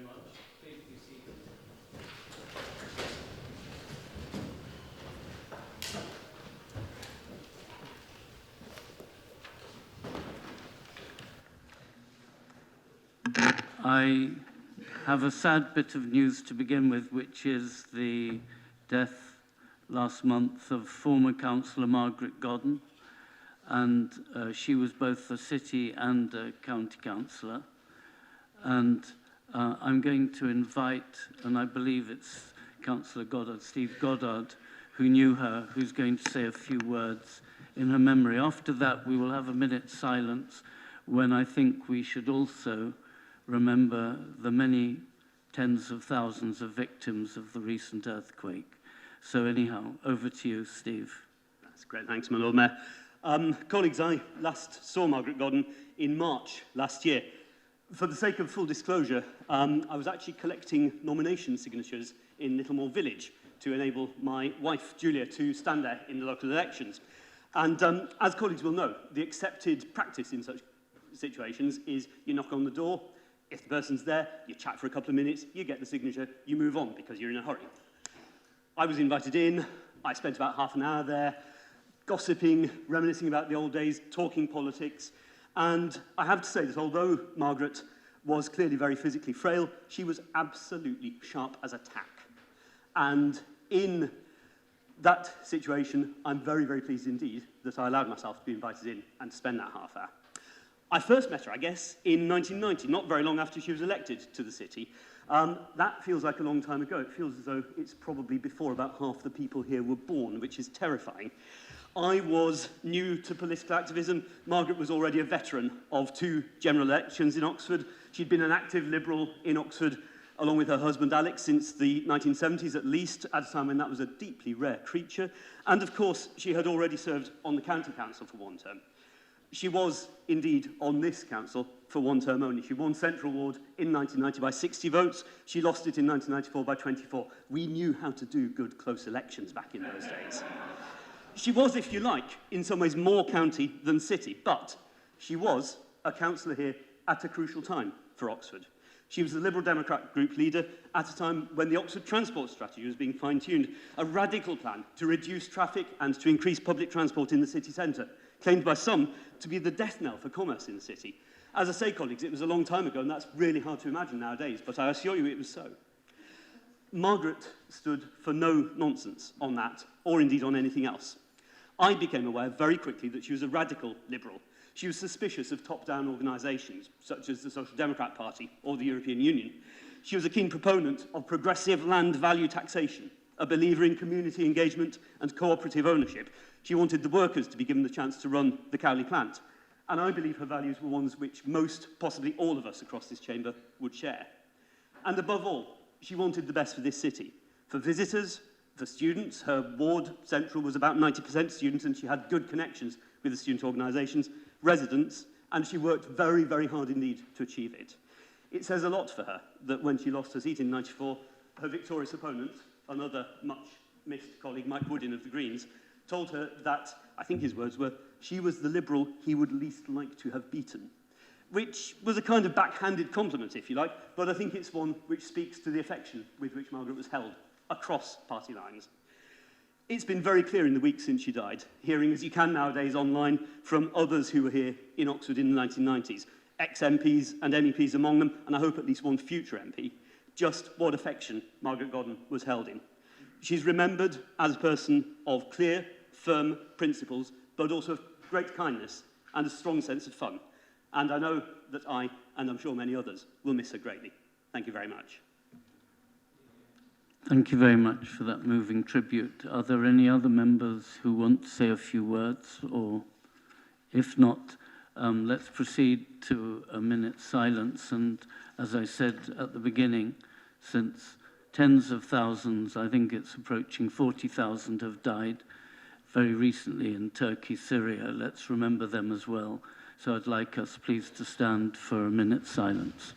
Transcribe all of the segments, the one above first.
much. Please be seated. I have a sad bit of news to begin with, which is the death last month of former councillor Margaret Godden, and she was both a city and a county councillor. And I'm going to invite, and I believe it's Councillor Goddard, Steve Goddard, who knew her, who's going to say a few words in her memory. After that, we will have a minute's silence when I think we should also remember the many tens of thousands of victims of the recent earthquake. So anyhow, over to you, Steve. That's great. Thanks, my Lord Mayor. Colleagues, I last saw Margaret Godden in March last year. For the sake of full disclosure, I was actually collecting nomination signatures in Littlemore Village to enable my wife, Julia, to stand there in the local elections. And as colleagues will know, the accepted practice in such situations is you knock on the door. If the person's there, you chat for a couple of minutes, you get the signature, you move on because you're in a hurry. I was invited in. I spent about half an hour there, gossiping, reminiscing about the old days, talking politics. And I have to say that although Margaret was clearly very physically frail, she was absolutely sharp as a tack. And in that situation, I'm very, very pleased indeed that I allowed myself to be invited in and to spend that half hour. I first met her, I guess, in 1990, not very long after she was elected to the city. That feels like a long time ago. It feels as though it's probably before about half the people here were born, which is terrifying. I was new to political activism. Margaret was already a veteran of 2 general elections in Oxford. She'd been an active Liberal in Oxford, along with her husband Alex, since the 1970s at least, at a time when that was a deeply rare creature. And of course, she had already served on the county council for 1 term. She was, indeed, on this council for 1 term only. She won Central Ward in 1990 by 60 votes. She lost it in 1994 by 24. We knew how to do good close elections back in those days. She was, if you like, in some ways more county than city, but she was a councillor here at a crucial time for Oxford. She was the Liberal Democrat group leader at a time when the Oxford transport strategy was being fine-tuned, a radical plan to reduce traffic and to increase public transport in the city centre, claimed by some to be the death knell for commerce in the city. As I say, colleagues, it was a long time ago, and that's really hard to imagine nowadays, but I assure you it was so. Margaret stood for no nonsense on that, or indeed on anything else. I became aware very quickly that she was a radical Liberal. She was suspicious of top-down organisations, such as the Social Democrat Party or the European Union. She was a keen proponent of progressive land value taxation, a believer in community engagement and cooperative ownership. She wanted the workers to be given the chance to run the Cowley plant. And I believe her values were ones which most, possibly all of us across this chamber, would share. And above all, she wanted the best for this city, for visitors, for students. Her ward, Central, was about 90% students, and she had good connections with the student organisations, residents, and she worked very, very hard indeed to achieve it. It says a lot for her that when she lost her seat in 94, her victorious opponent, another much-missed colleague, Mike Woodin of the Greens, told her that, I think his words were, she was the Liberal he would least like to have beaten, which was a kind of backhanded compliment, if you like, but I think it's one which speaks to the affection with which Margaret was held across party lines. It's been very clear in the weeks since she died, hearing, as you can nowadays online, from others who were here in Oxford in the 1990s, ex-MPs and MEPs among them, and I hope at least one future MP, just what affection Margaret Godden was held in. She's remembered as a person of clear, firm principles, but also of great kindness and a strong sense of fun. And I know that I, and I'm sure many others, will miss her greatly. Thank you very much. Thank you very much for that moving tribute. Are there any other members who want to say a few words? Or if not, let's proceed to a minute's silence. And as I said at the beginning, since tens of thousands, I think it's approaching 40,000 have died very recently in Turkey, Syria, let's remember them as well. So I'd like us please to stand for a minute's silence.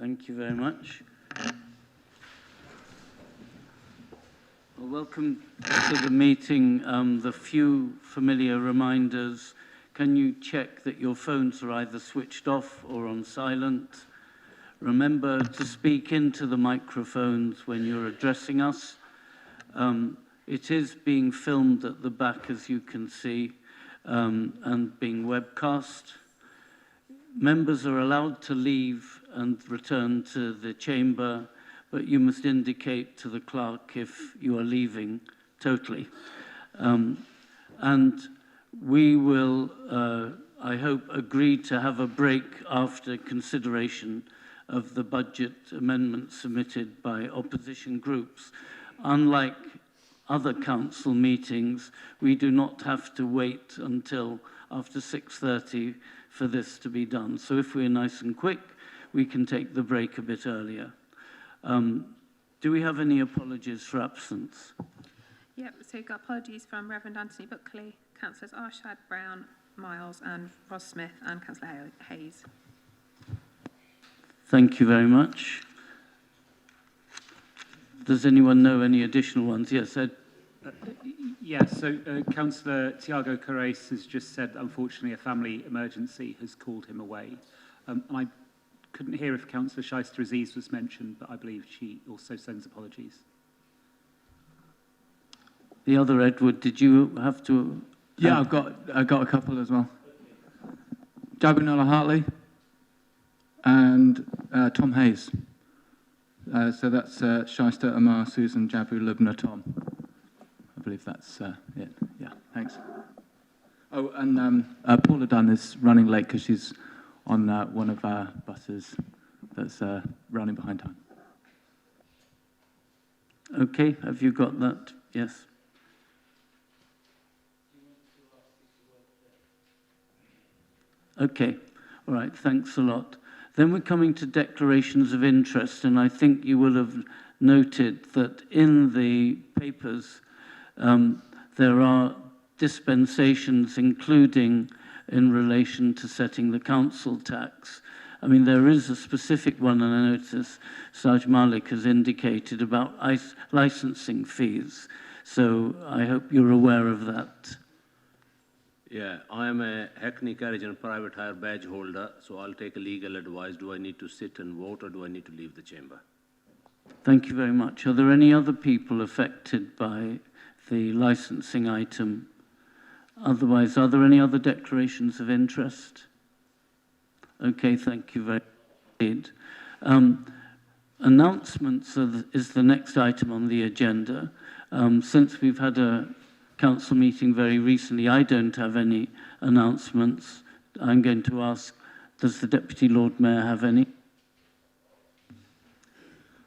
Thank you very much. Well, welcome to the meeting. The few familiar reminders. Can you check that your phones are either switched off or on silent? Remember to speak into the microphones when you're addressing us. It is being filmed at the back, as you can see, and being webcast. Members are allowed to leave and return to the chamber, but you must indicate to the clerk if you are leaving totally. And we will, I hope, agree to have a break after consideration of the budget amendments submitted by opposition groups. Unlike other council meetings, we do not have to wait until after 6:30 for this to be done. So if we're nice and quick, we can take the break a bit earlier. Do we have any apologies for absence? Yep, so we've got apologies from Reverend Anthony Buckley, Councillors Arshad, Brown, Miles and Ross Smith and Councillor Hayes. Thank you very much. Does anyone know any additional ones? Yes, Ed. Yes, so Councillor Tiago Carrés has just said, unfortunately, a family emergency has called him away. And I couldn't hear if Councillor Shyster Aziz was mentioned, but I believe she also sends apologies. The other Edward, did you have to? Yeah, I've got a couple as well. Jabinola Hartley and Tom Hayes. So that's Shyster, Amar, Susan, Jabu, Lubna, Tom. I believe that's it. Yeah, thanks. Oh, and Paula Dunn is running late because she's on one of our buses that's running behind time. Okay, have you got that? Yes. Okay, all right, thanks a lot. Then we're coming to declarations of interest, and I think you will have noted that in the papers there are dispensations, including in relation to setting the council tax. I mean, there is a specific one, and I notice Saj Malik has indicated about licensing fees. So I hope you're aware of that. Yeah, I am a Hackney Carriage and Private Hire badge holder, so I'll take a legal advice. Do I need to sit and vote or do I need to leave the chamber? Thank you very much. Are there any other people affected by the licensing item? Otherwise, are there any other declarations of interest? Okay, thank you very much. Announcements is the next item on the agenda. Since we've had a council meeting very recently, I don't have any announcements. I'm going to ask, does the Deputy Lord Mayor have any?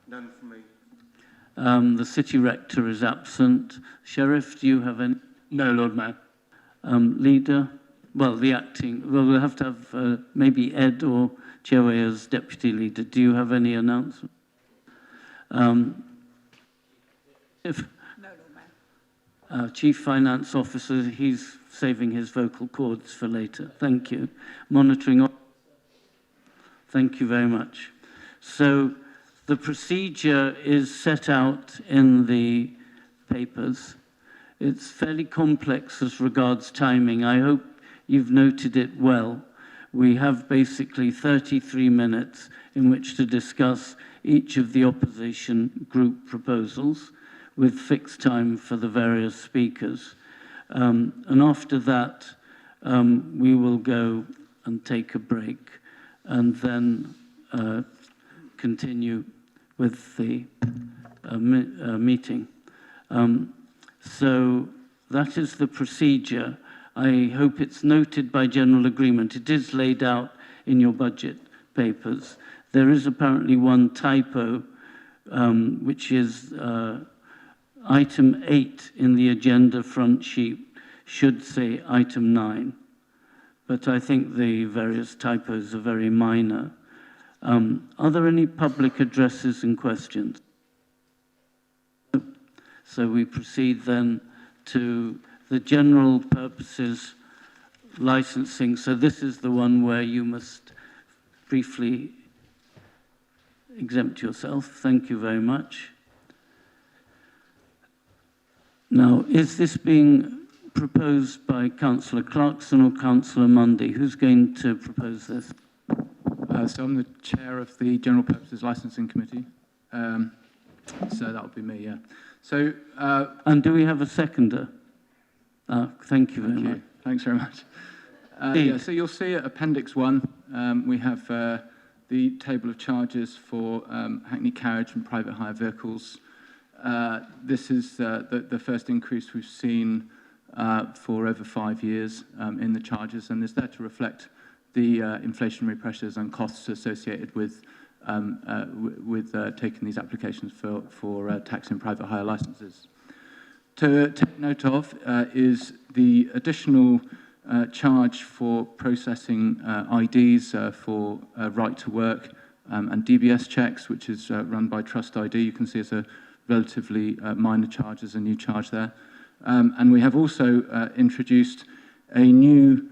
None for me. The City Rector is absent. Sheriff, do you have any? No, Lord Mayor. Leader? Well, the acting. Well, we'll have to have maybe Ed or Chewe as Deputy Leader. Do you have any announcement? Chief Finance Officer, he's saving his vocal cords for later. Thank you. Monitoring. Thank you very much. So the procedure is set out in the papers. It's fairly complex as regards timing. I hope you've noted it well. We have basically 33 minutes in which to discuss each of the opposition group proposals, with fixed time for the various speakers. And after that, we will go and take a break and then continue with the meeting. So that is the procedure. I hope it's noted by general agreement. It is laid out in your budget papers. There is apparently one typo, which is item 8 in the agenda front sheet should say item 9, but I think the various typos are very minor. Are there any public addresses and questions? So we proceed then to the general purposes licensing. So this is the one where you must briefly exempt yourself. Thank you very much. Now, is this being proposed by Councillor Clarkson or Councillor Mundy? Who's going to propose this? So I'm the chair of the General Purposes Licensing Committee. So that would be me, yeah. So, And do we have a seconder? Thank you very much. Thanks very much. Indeed. Yeah, so you'll see at Appendix 1, we have the table of charges for Hackney carriage and private hire vehicles. This is the first increase we've seen for over 5 years in the charges, and is there to reflect the inflationary pressures and costs associated with taking these applications for taxi and private hire licenses. To take note of is the additional charge for processing IDs for right to work and DBS checks, which is run by Trust ID. You can see it's a relatively minor charge, as a new charge there. And we have also introduced a new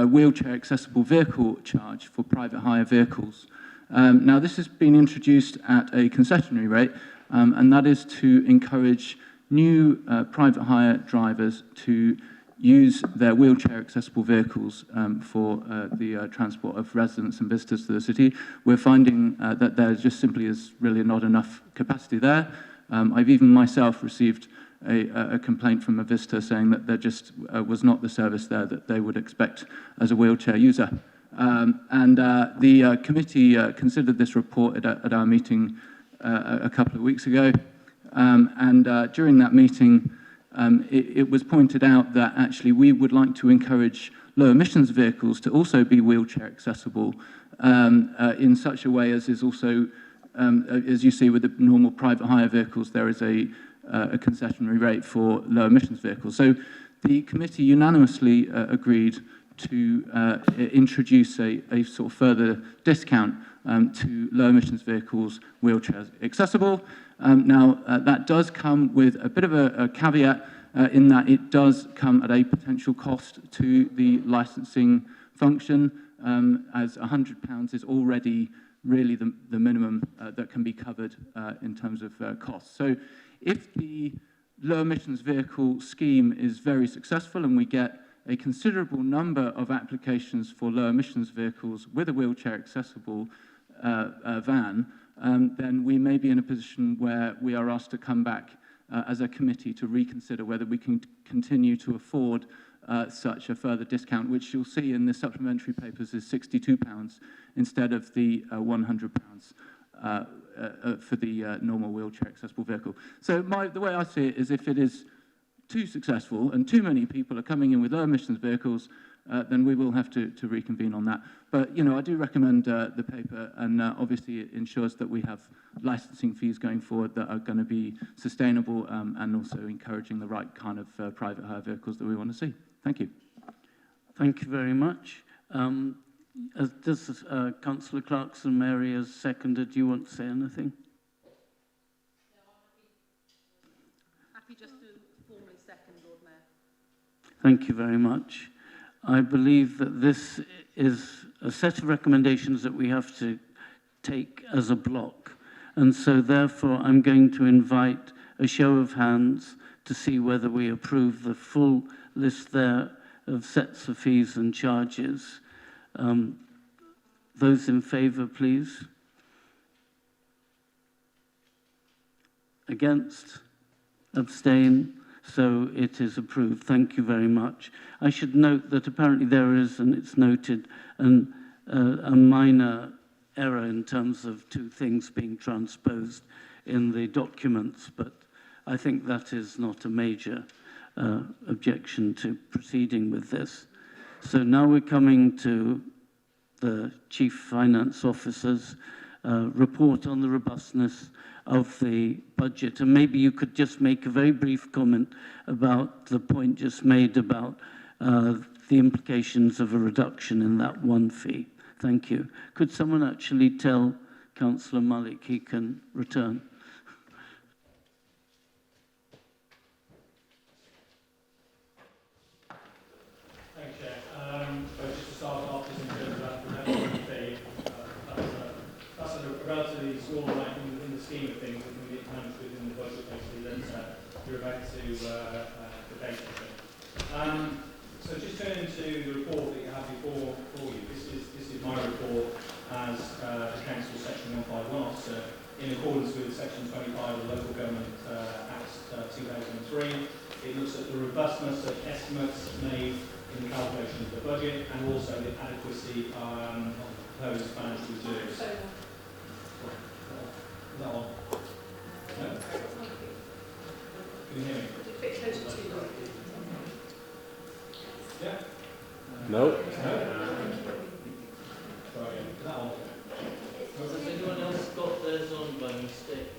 wheelchair accessible vehicle charge for private hire vehicles. Now, this has been introduced at a concessionary rate, and that is to encourage new private hire drivers to use their wheelchair accessible vehicles for the transport of residents and visitors to the city. We're finding that there just simply is really not enough capacity there. I've even myself received a complaint from a visitor saying that there just was not the service there that they would expect as a wheelchair user. The committee considered this report at our meeting a couple of weeks ago. During that meeting, it was pointed out that actually we would like to encourage low emissions vehicles to also be wheelchair accessible in such a way as is also, as you see with the normal private hire vehicles, there is a concessionary rate for low emissions vehicles. So the committee unanimously agreed to introduce a sort of further discount to low emissions vehicles wheelchair accessible. Now, that does come with a bit of a caveat in that it does come at a potential cost to the licensing function, as £100 is already really the minimum that can be covered in terms of costs. So if the low emissions vehicle scheme is very successful and we get a considerable number of applications for low emissions vehicles with a wheelchair accessible van, then we may be in a position where we are asked to come back as a committee to reconsider whether we can continue to afford such a further discount, which you'll see in the supplementary papers is £62 instead of the £100 for the normal wheelchair accessible vehicle. So the way I see it is if it is too successful and too many people are coming in with low emissions vehicles, then we will have to reconvene on that. But, you know, I do recommend the paper, and obviously it ensures that we have licensing fees going forward that are going to be sustainable and also encouraging the right kind of private hire vehicles that we want to see. Thank you. Thank you very much. Does Councillor Clarkson Mary as seconded? Do you want to say anything? Happy just to formally second, Lord Mayor. Thank you very much. I believe that this is a set of recommendations that we have to take as a block. And so therefore I'm going to invite a show of hands to see whether we approve the full list there of sets of fees and charges. Those in favour, please. Against? Abstain? So it is approved. Thank you very much. I should note that apparently there is, and it's noted, a minor error in terms of two things being transposed in the documents, but I think that is not a major objection to proceeding with this. So now we're coming to the Chief Finance Officer's report on the robustness of the budget. And maybe you could just make a very brief comment about the point just made about the implications of a reduction in that one fee. Thank you. Could someone actually tell Councillor Malik he can return? Thanks, Chair. Just to start off, just in terms of that reduction fee, relatively small amount in the scheme of things that can be managed within the budget basically that you're about to debate. So just turning to the report that you have before you. This is my report as the Council Section 151 officer in accordance with Section 25 of the Local Government Act 2003. It looks at the robustness of estimates made in the calculation of the budget and also the adequacy of proposed financial reserves. Is that on? No? Can you hear me? Yeah? No. No? Sorry, is that on? Has anyone else got theirs on by mistake?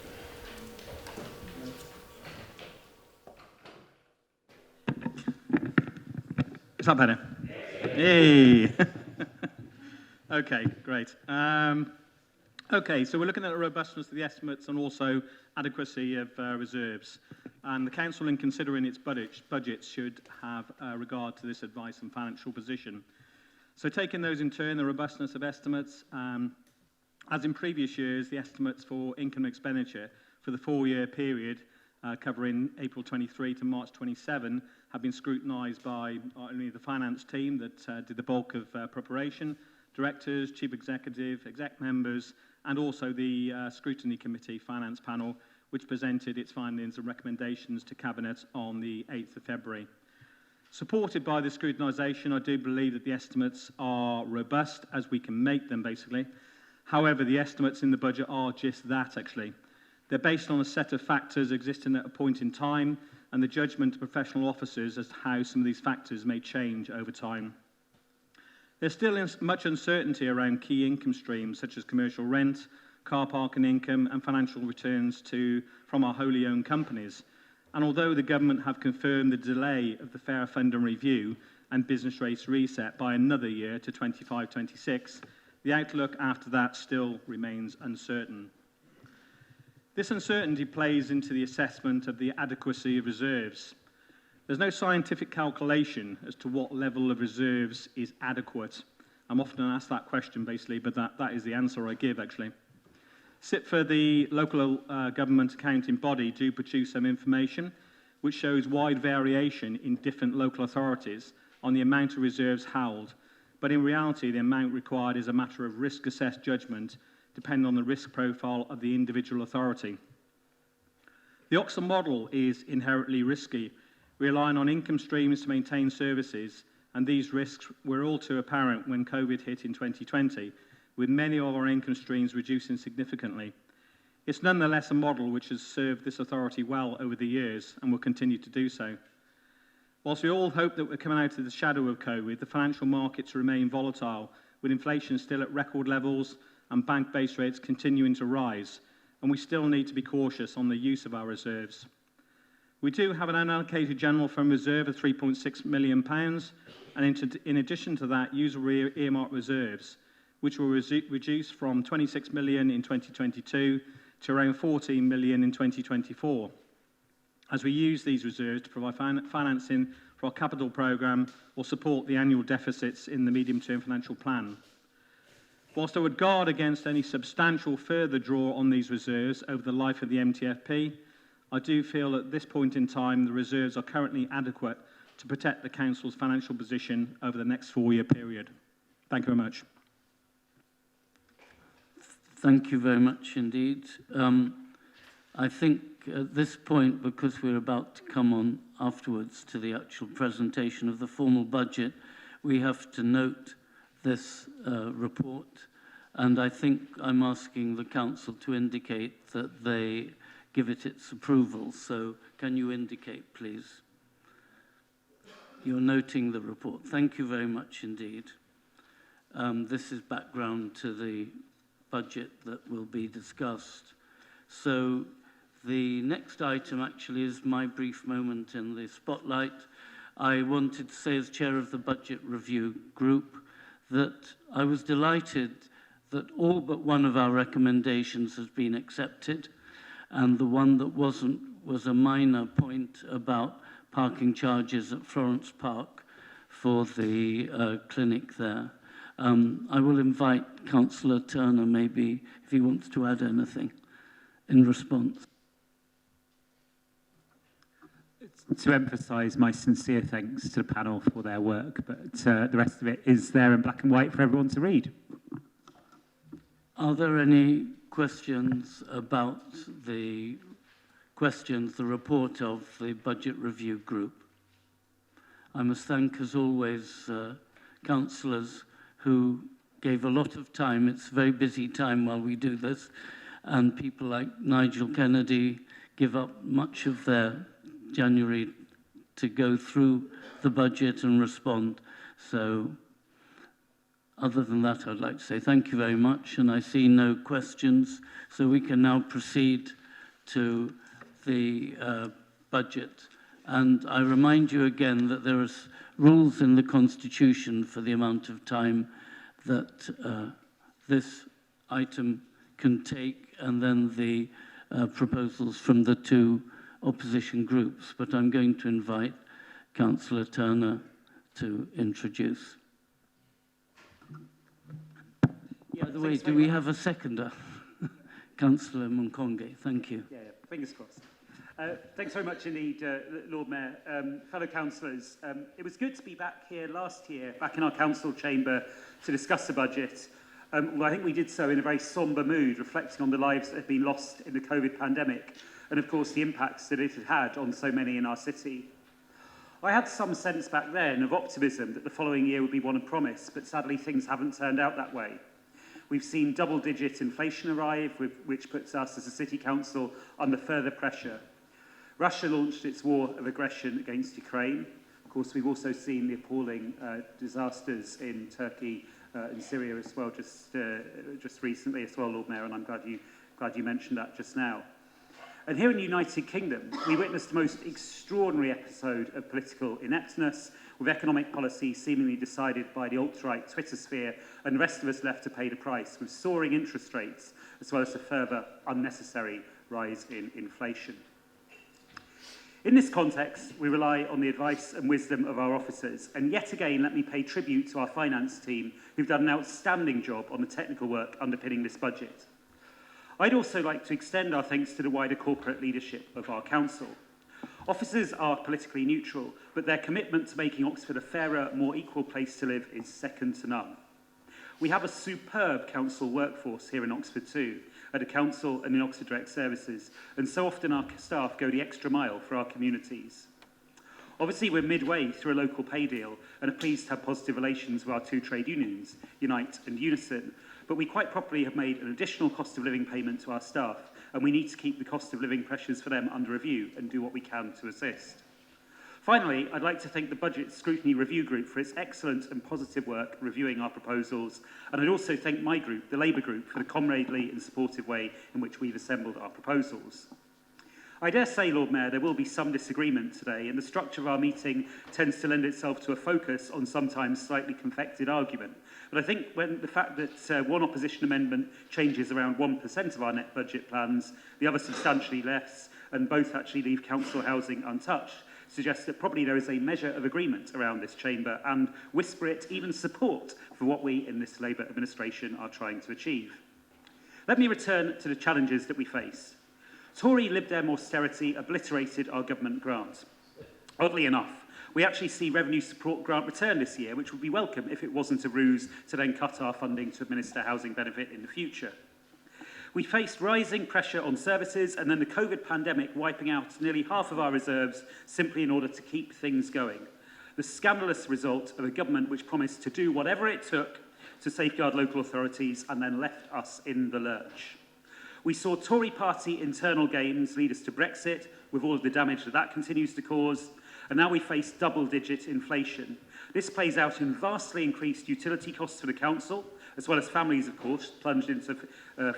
Is that better? Hey! Okay, great. Okay, so we're looking at the robustness of the estimates and also adequacy of reserves. And the Council, in considering its budgets, should have regard to this advice and financial position. So taking those in turn, the robustness of estimates, as in previous years, the estimates for income and expenditure for the 4-year period covering April 23 to March 27 have been scrutinised by not only the finance team that did the bulk of preparation, directors, chief executive, exec members, and also the scrutiny committee finance panel, which presented its findings and recommendations to Cabinet on the 8th of February. Supported by the scrutinisation, I do believe that the estimates are robust as we can make them, basically. However, the estimates in the budget are just that, actually. They're based on a set of factors existing at a point in time and the judgment of professional officers as to how some of these factors may change over time. There's still much uncertainty around key income streams such as commercial rent, car parking income and financial returns from our wholly owned companies. And although the government have confirmed the delay of the fair funding review and business rates reset by another year to 25-26, the outlook after that still remains uncertain. This uncertainty plays into the assessment of the adequacy of reserves. There's no scientific calculation as to what level of reserves is adequate. I'm often asked that question, basically, but that is the answer I give, actually. CIPFA, the local government accounting body, do produce some information which shows wide variation in different local authorities on the amount of reserves held, but in reality, the amount required is a matter of risk-assessed judgment depending on the risk profile of the individual authority. The Oxford model is inherently risky, relying on income streams to maintain services, and these risks were all too apparent when COVID hit in 2020, with many of our income streams reducing significantly. It's nonetheless a model which has served this authority well over the years and will continue to do so. Whilst we all hope that we're coming out of the shadow of COVID, the financial markets remain volatile, with inflation still at record levels and bank base rates continuing to rise, and we still need to be cautious on the use of our reserves. We do have an unallocated general fund reserve of £3.6 million, and in addition to that, user earmark reserves, which will reduce from £26 million in 2022 to around £14 million in 2024, as we use these reserves to provide financing for our capital programme or support the annual deficits in the medium-term financial plan. Whilst I would guard against any substantial further draw on these reserves over the life of the MTFP, I do feel at this point in time the reserves are currently adequate to protect the Council's financial position over the next 4-year period. Thank you very much. Thank you very much indeed. I think at this point, because we're about to come on afterwards to the actual presentation of the formal budget, we have to note this report, and I think I'm asking the Council to indicate that they give it its approval. So can you indicate, please? You're noting the report. Thank you very much indeed. This is background to the budget that will be discussed. So the next item actually is my brief moment in the spotlight. I wanted to say, as chair of the Budget Review Group, that I was delighted that all but one of our recommendations has been accepted, and the one that wasn't was a minor point about parking charges at Florence Park for the clinic there. I will invite Councillor Turner, maybe, if he wants to add anything in response. To emphasise my sincere thanks to the panel for their work, but the rest of it is there in black and white for everyone to read. Are there any questions about the report of the Budget Review Group? I must thank, as always, councillors who gave a lot of time. It's a very busy time while we do this, and people like Nigel Kennedy give up much of their January to go through the budget and respond. So other than that, I'd like to say thank you very much, and I see no questions, so we can now proceed to the budget. And I remind you again that there are rules in the Constitution for the amount of time that this item can take, and then the proposals from the two opposition groups. But I'm going to invite Councillor Turner to introduce. By the way, do we have a seconder? Councillor Munkonge, thank you. Yeah, fingers crossed. Thanks very much indeed, Lord Mayor. Fellow councillors, it was good to be back here last year, back in our council chamber, to discuss the budget. Well, I think we did so in a very sombre mood, reflecting on the lives that have been lost in the COVID pandemic, and of course the impacts that it had on so many in our city. I had some sense back then of optimism that the following year would be one of promise, but sadly things haven't turned out that way. We've seen double-digit inflation arrive, which puts us as a city council under further pressure. Russia launched its war of aggression against Ukraine. Of course, we've also seen the appalling disasters in Turkey and Syria as well, just recently as well, Lord Mayor, and I'm glad you mentioned that just now. And here in the United Kingdom, we witnessed the most extraordinary episode of political ineptness, with economic policy seemingly decided by the alt-right Twitter sphere, and the rest of us left to pay the price, with soaring interest rates, as well as a further unnecessary rise in inflation. In this context, we rely on the advice and wisdom of our officers, and yet again, let me pay tribute to our finance team, who've done an outstanding job on the technical work underpinning this budget. I'd also like to extend our thanks to the wider corporate leadership of our council. Officers are politically neutral, but their commitment to making Oxford a fairer, more equal place to live is second to none. We have a superb council workforce here in Oxford too, at the council and in Oxford Direct Services, and so often our staff go the extra mile for our communities. Obviously, we're midway through a local pay deal and are pleased to have positive relations with our two trade unions, Unite and Unison, but we quite properly have made an additional cost of living payment to our staff, and we need to keep the cost of living pressures for them under review and do what we can to assist. Finally, I'd like to thank the Budget Scrutiny Review Group for its excellent and positive work reviewing our proposals, and I'd also thank my group, the Labour Group, for the comradely and supportive way in which we've assembled our proposals. I dare say, Lord Mayor, there will be some disagreement today, and the structure of our meeting tends to lend itself to a focus on sometimes slightly confected argument. But I think when the fact that one opposition amendment changes around 1% of our net budget plans, the other substantially less, and both actually leave council housing untouched, suggests that probably there is a measure of agreement around this chamber and, whisper it, even support for what we in this Labour administration are trying to achieve. Let me return to the challenges that we face. Tory Lib Dem austerity obliterated our government grant. Oddly enough, we actually see revenue support grant return this year, which would be welcome if it wasn't a ruse to then cut our funding to administer housing benefit in the future. We faced rising pressure on services and then the COVID pandemic wiping out nearly half of our reserves simply in order to keep things going. The scandalous result of a government which promised to do whatever it took to safeguard local authorities and then left us in the lurch. We saw Tory party internal games lead us to Brexit, with all of the damage that continues to cause, and now we face double-digit inflation. This plays out in vastly increased utility costs for the council, as well as families, of course, plunged into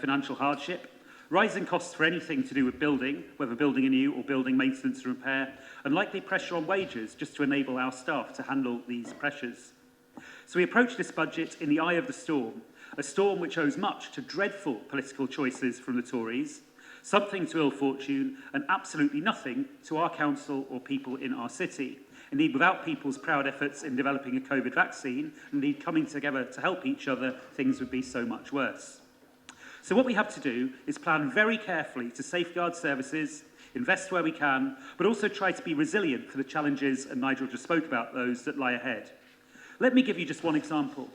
financial hardship, rising costs for anything to do with building, whether building anew or building maintenance and repair, and likely pressure on wages just to enable our staff to handle these pressures. So we approach this budget in the eye of the storm, a storm which owes much to dreadful political choices from the Tories, something to ill fortune, and absolutely nothing to our council or people in our city. Indeed, without people's proud efforts in developing a COVID vaccine, indeed coming together to help each other, things would be so much worse. So what we have to do is plan very carefully to safeguard services, invest where we can, but also try to be resilient for the challenges, and Nigel just spoke about those, that lie ahead. Let me give you just one example.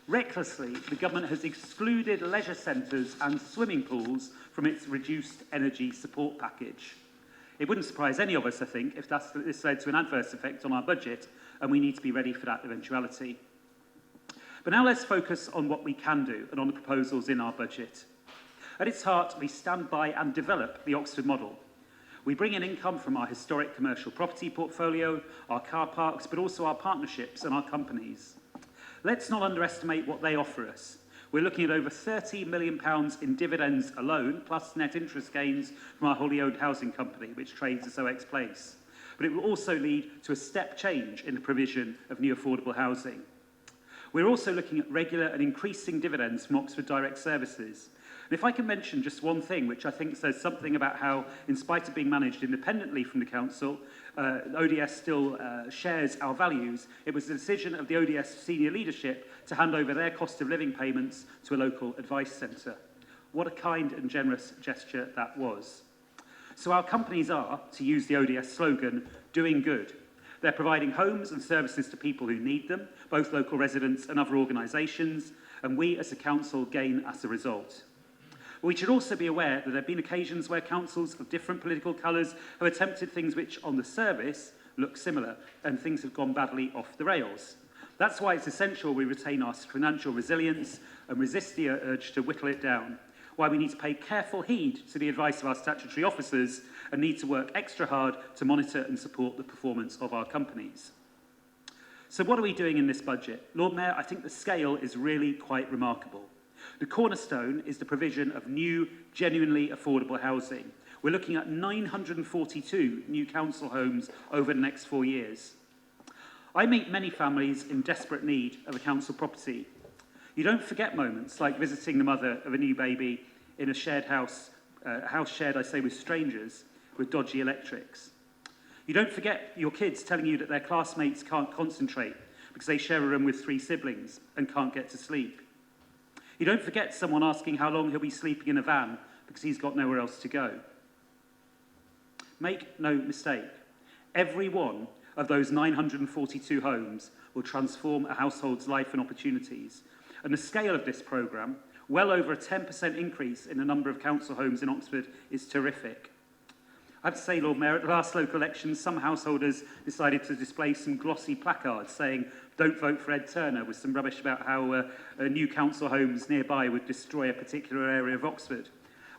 Recklessly, the government has excluded leisure centres and swimming pools from its reduced energy support package. It wouldn't surprise any of us, I think, if this led to an adverse effect on our budget, and we need to be ready for that eventuality. But now let's focus on what we can do and on the proposals in our budget. At its heart, we stand by and develop the Oxford model. We bring in income from our historic commercial property portfolio, our car parks, but also our partnerships and our companies. Let's not underestimate what they offer us. We're looking at over £30 million in dividends alone, plus net interest gains from our wholly owned housing company, which trades as OX Place. But it will also lead to a step change in the provision of new affordable housing. We're also looking at regular and increasing dividends from Oxford Direct Services. And if I can mention just one thing, which I think says something about how, in spite of being managed independently from the council, ODS still shares our values, it was the decision of the ODS senior leadership to hand over their cost of living payments to a local advice centre. What a kind and generous gesture that was. So our companies are, to use the ODS slogan, doing good. They're providing homes and services to people who need them, both local residents and other organisations, and we as a council gain as a result. We should also be aware that there have been occasions where councils of different political colours have attempted things which, on the surface, look similar, and things have gone badly off the rails. That's why it's essential we retain our financial resilience and resist the urge to whittle it down, why we need to pay careful heed to the advice of our statutory officers and need to work extra hard to monitor and support the performance of our companies. So what are we doing in this budget? Lord Mayor, I think the scale is really quite remarkable. The cornerstone is the provision of new, genuinely affordable housing. We're looking at 942 new council homes over the next 4 years. I meet many families in desperate need of a council property. You don't forget moments like visiting the mother of a new baby in a shared house, a house shared, I say, with strangers, with dodgy electrics. You don't forget your kids telling you that their classmates can't concentrate because they share a room with 3 siblings and can't get to sleep. You don't forget someone asking how long he'll be sleeping in a van because he's got nowhere else to go. Make no mistake, every one of those 942 homes will transform a household's life and opportunities. And the scale of this programme, well over a 10% increase in the number of council homes in Oxford, is terrific. I have to say, Lord Mayor, at the last local elections, some householders decided to display some glossy placards saying, "Don't vote for Ed Turner," with some rubbish about how new council homes nearby would destroy a particular area of Oxford.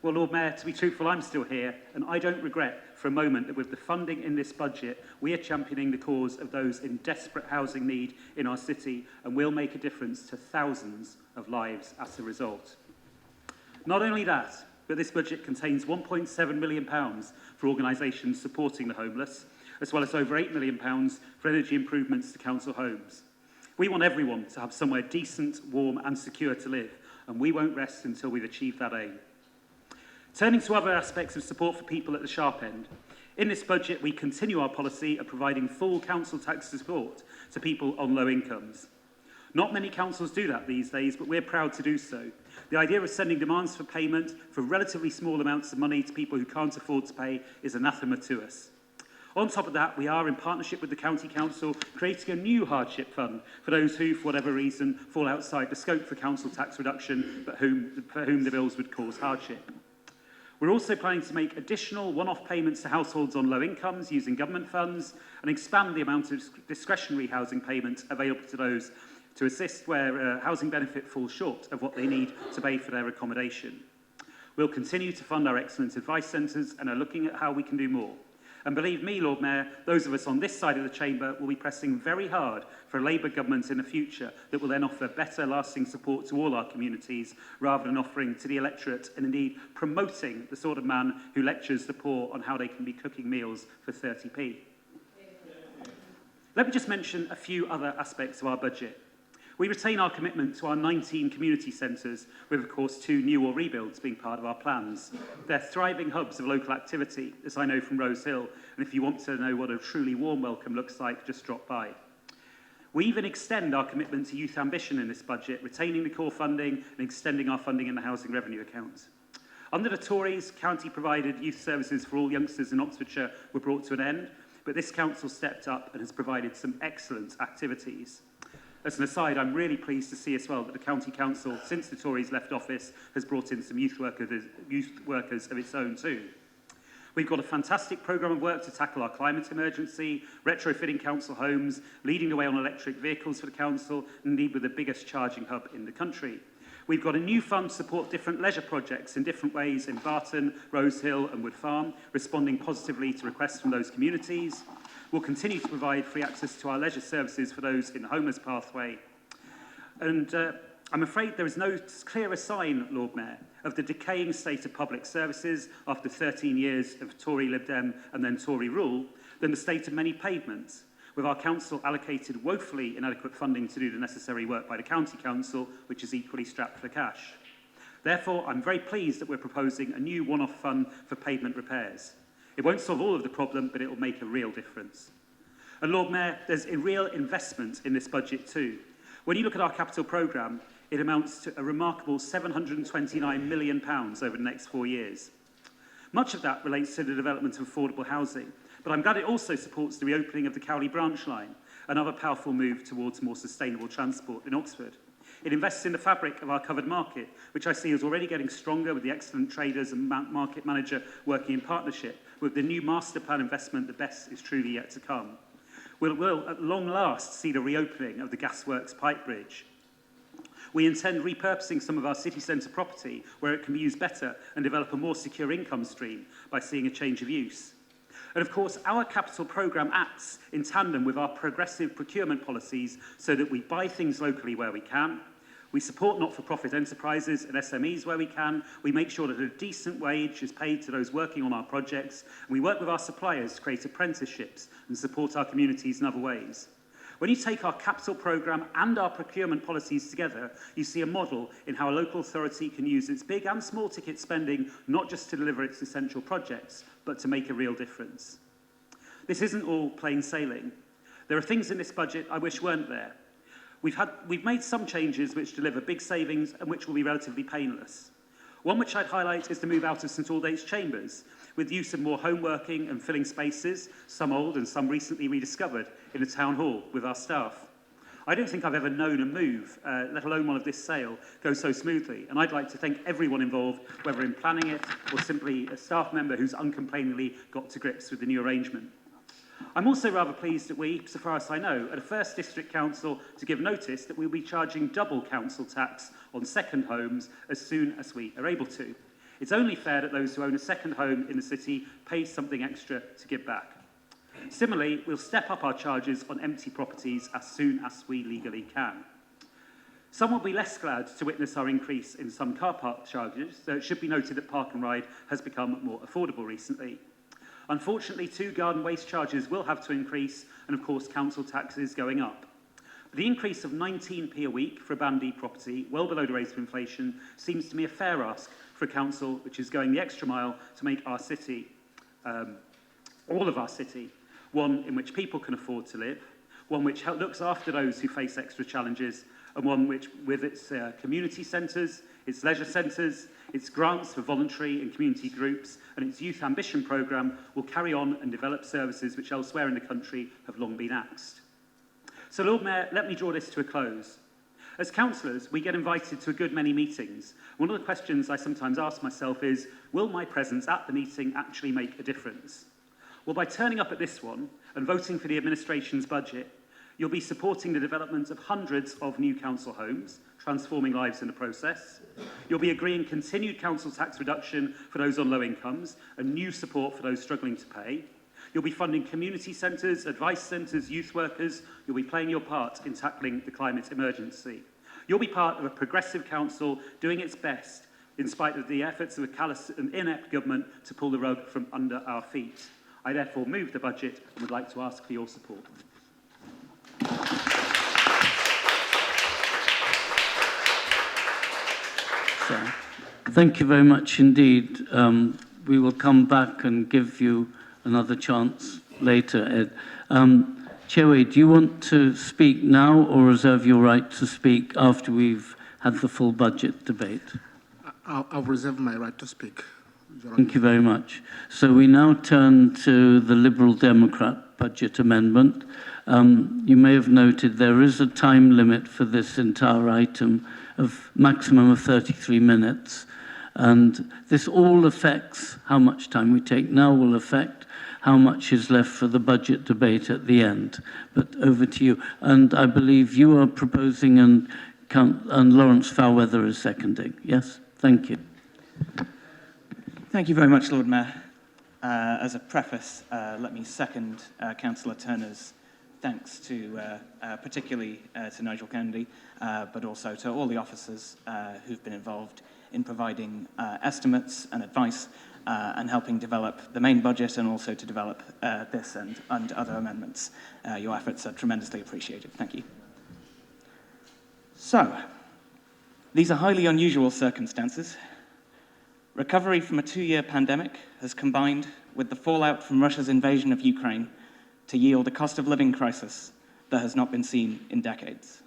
Well, Lord Mayor, to be truthful, I'm still here, and I don't regret for a moment that with the funding in this budget, we are championing the cause of those in desperate housing need in our city, and will make a difference to thousands of lives as a result. Not only that, but this budget contains £1.7 million for organisations supporting the homeless, as well as over £8 million for energy improvements to council homes. We want everyone to have somewhere decent, warm and secure to live, and we won't rest until we've achieved that aim. Turning to other aspects of support for people at the sharp end, in this budget we continue our policy of providing full council tax support to people on low incomes. Not many councils do that these days, but we're proud to do so. The idea of sending demands for payment for relatively small amounts of money to people who can't afford to pay is anathema to us. On top of that, we are, in partnership with the County Council, creating a new hardship fund for those who, for whatever reason, fall outside the scope for council tax reduction, but for whom the bills would cause hardship. We're also planning to make additional one-off payments to households on low incomes using government funds and expand the amount of discretionary housing payments available to those to assist where housing benefit falls short of what they need to pay for their accommodation. We'll continue to fund our excellent advice centres and are looking at how we can do more. And believe me, Lord Mayor, those of us on this side of the chamber will be pressing very hard for a Labour government in the future that will then offer better, lasting support to all our communities, rather than offering to the electorate and indeed promoting the sort of man who lectures the poor on how they can be cooking meals for 30p. Let me just mention a few other aspects of our budget. We retain our commitment to our 19 community centres, with, of course, 2 new or rebuilds being part of our plans. They're thriving hubs of local activity, as I know from Rose Hill, and if you want to know what a truly warm welcome looks like, just drop by. We even extend our commitment to youth ambition in this budget, retaining the core funding and extending our funding in the housing revenue account. Under the Tories, county-provided youth services for all youngsters in Oxfordshire were brought to an end, but this council stepped up and has provided some excellent activities. As an aside, I'm really pleased to see as well that the County Council, since the Tories left office, has brought in some youth workers of its own too. We've got a fantastic programme of work to tackle our climate emergency, retrofitting council homes, leading the way on electric vehicles for the council, and indeed with the biggest charging hub in the country. We've got a new fund to support different leisure projects in different ways in Barton, Rose Hill and Wood Farm, responding positively to requests from those communities. We'll continue to provide free access to our leisure services for those in the homeless pathway. And I'm afraid there is no clearer sign, Lord Mayor, of the decaying state of public services after 13 years of Tory Lib Dem and then Tory rule than the state of many pavements, with our council allocated woefully inadequate funding to do the necessary work by the county council, which is equally strapped for cash. Therefore, I'm very pleased that we're proposing a new one-off fund for pavement repairs. It won't solve all of the problem, but it will make a real difference. And Lord Mayor, there's a real investment in this budget too. When you look at our capital programme, it amounts to a remarkable £729 million over the next 4 years. Much of that relates to the development of affordable housing, but I'm glad it also supports the reopening of the Cowley branch line, another powerful move towards more sustainable transport in Oxford. It invests in the fabric of our covered market, which I see is already getting stronger with the excellent traders and market manager working in partnership. With the new master plan investment, the best is truly yet to come. We'll at long last see the reopening of the Gasworks pipe bridge. We intend repurposing some of our city centre property where it can be used better and develop a more secure income stream by seeing a change of use. And of course, our capital programme acts in tandem with our progressive procurement policies so that we buy things locally where we can. We support not-for-profit enterprises and SMEs where we can. We make sure that a decent wage is paid to those working on our projects. And we work with our suppliers to create apprenticeships and support our communities in other ways. When you take our capital programme and our procurement policies together, you see a model in how a local authority can use its big and small ticket spending not just to deliver its essential projects, but to make a real difference. This isn't all plain sailing. There are things in this budget I wish weren't there. We've made some changes which deliver big savings and which will be relatively painless. One which I'd highlight is the move out of St Aldate's Chambers, with use of more home working and filling spaces, some old and some recently rediscovered, in the town hall with our staff. I don't think I've ever known a move, let alone one of this scale, go so smoothly, and I'd like to thank everyone involved, whether in planning it or simply a staff member who's uncomplainingly got to grips with the new arrangement. I'm also rather pleased that we, so far as I know, are the first district council to give notice that we'll be charging double council tax on second homes as soon as we are able to. It's only fair that those who own a second home in the city pay something extra to give back. Similarly, we'll step up our charges on empty properties as soon as we legally can. Some will be less glad to witness our increase in some car park charges, though it should be noted that Park and Ride has become more affordable recently. Unfortunately, too, garden waste charges will have to increase, and of course, council taxes going up. The increase of 19p a week for a Band D property, well below the rate of inflation, seems to me a fair ask for a council which is going the extra mile to make our city, all of our city, one in which people can afford to live, one which looks after those who face extra challenges, and one which, with its community centres, its leisure centres, its grants for voluntary and community groups, and its youth ambition programme, will carry on and develop services which elsewhere in the country have long been axed. So, Lord Mayor, let me draw this to a close. As councillors, we get invited to a good many meetings. One of the questions I sometimes ask myself is, will my presence at the meeting actually make a difference? Well, by turning up at this one and voting for the administration's budget, you'll be supporting the development of hundreds of new council homes, transforming lives in the process. You'll be agreeing continued council tax reduction for those on low incomes and new support for those struggling to pay. You'll be funding community centres, advice centres, youth workers. You'll be playing your part in tackling the climate emergency. You'll be part of a progressive council doing its best in spite of the efforts of a callous and inept government to pull the rug from under our feet. I therefore move the budget and would like to ask for your support. sir. Thank you very much indeed. We will come back and give you another chance later, Ed. Chewe, do you want to speak now or reserve your right to speak after we've had the full budget debate? I'll reserve my right to speak. Thank you very much. So we now turn to the Liberal Democrat budget amendment. You may have noted there is a time limit for this entire item of maximum of 33 minutes. And this all affects how much time we take now, will affect how much is left for the budget debate at the end. But over to you. And I believe you are proposing and Lawrence Fairweather is seconding. Yes? Thank you. Thank you very much, Lord Mayor. As a preface, let me second Councillor Turner's thanks to particularly to Nigel Kennedy, but also to all the officers who've been involved in providing estimates and advice and helping develop the main budget and also to develop this and other amendments. Your efforts are tremendously appreciated. Thank you. So, these are highly unusual circumstances. Recovery from a 2-year pandemic has combined with the fallout from Russia's invasion of Ukraine to yield a cost of living crisis that has not been seen in decades.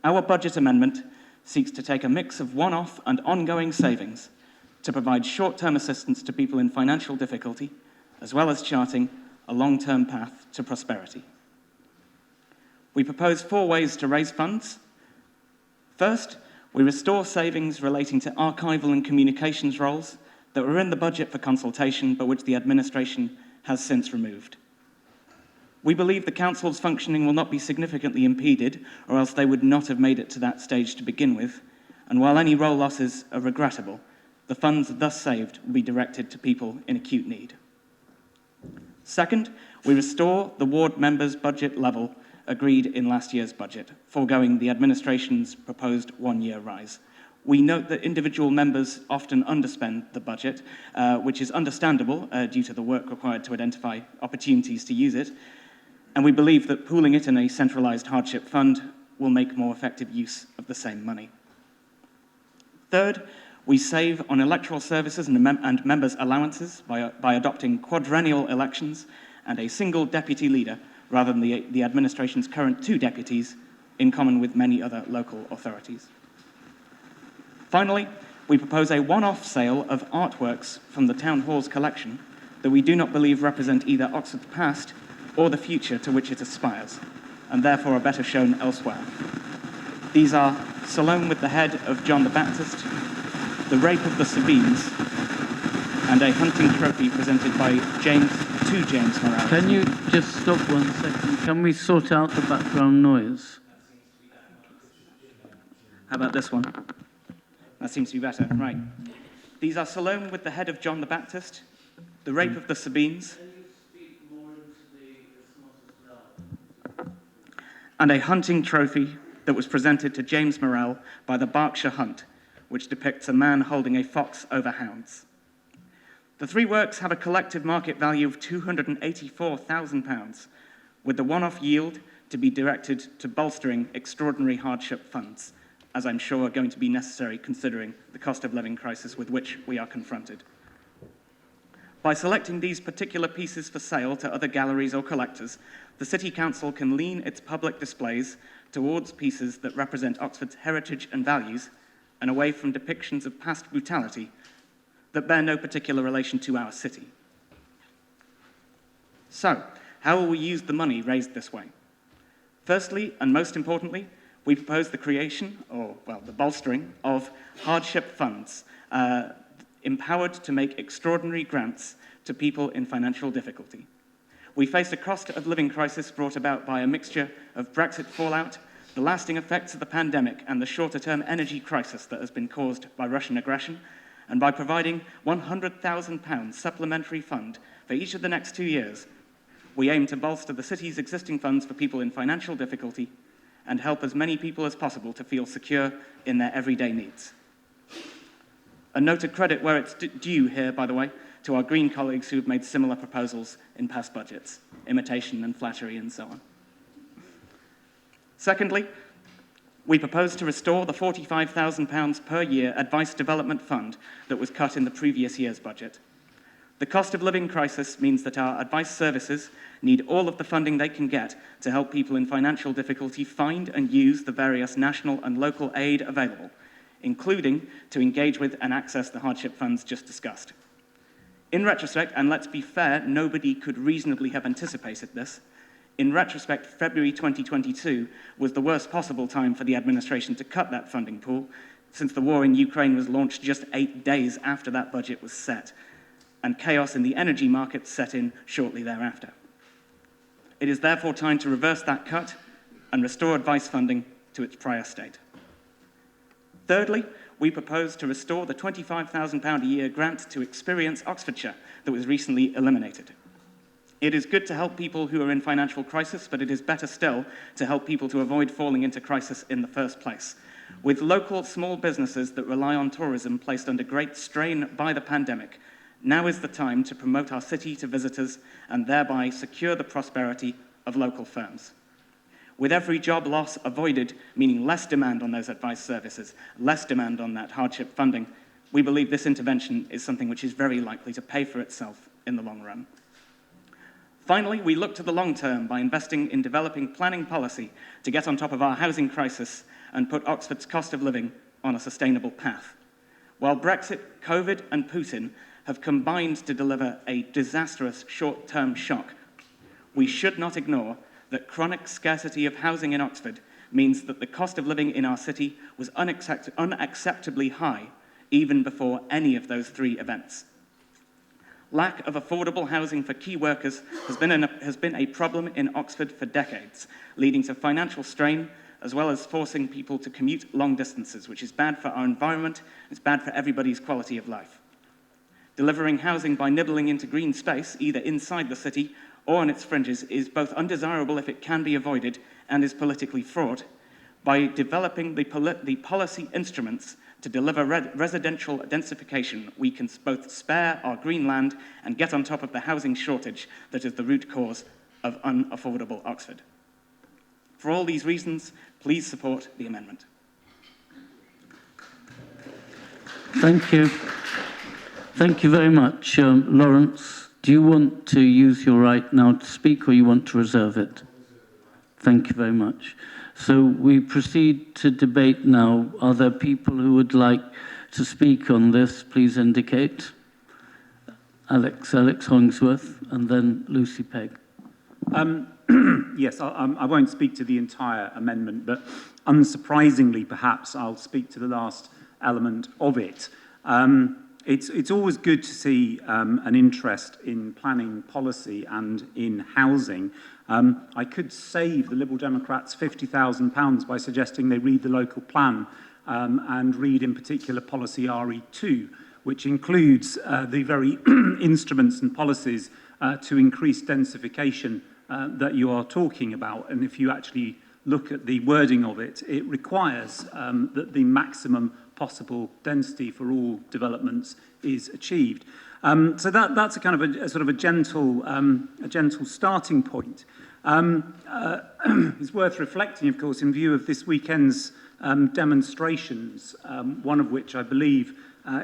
Our budget amendment seeks to take a mix of one-off and ongoing savings to provide short-term assistance to people in financial difficulty, as well as charting a long-term path to prosperity. We propose 4 ways to raise funds. First, we restore savings relating to archival and communications roles that were in the budget for consultation, but which the administration has since removed. We believe the Council's functioning will not be significantly impeded, or else they would not have made it to that stage to begin with, and while any role losses are regrettable, the funds thus saved will be directed to people in acute need. Second, we restore the ward members' budget level agreed in last year's budget, foregoing the administration's proposed 1-year rise. We note that individual members often underspend the budget, which is understandable due to the work required to identify opportunities to use it, and we believe that pooling it in a centralised hardship fund will make more effective use of the same money. Third, we save on electoral services and members' allowances by adopting quadrennial elections and a single deputy leader rather than the administration's current 2 deputies, in common with many other local authorities. Finally, we propose a one-off sale of artworks from the Town Hall's collection that we do not believe represent either Oxford's past or the future to which it aspires, and therefore are better shown elsewhere. These are Salome with the Head of John the Baptist, The Rape of the Sabines, and a hunting trophy presented by James Morales. Can you just stop 1 second? Can we sort out the background noise? How about this one? That seems to be better, right. These are Salome with the Head of John the Baptist, The Rape of the Sabines, and a hunting trophy that was presented to James Morrell by the Berkshire Hunt, which depicts a man holding a fox over hounds. The 3 works have a collective market value of £284,000, with the one-off yield to be directed to bolstering extraordinary hardship funds, as I'm sure are going to be necessary considering the cost of living crisis with which we are confronted. By selecting these particular pieces for sale to other galleries or collectors, the City Council can lean its public displays towards pieces that represent Oxford's heritage and values and away from depictions of past brutality that bear no particular relation to our city. So, how will we use the money raised this way? Firstly, and most importantly, we propose the creation, the bolstering of hardship funds, empowered to make extraordinary grants to people in financial difficulty. We face a cost of living crisis brought about by a mixture of Brexit fallout, the lasting effects of the pandemic, and the shorter-term energy crisis that has been caused by Russian aggression, and by providing £100,000 supplementary fund for each of the next 2 years, we aim to bolster the city's existing funds for people in financial difficulty and help as many people as possible to feel secure in their everyday needs. A note of credit where it's due here, by the way, to our Green colleagues who have made similar proposals in past budgets, imitation and flattery and so on. Secondly, We propose to restore the £45,000 per year Advice Development Fund that was cut in the previous year's budget. The cost of living crisis means that our advice services need all of the funding they can get to help people in financial difficulty find and use the various national and local aid available, including to engage with and access the hardship funds just discussed. In retrospect, and let's be fair, nobody could reasonably have anticipated this, in retrospect, February 2022 was the worst possible time for the administration to cut that funding pool, since the war in Ukraine was launched just 8 days after that budget was set, and chaos in the energy market set in shortly thereafter. It is therefore time to reverse that cut and restore advice funding to its prior state. Thirdly, we propose to restore the £25,000 a year grant to Experience Oxfordshire that was recently eliminated. It is good to help people who are in financial crisis, but it is better still to help people to avoid falling into crisis in the first place. With local small businesses that rely on tourism placed under great strain by the pandemic, now is the time to promote our city to visitors and thereby secure the prosperity of local firms. With every job loss avoided, meaning less demand on those advice services, less demand on that hardship funding, we believe this intervention is something which is very likely to pay for itself in the long run. Finally, we look to the long term by investing in developing planning policy to get on top of our housing crisis and put Oxford's cost of living on a sustainable path. While Brexit, COVID, and Putin have combined to deliver a disastrous short-term shock, we should not ignore that chronic scarcity of housing in Oxford means that the cost of living in our city was unacceptably high even before any of those three events. Lack of affordable housing for key workers has been a problem in Oxford for decades, leading to financial strain, as well as forcing people to commute long distances, which is bad for our environment, it's bad for everybody's quality of life. Delivering housing by nibbling into green space, either inside the city or on its fringes, is both undesirable if it can be avoided and is politically fraught. By developing the policy instruments to deliver residential densification, we can both spare our green land and get on top of the housing shortage that is the root cause of unaffordable Oxford. For all these reasons, please support the amendment. Thank you. Thank you very much. Lawrence, do you want to use your right now to speak, or you want to reserve it? Thank you very much. So we proceed to debate now. Are there people who would like to speak on this? Please indicate. Alex Hollingsworth, and then Lucy Pegg. Yes, I won't speak to the entire amendment, but unsurprisingly, perhaps, I'll speak to the last element of it. It's always good to see an interest in planning policy and in housing. I could save the Liberal Democrats £50,000 by suggesting they read the local plan and read in particular policy RE2, which includes the very instruments and policies to increase densification that you are talking about. And if you actually look at the wording of it, it requires that the maximum possible density for all developments is achieved. So that's a kind of a sort of a gentle starting point. It's worth reflecting, of course, in view of this weekend's demonstrations, one of which I believe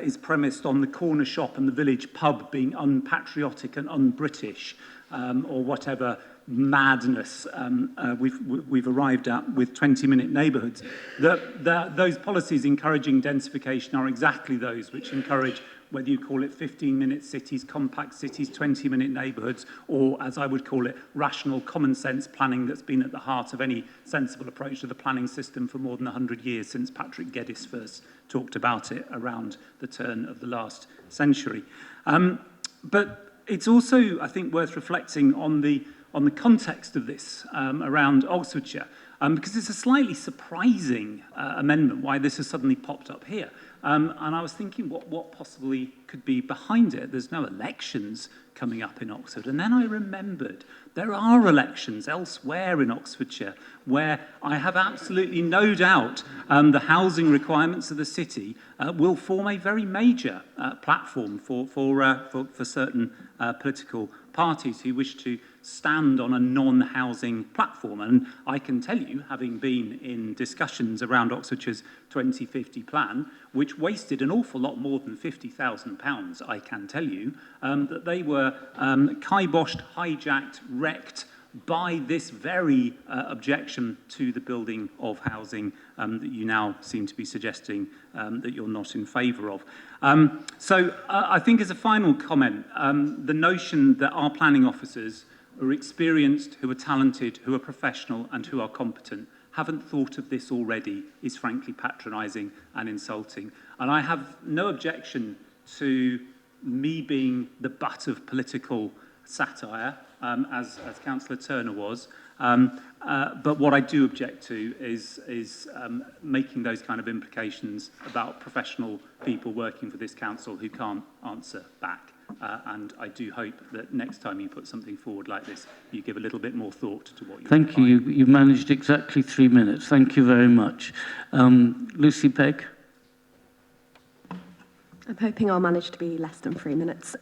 is premised on the corner shop and the village pub being unpatriotic and un-British, or whatever madness we've arrived at with 20-minute neighbourhoods. Those policies encouraging densification are exactly those which encourage, whether you call it 15-minute cities, compact cities, 20-minute neighbourhoods, or, as I would call it, rational common sense planning that's been at the heart of any sensible approach to the planning system for more than 100 years, since Patrick Geddes first talked about it around the turn of the last century. But it's also, I think, worth reflecting on the context of this around Oxfordshire, because it's a slightly surprising amendment why this has suddenly popped up here. And I was thinking what possibly could be behind it. There's no elections coming up in Oxford. And then I remembered there are elections elsewhere in Oxfordshire where I have absolutely no doubt the housing requirements of the city will form a very major platform for certain political parties who wish to stand on a non-housing platform. And I can tell you, having been in discussions around Oxfordshire's 2050 plan, which wasted an awful lot more than £50,000, I can tell you, that they were kiboshed, hijacked, wrecked by this very objection to the building of housing that you now seem to be suggesting that you're not in favour of. So I think as a final comment, the notion that our planning officers are experienced, who are talented, who are professional and who are competent, haven't thought of this already is frankly patronising and insulting. And I have no objection to me being the butt of political satire, as Councillor Turner was. But what I do object to is making those kind of implications about professional people working for this council who can't answer back. And I do hope that next time you put something forward like this, you give a little bit more thought to what you're Thank you. You've managed exactly 3 minutes. Thank you very much. Lucy Pegg. I'm hoping I'll manage to be less than 3 minutes.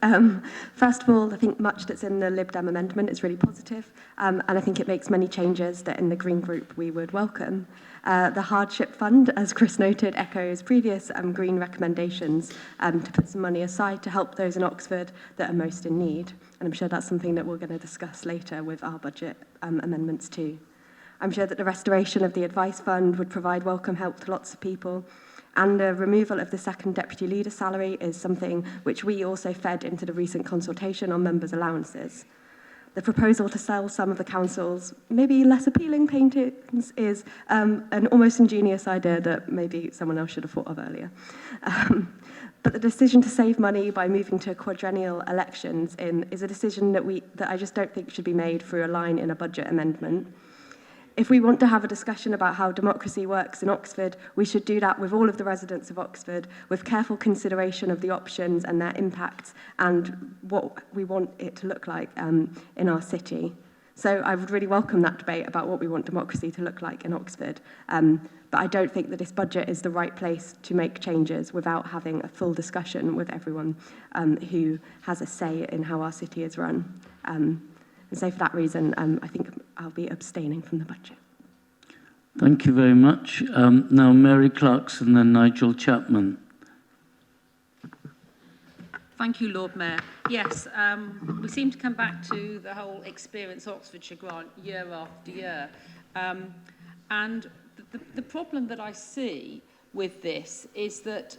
First of all, I think much that's in the Lib Dem amendment is really positive, and I think it makes many changes that in the Green Group we would welcome. The Hardship Fund, as Chris noted, echoes previous Green recommendations to put some money aside to help those in Oxford that are most in need. And I'm sure that's something that we're going to discuss later with our budget amendments too. I'm sure that the restoration of the Advice Fund would provide welcome help to lots of people. And the removal of the second deputy leader salary is something which we also fed into the recent consultation on members' allowances. The proposal to sell some of the council's maybe less appealing paintings is an almost ingenious idea that maybe someone else should have thought of earlier. But the decision to save money by moving to quadrennial elections is a decision that I just don't think should be made through a line in a budget amendment. If we want to have a discussion about how democracy works in Oxford, we should do that with all of the residents of Oxford, with careful consideration of the options and their impacts and what we want it to look like in our city. So I would really welcome that debate about what we want democracy to look like in Oxford. But I don't think that this budget is the right place to make changes without having a full discussion with everyone who has a say in how our city is run. And so for that reason, I think I'll be abstaining from the budget. Thank you very much. Now Mary Clarkson, then Nigel Chapman. Thank you, Lord Mayor. Yes, we seem to come back to the whole Experience Oxfordshire grant year after year. And the problem that I see with this is that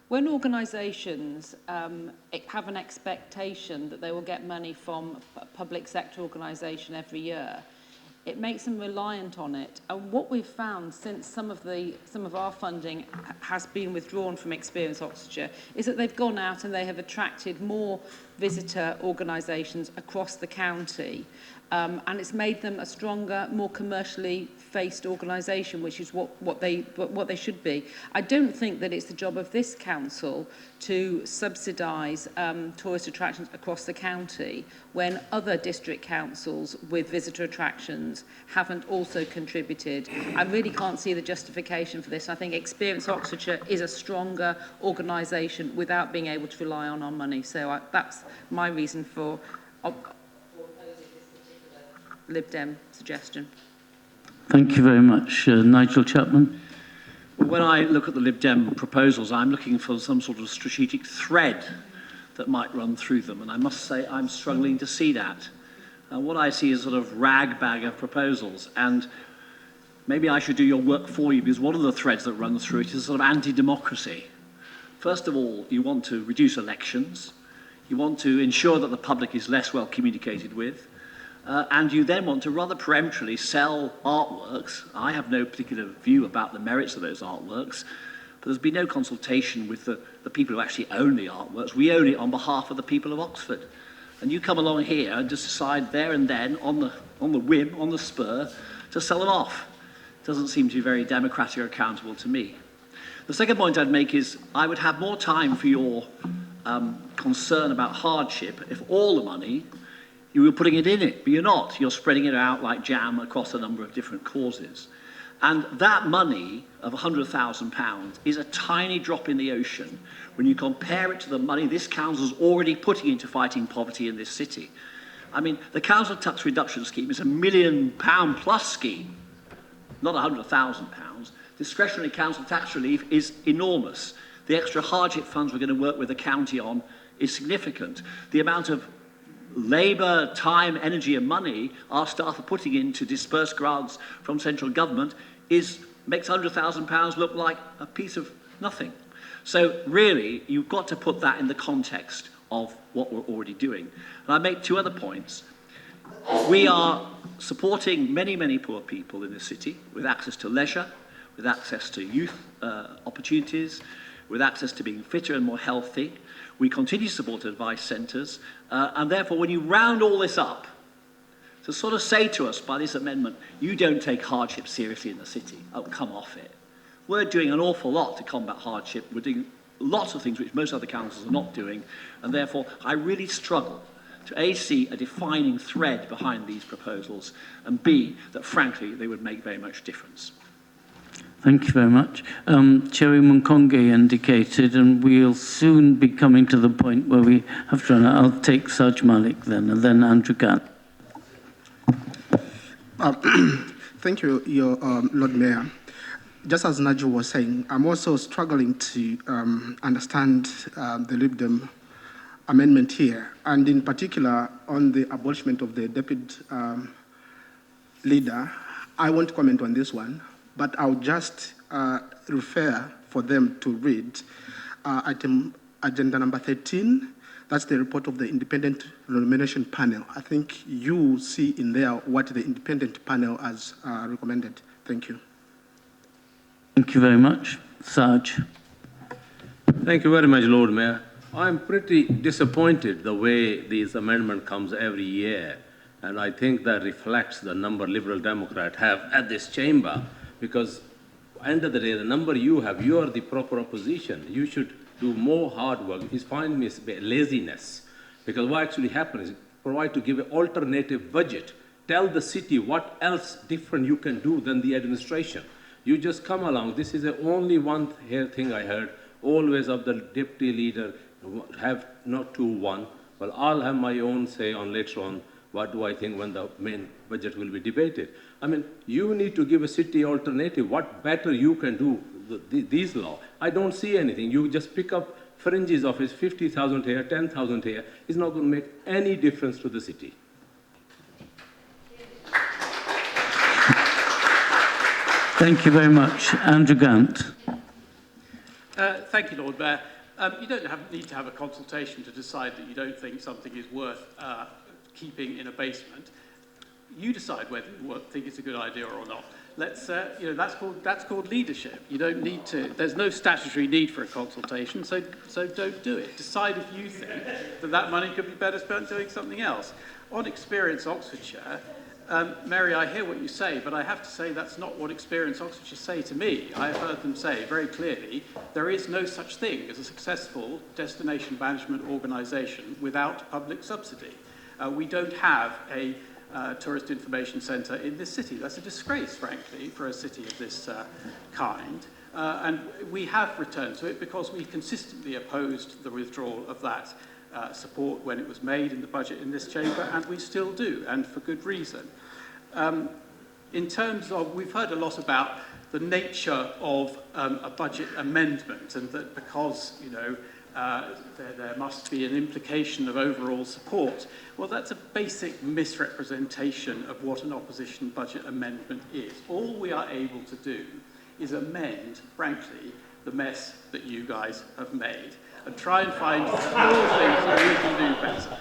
when organisations have an expectation that they will get money from a public sector organisation every year, it makes them reliant on it. And what we've found since some of our funding has been withdrawn from Experience Oxfordshire is that they've gone out and they have attracted more visitor organisations across the county. And it's made them a stronger, more commercially faced organisation, which is what they should be. I don't think that it's the job of this council to subsidise tourist attractions across the county when other district councils with visitor attractions haven't also contributed. I really can't see the justification for this. I think Experience Oxfordshire is a stronger organisation without being able to rely on our money. So that's my reason for Lib Dem suggestion. Thank you very much. Nigel Chapman. When I look at the Lib Dem proposals, I'm looking for some sort of strategic thread that might run through them, and I must say I'm struggling to see that. What I see is sort of rag bag of proposals, and maybe I should do your work for you, because one of the threads that runs through it is sort of anti-democracy. First of all, you want to reduce elections, you want to ensure that the public is less well communicated with, and you then want to rather peremptorily sell artworks. I have no particular view about the merits of those artworks, but there's been no consultation with the people who actually own the artworks. We own it on behalf of the people of Oxford. And you come along here and just decide there and then, on the whim, on the spur, to sell them off. It doesn't seem to be very democratic or accountable to me. The second point I'd make is I would have more time for your concern about hardship if all the money you were putting it in it, but you're not. You're spreading it out like jam across a number of different causes. And that money of £100,000 is a tiny drop in the ocean when you compare it to the money this council is already putting into fighting poverty in this city. I mean, the council tax reduction scheme is £1 million plus scheme, not £100,000. Discretionary council tax relief is enormous. The extra hardship funds we're going to work with the county on is significant. The amount of labour, time, energy and money our staff are putting in to disperse grants from central government makes £100,000 look like a piece of nothing. So really, you've got to put that in the context of what we're already doing. And I make two other points. We are supporting many, many poor people in this city with access to leisure, with access to youth opportunities, with access to being fitter and more healthy. We continue to support advice centres, and therefore when you round all this up, to sort of say to us by this amendment, you don't take hardship seriously in the city, oh, come off it. We're doing an awful lot to combat hardship. We're doing lots of things which most other councils are not doing, and therefore I really struggle to A, see a defining thread behind these proposals, and B, that frankly they would make very much difference. Thank you very much. Cherry Munkonge indicated, and we'll soon be coming to the point where we have to run out. I'll take Saj Malik then, and then Andrew Gant. Thank you, Lord Mayor. Just as Nigel was saying, I'm also struggling to understand the Lib Dem amendment here, and in particular on the abolishment of the deputy leader. I won't comment on this one, but I'll just refer for them to read agenda number 13. That's the report of the independent nomination panel. I think you see in there what the independent panel has recommended. Thank you. Thank you very much. Saj. Thank you very much, Lord Mayor. I'm pretty disappointed the way this amendment comes every year, and I think that reflects the number Liberal Democrats have at this chamber, because end of the day, the number you have, you are the proper opposition. You should do more hard work. It's finding me laziness, because what actually happens is provide to give an alternative budget. Tell the city what else different you can do than the administration. You just come along. This is the only one thing I heard, always of the deputy leader, have not 2-1. Well, I'll have my own say on later on what do I think when the main budget will be debated. I mean, you need to give a city alternative. What better you can do these laws? I don't see anything. You just pick up fringes of his 50,000 here, 10,000 here. It's not going to make any difference to the city. Thank you very much. Andrew Gant. Thank you, Lord Mayor. You don't need to have a consultation to decide that you don't think something is worth keeping in a basement. You decide whether you think it's a good idea or not. Let's, that's called leadership. You don't need to. There's no statutory need for a consultation, so don't do it. Decide if you think that money could be better spent doing something else. On Experience Oxfordshire, Mary, I hear what you say, but I have to say that's not what Experience Oxfordshire say to me. I have heard them say very clearly there is no such thing as a successful destination management organisation without public subsidy. We don't have a tourist information centre in this city. That's a disgrace, frankly, for a city of this kind. And we have returned to it because we consistently opposed the withdrawal of that support when it was made in the budget in this chamber, and we still do, and for good reason. In terms of, we've heard a lot about the nature of a budget amendment, and that because, there must be an implication of overall support. Well, that's a basic misrepresentation of what an opposition budget amendment is. All we are able to do is amend, frankly, the mess that you guys have made, and try and find small things that we can do better.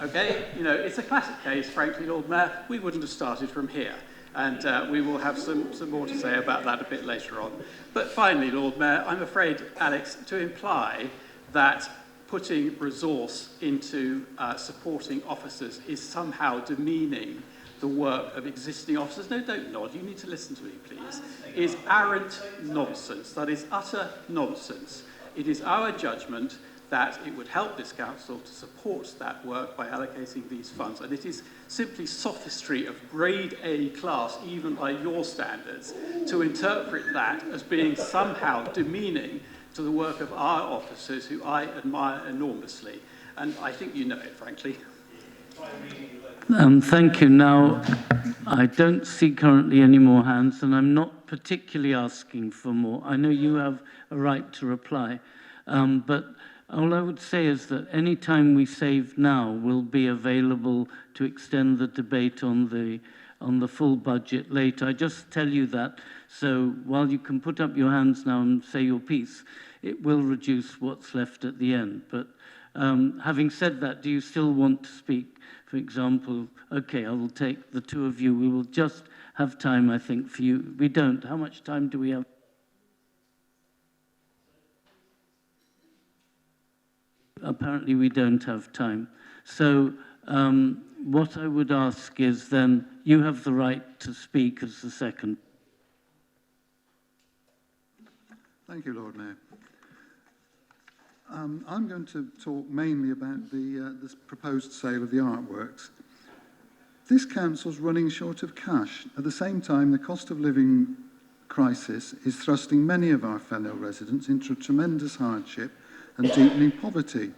Okay? It's a classic case, frankly, Lord Mayor. We wouldn't have started from here. And we will have some more to say about that a bit later on. But finally, Lord Mayor, I'm afraid, Alex, to imply that putting resource into supporting officers is somehow demeaning the work of existing officers, no, don't nod, you need to listen to me, please, is arrant nonsense. That is utter nonsense. It is our judgment that it would help this council to support that work by allocating these funds. And it is simply sophistry of grade A class, even by your standards, to interpret that as being somehow demeaning to the work of our officers, who I admire enormously. And I think you know it, frankly. Thank you. Now, I don't see currently any more hands, and I'm not particularly asking for more. I know you have a right to reply, but all I would say is that any time we save now will be available to extend the debate on the full budget later. I just tell you that, so while you can put up your hands now and say your piece, it will reduce what's left at the end. But having said that, do you still want to speak? For example, okay, I will take the two of you. We will just have time, I think, for you. We don't. How much time do we have? Apparently we don't have time. So what I would ask is then, you have the right to speak as the second. Thank you, Lord Mayor. I'm going to talk mainly about this proposed sale of the artworks. This council's running short of cash. At the same time, the cost of living crisis is thrusting many of our fellow residents into tremendous hardship and deepening poverty.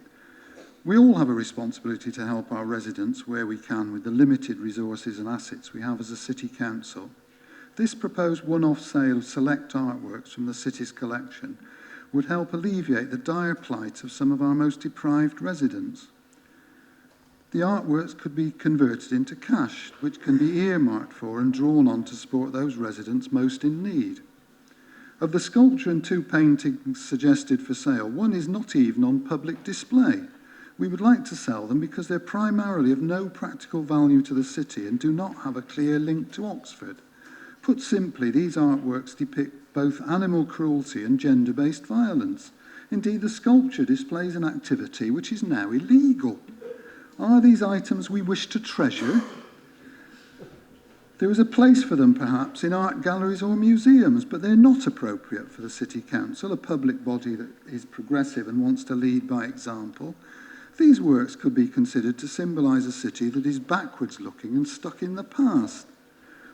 We all have a responsibility to help our residents where we can with the limited resources and assets we have as a city council. This proposed one-off sale of select artworks from the city's collection would help alleviate the dire plight of some of our most deprived residents. The artworks could be converted into cash, which can be earmarked for and drawn on to support those residents most in need. Of the sculpture and two paintings suggested for sale, one is not even on public display. We would like to sell them because they're primarily of no practical value to the city and do not have a clear link to Oxford. Put simply, these artworks depict both animal cruelty and gender-based violence. Indeed, the sculpture displays an activity which is now illegal. Are these items we wish to treasure? There is a place for them, perhaps, in art galleries or museums, but they're not appropriate for the City Council, a public body that is progressive and wants to lead by example. These works could be considered to symbolise a city that is backwards-looking and stuck in the past.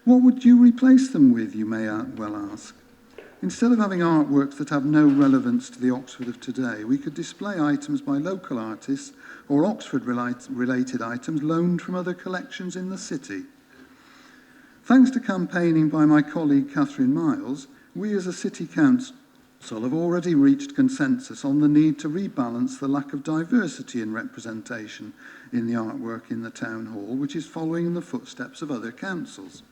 What would you replace them with, you may well ask? Instead of having artworks that have no relevance to the Oxford of today, we could display items by local artists or Oxford-related items loaned from other collections in the city. Thanks to campaigning by my colleague Catherine Miles, we as a City Council have already reached consensus on the need to rebalance the lack of diversity in representation in the artwork in the Town Hall, which is following in the footsteps of other councils.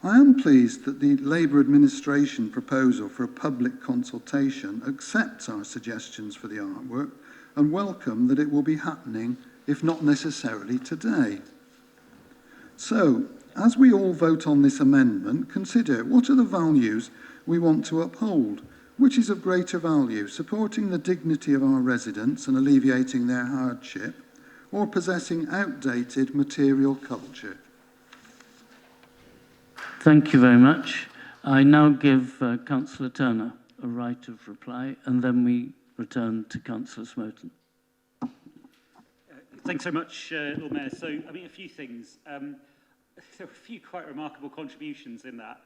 I am pleased that the Labour administration proposal for a public consultation accepts our suggestions for the artwork and welcome that it will be happening, if not necessarily today. So, as we all vote on this amendment, consider what are the values we want to uphold, which is of greater value, supporting the dignity of our residents and alleviating their hardship, or possessing outdated material culture. Thank you very much. I now give Councillor Turner a right of reply, and then we return to Councillor Smoten. Thanks so much, Lord Mayor. So, I mean, a few things. There were a few quite remarkable contributions in that.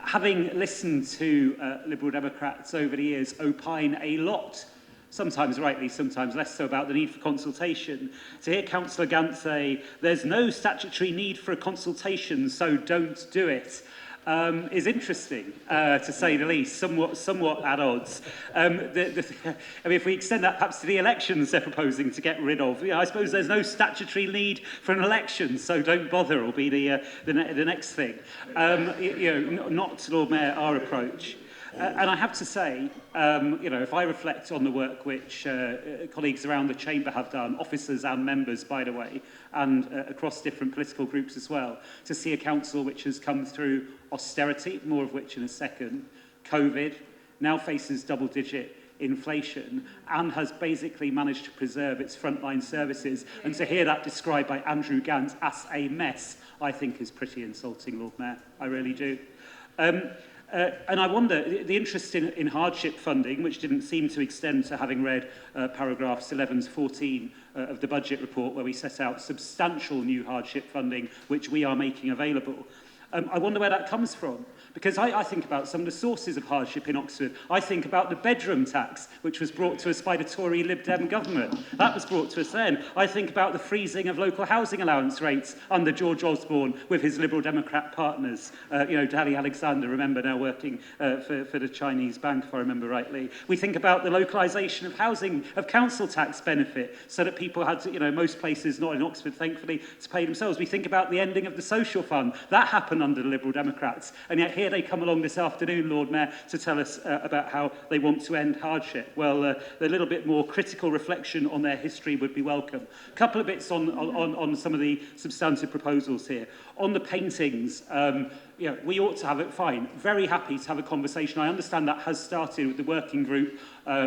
Having listened to Liberal Democrats over the years opine a lot, sometimes rightly, sometimes less so, about the need for consultation, to hear Councillor Gant say, there's no statutory need for a consultation, so don't do it, is interesting, to say the least, somewhat at odds. I mean, if we extend that perhaps to the elections they're proposing to get rid of, I suppose there's no statutory need for an election, so don't bother, will be the next thing. Not, Lord Mayor, our approach. And I have to say, if I reflect on the work which colleagues around the chamber have done, officers and members, by the way, and across different political groups as well, to see a council which has come through austerity, more of which in a second, COVID, now faces double-digit inflation, and has basically managed to preserve its frontline services, and to hear that described by Andrew Gant as a mess, I think is pretty insulting, Lord Mayor. I really do. And I wonder, the interest in hardship funding, which didn't seem to extend to having read paragraphs 11 to 14 of the budget report, where we set out substantial new hardship funding, which we are making available. I wonder where that comes from. Because I think about some of the sources of hardship in Oxford. I think about the bedroom tax, which was brought to us by the Tory Lib Dem government. That was brought to us then. I think about the freezing of local housing allowance rates under George Osborne with his Liberal Democrat partners. Dali Alexander, remember, now working for the Chinese bank, if I remember rightly. We think about the localisation of housing, of council tax benefit, so that people had to, most places, not in Oxford, thankfully, to pay themselves. We think about the ending of the social fund. That happened under the Liberal Democrats. And yet here they come along this afternoon, Lord Mayor, to tell us about how they want to end hardship. Well, a little bit more critical reflection on their history would be welcome. A couple of bits on some of the substantive proposals here. On the paintings, we ought to have it fine. Very happy to have a conversation. I understand that has started with the working group,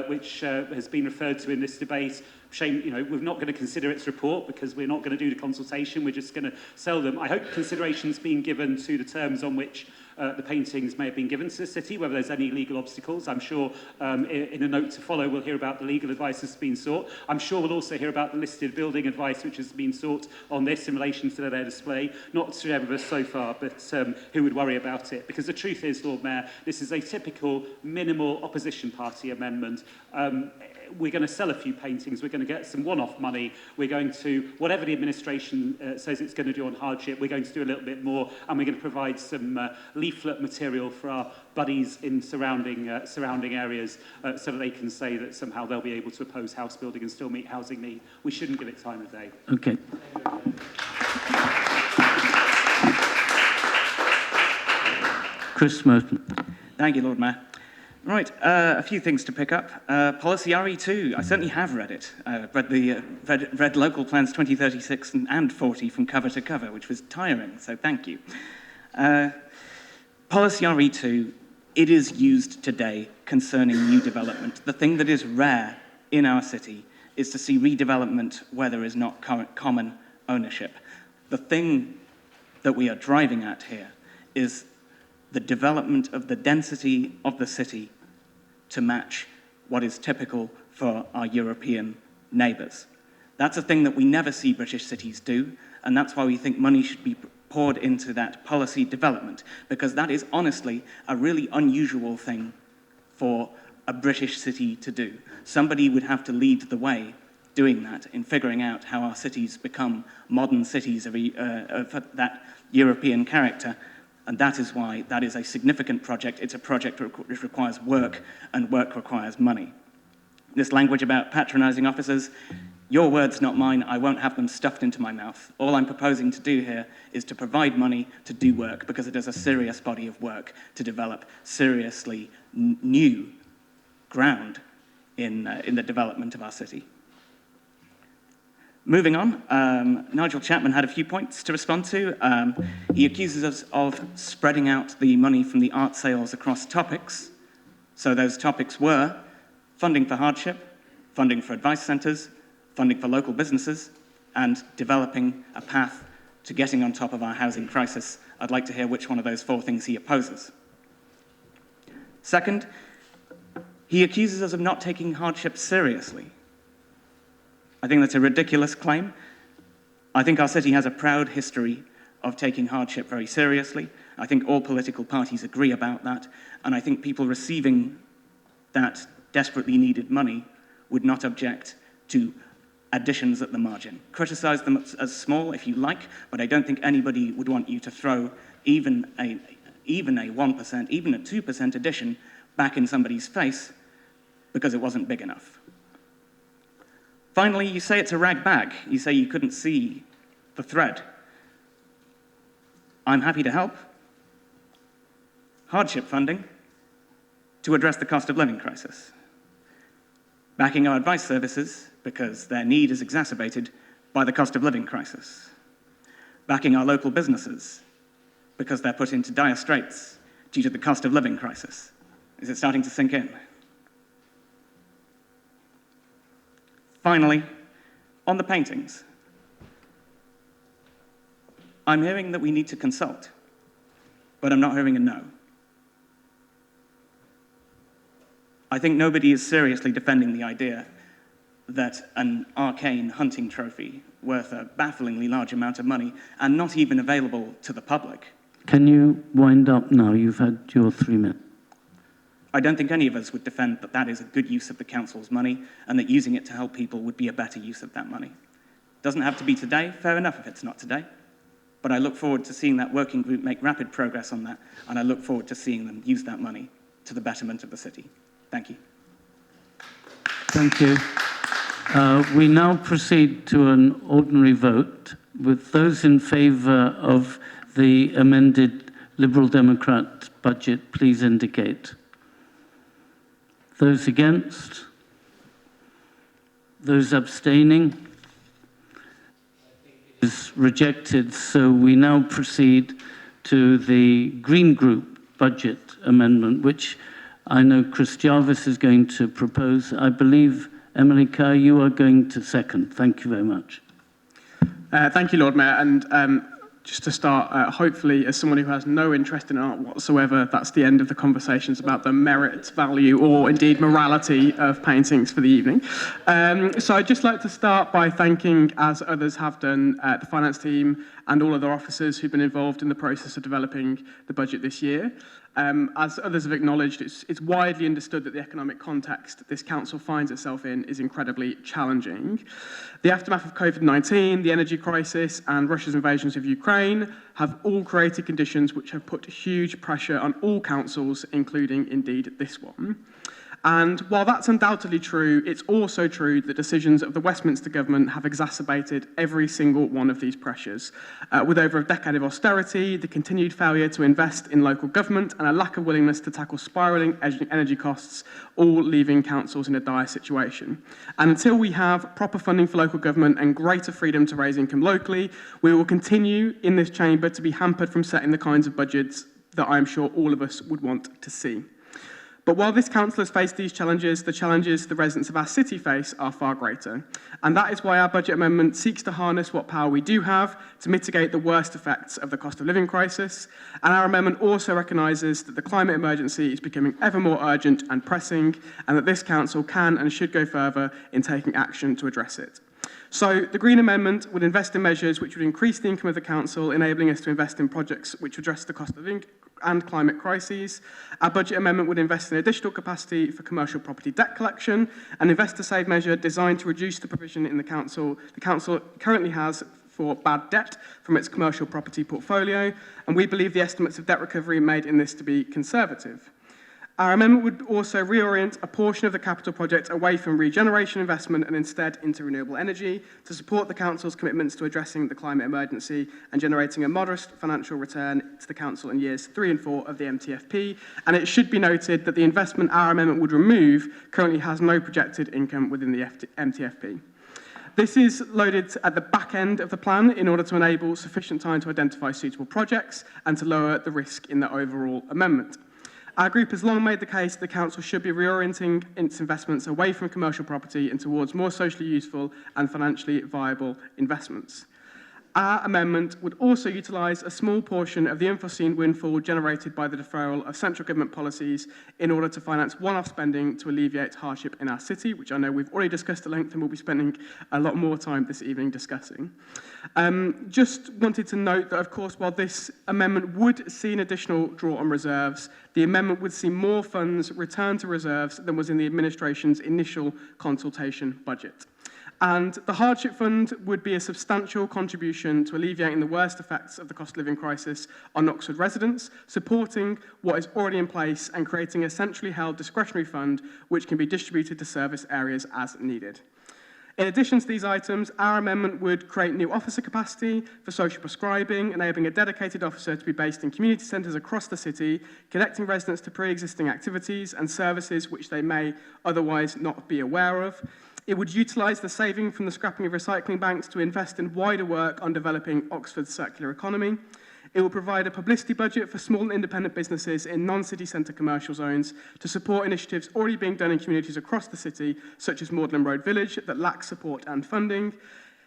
which has been referred to in this debate. Shame, we're not going to consider its report because we're not going to do the consultation. We're just going to sell them. I hope consideration's been given to the terms on which the paintings may have been given to the city, whether there's any legal obstacles. I'm sure in a note to follow we'll hear about the legal advice that's been sought. I'm sure we'll also hear about the listed building advice which has been sought on this in relation to their display. Not to every of us so far, but who would worry about it? Because the truth is, Lord Mayor, this is a typical minimal opposition party amendment. We're going to sell a few paintings, we're going to get some one-off money, we're going to, whatever the administration says it's going to do on hardship, we're going to do a little bit more, and we're going to provide some leaflet material for our buddies in surrounding areas so that they can say that somehow they'll be able to oppose house building and still meet housing need. We shouldn't give it time of day. Okay. Chris Merton. Thank you, Lord Mayor. Right, a few things to pick up. Policy RE2, I certainly have read it. Read Local Plans 2036 and 40 from cover to cover, which was tiring, so thank you. Policy RE2, it is used today concerning new development. The thing that is rare in our city is to see redevelopment where there is not common ownership. The thing that we are driving at here is the development of the density of the city to match what is typical for our European neighbours. That's a thing that we never see British cities do, and that's why we think money should be poured into that policy development, because that is honestly a really unusual thing for a British city to do. Somebody would have to lead the way doing that, in figuring out how our cities become modern cities of that European character. And that is why that is a significant project. It's a project which requires work, and work requires money. This language about patronising officers, your words, not mine. I won't have them stuffed into my mouth. All I'm proposing to do here is to provide money to do work, because it is a serious body of work to develop seriously new ground in the development of our city. Moving on, Nigel Chapman had a few points to respond to. He accuses us of spreading out the money from the art sales across topics. So those topics were funding for hardship, funding for advice centres, funding for local businesses, and developing a path to getting on top of our housing crisis. I'd like to hear which one of those four things he opposes. Second, he accuses us of not taking hardship seriously. I think that's a ridiculous claim. I think our city has a proud history of taking hardship very seriously. I think all political parties agree about that, and I think people receiving that desperately needed money would not object to additions at the margin. Criticise them as small if you like, but I don't think anybody would want you to throw even a 1%, even a 2% addition back in somebody's face because it wasn't big enough. Finally, you say it's a rag bag. You say you couldn't see the thread. I'm happy to help. Hardship funding to address the cost of living crisis. Backing our advice services because their need is exacerbated by the cost of living crisis. Backing our local businesses because they're put into dire straits due to the cost of living crisis. Is it starting to sink in? Finally, on the paintings, I'm hearing that we need to consult, but I'm not hearing a no. I think nobody is seriously defending the idea that an arcane hunting trophy worth a bafflingly large amount of money and not even available to the public. Can you wind up now? You've had your 3 minutes. I don't think any of us would defend that that is a good use of the council's money and that using it to help people would be a better use of that money. Doesn't have to be today, fair enough if it's not today. But I look forward to seeing that working group make rapid progress on that, and I look forward to seeing them use that money to the betterment of the city. Thank you. Thank you. We now proceed to an ordinary vote. With those in favour of the amended Liberal Democrat budget, please indicate. Those against? Those abstaining? Is rejected, so we now proceed to the Green Group budget amendment, which I know Chris Jarvis is going to propose. I believe, Emily Kerr, you are going to second. Thank you very much. Thank you, Lord Mayor. And just to start, hopefully, as someone who has no interest in art whatsoever, that's the end of the conversations about the merit, value, or indeed morality of paintings for the evening. So I'd just like to start by thanking, as others have done, the finance team and all other officers who've been involved in the process of developing the budget this year. As others have acknowledged, it's widely understood that the economic context this council finds itself in is incredibly challenging. The aftermath of COVID-19, the energy crisis, and Russia's invasions of Ukraine have all created conditions which have put huge pressure on all councils, including indeed this one. And while that's undoubtedly true, it's also true that decisions of the Westminster government have exacerbated every single one of these pressures. With over a decade of austerity, the continued failure to invest in local government, and a lack of willingness to tackle spiralling energy costs, all leaving councils in a dire situation. And until we have proper funding for local government and greater freedom to raise income locally, we will continue in this chamber to be hampered from setting the kinds of budgets that I'm sure all of us would want to see. But while this council has faced these challenges, the challenges the residents of our city face are far greater. And that is why our budget amendment seeks to harness what power we do have to mitigate the worst effects of the cost of living crisis. And our amendment also recognises that the climate emergency is becoming ever more urgent and pressing, and that this council can and should go further in taking action to address it. So the Green Amendment would invest in measures which would increase the income of the council, enabling us to invest in projects which address the cost of living and climate crises. Our budget amendment would invest in additional capacity for commercial property debt collection, an investor-save measure designed to reduce the provision in the council currently has for bad debt from its commercial property portfolio, and we believe the estimates of debt recovery made in this to be conservative. Our amendment would also reorient a portion of the capital project away from regeneration investment and instead into renewable energy to support the council's commitments to addressing the climate emergency and generating a modest financial return to the council in years 3 and 4 of the MTFP. And it should be noted that the investment our amendment would remove currently has no projected income within the MTFP. This is loaded at the back end of the plan in order to enable sufficient time to identify suitable projects and to lower the risk in the overall amendment. Our group has long made the case that the council should be reorienting its investments away from commercial property and towards more socially useful and financially viable investments. Our amendment would also utilise a small portion of the unforeseen windfall generated by the deferral of central government policies in order to finance one-off spending to alleviate hardship in our city, which I know we've already discussed at length and we'll be spending a lot more time this evening discussing. Just wanted to note that, of course, while this amendment would see an additional draw on reserves, the amendment would see more funds returned to reserves than was in the administration's initial consultation budget. And the hardship fund would be a substantial contribution to alleviating the worst effects of the cost of living crisis on Oxford residents, supporting what is already in place and creating a centrally held discretionary fund which can be distributed to service areas as needed. In addition to these items, our amendment would create new officer capacity for social prescribing, enabling a dedicated officer to be based in community centres across the city, connecting residents to pre-existing activities and services which they may otherwise not be aware of. It would utilise the saving from the scrapping of recycling banks to invest in wider work on developing Oxford's circular economy. It will provide a publicity budget for small and independent businesses in non-city centre commercial zones to support initiatives already being done in communities across the city, such as Magdalen Road Village, that lack support and funding.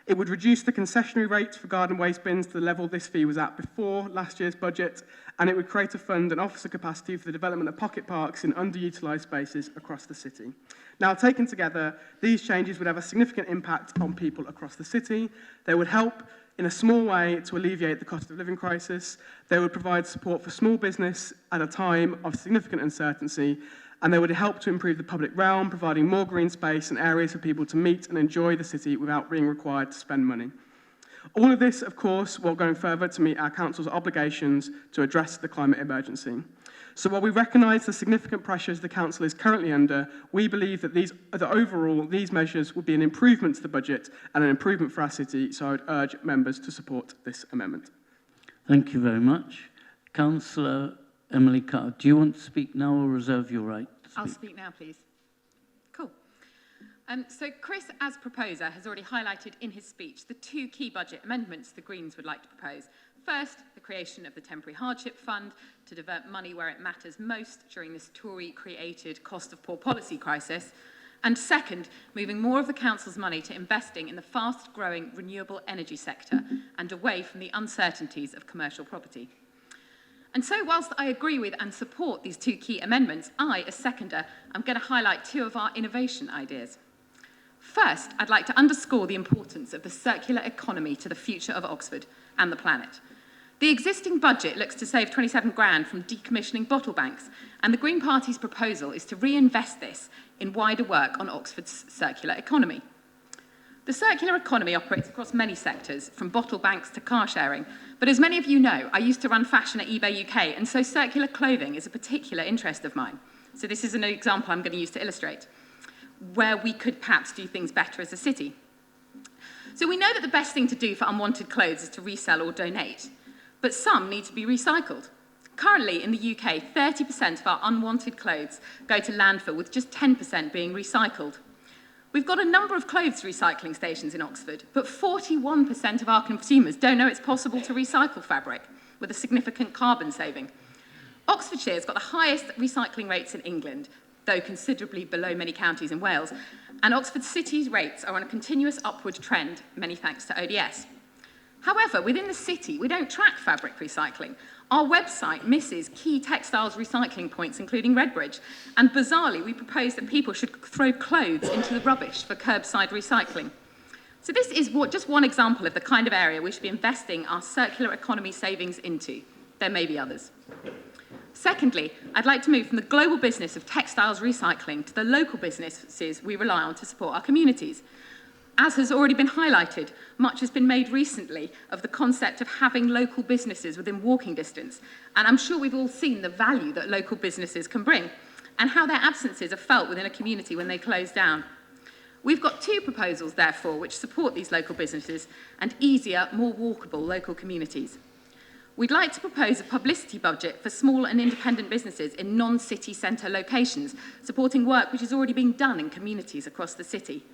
It would reduce the concessionary rate for garden waste bins to the level this fee was at before last year's budget, and it would create a fund and officer capacity for the development of pocket parks in underutilised spaces across the city. Now, taken together, these changes would have a significant impact on people across the city. They would help in a small way to alleviate the cost of living crisis. They would provide support for small business at a time of significant uncertainty, and they would help to improve the public realm, providing more green space and areas for people to meet and enjoy the city without being required to spend money. All of this, of course, while going further to meet our council's obligations to address the climate emergency. So while we recognise the significant pressures the council is currently under, we believe that overall these measures would be an improvement to the budget and an improvement for our city, so I would urge members to support this amendment. Thank you very much. Councillor Emily Carr, do you want to speak now or reserve your right to speak? I'll speak now, please. Cool. So Chris, as proposer, has already highlighted in his speech the two key budget amendments the Greens would like to propose. First, the creation of the Temporary Hardship Fund to divert money where it matters most during this Tory-created cost of poor policy crisis. And second, moving more of the council's money to investing in the fast-growing renewable energy sector and away from the uncertainties of commercial property. And so, whilst I agree with and support these two key amendments, I, as seconder, am going to highlight two of our innovation ideas. First, I'd like to underscore the importance of the circular economy to the future of Oxford and the planet. The existing budget looks to save 27 grand from decommissioning bottle banks, and the Green Party's proposal is to reinvest this in wider work on Oxford's circular economy. The circular economy operates across many sectors, from bottle banks to car sharing. But as many of you know, I used to run fashion at eBay UK, and so circular clothing is a particular interest of mine. So this is an example I'm going to use to illustrate where we could perhaps do things better as a city. So we know that the best thing to do for unwanted clothes is to resell or donate, but some need to be recycled. Currently in the UK, 30% of our unwanted clothes go to landfill, with just 10% being recycled. We've got a number of clothes recycling stations in Oxford, but 41% of our consumers don't know it's possible to recycle fabric, with a significant carbon saving. Oxfordshire's got the highest recycling rates in England, though considerably below many counties in Wales, and Oxford City's rates are on a continuous upward trend, many thanks to ODS. However, within the city, we don't track fabric recycling. Our website misses key textiles recycling points, including Redbridge, and bizarrely, we propose that people should throw clothes into the rubbish for curbside recycling. So this is just one example of the kind of area we should be investing our circular economy savings into. There may be others. Secondly, I'd like to move from the global business of textiles recycling to the local businesses we rely on to support our communities. As has already been highlighted, much has been made recently of the concept of having local businesses within walking distance, and I'm sure we've all seen the value that local businesses can bring and how their absences are felt within a community when they close down. We've got two proposals, therefore, which support these local businesses and easier, more walkable local communities. We'd like to propose a publicity budget for small and independent businesses in non-city centre locations, supporting work which is already being done in communities across the city.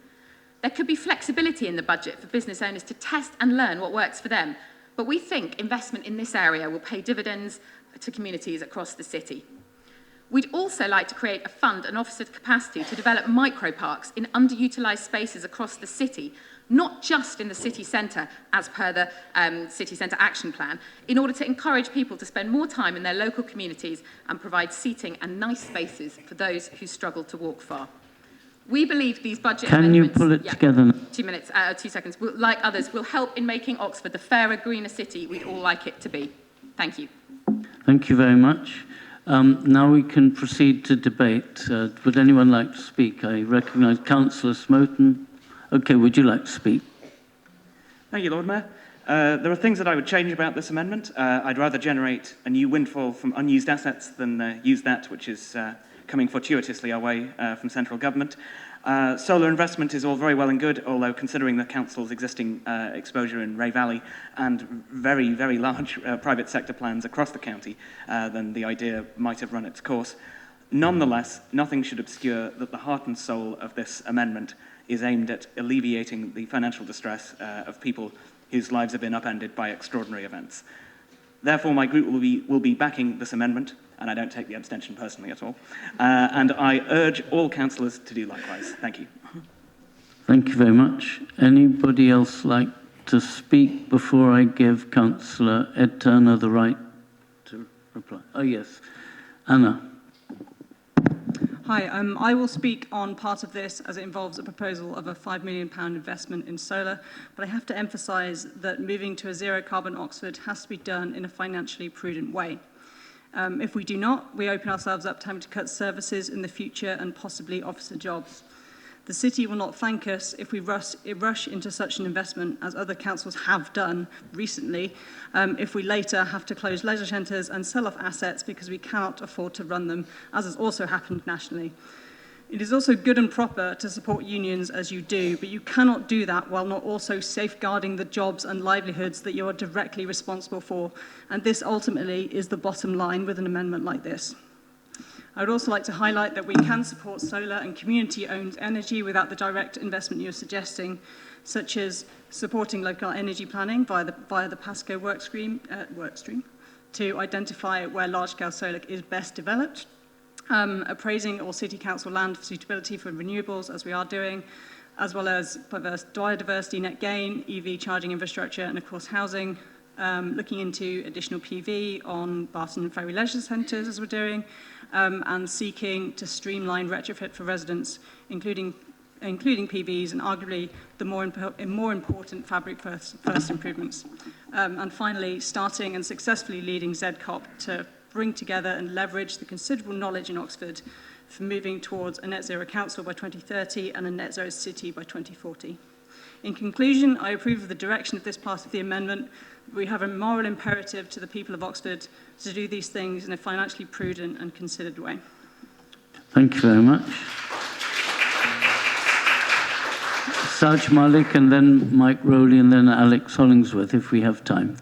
There could be flexibility in the budget for business owners to test and learn what works for them, but we think investment in this area will pay dividends to communities across the city. We'd also like to create a fund and officer capacity to develop micro-parks in underutilised spaces across the city, not just in the city centre, as per the City Centre Action Plan, in order to encourage people to spend more time in their local communities and provide seating and nice spaces for those who struggle to walk far. We believe these budget amendments... Can you pull it together? 2 minutes, 2 seconds. Like others, will help in making Oxford the fairer, greener city we'd all like it to be. Thank you. Thank you very much. Now we can proceed to debate. Would anyone like to speak? I recognise Councillor Smoten. Okay, would you like to speak? Thank you, Lord Mayor. There are things that I would change about this amendment. I'd rather generate a new windfall from unused assets than use that which is coming fortuitously our way from central government. Solar investment is all very well and good, although considering the council's existing exposure in Ray Valley and very, very large private sector plans across the county, then the idea might have run its course. Nonetheless, nothing should obscure that the heart and soul of this amendment is aimed at alleviating the financial distress of people whose lives have been upended by extraordinary events. Therefore, my group will be backing this amendment, and I don't take the abstention personally at all, and I urge all councillors to do likewise. Thank you. Thank you very much. Anybody else like to speak before I give Councillor Ed Turner the right to reply? Oh, yes. Anna. Hi, I will speak on part of this as it involves a proposal of a £5 million investment in solar, but I have to emphasise that moving to a zero-carbon Oxford has to be done in a financially prudent way. If we do not, we open ourselves up to having to cut services in the future and possibly officer jobs. The city will not thank us if we rush into such an investment, as other councils have done recently, if we later have to close leisure centres and sell off assets because we cannot afford to run them, as has also happened nationally. It is also good and proper to support unions as you do, but you cannot do that while not also safeguarding the jobs and livelihoods that you are directly responsible for, and this ultimately is the bottom line with an amendment like this. I would also like to highlight that we can support solar and community-owned energy without the direct investment you're suggesting, such as supporting local energy planning via the PASCO workstream to identify where large-scale solar is best developed, appraising all city council land for suitability for renewables, as we are doing, as well as biodiversity net gain, EV charging infrastructure, and of course housing, looking into additional PV on Barton and Ferry leisure centres, as we're doing, and seeking to streamline retrofit for residents, including PVs and arguably the more important fabric first improvements. And finally, starting and successfully leading ZCOP to bring together and leverage the considerable knowledge in Oxford for moving towards a net zero council by 2030 and a net zero city by 2040. In conclusion, I approve of the direction of this part of the amendment. We have a moral imperative to the people of Oxford to do these things in a financially prudent and considered way. Thank you very much. Saj Malik, and then Mike Rowley, and then Alex Hollingsworth, if we have time.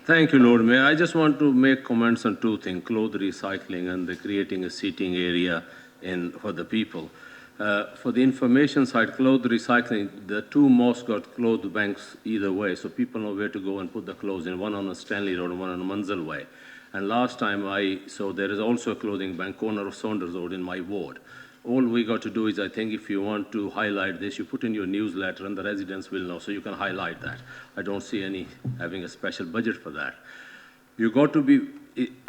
Thank you, Lord Mayor. I just want to make comments on two things, cloth recycling and the creating a seating area for the people. For the information side, cloth recycling, the two mosques got cloth banks either way, so people know where to go and put the clothes in, one on a Stanley Road and one on a Munzel Way. And last time I saw there is also a clothing bank, corner of Saunders Road in my ward. All we got to do is, I think, if you want to highlight this, you put in your newsletter and the residents will know, so you can highlight that. I don't see any having a special budget for that. You got to be,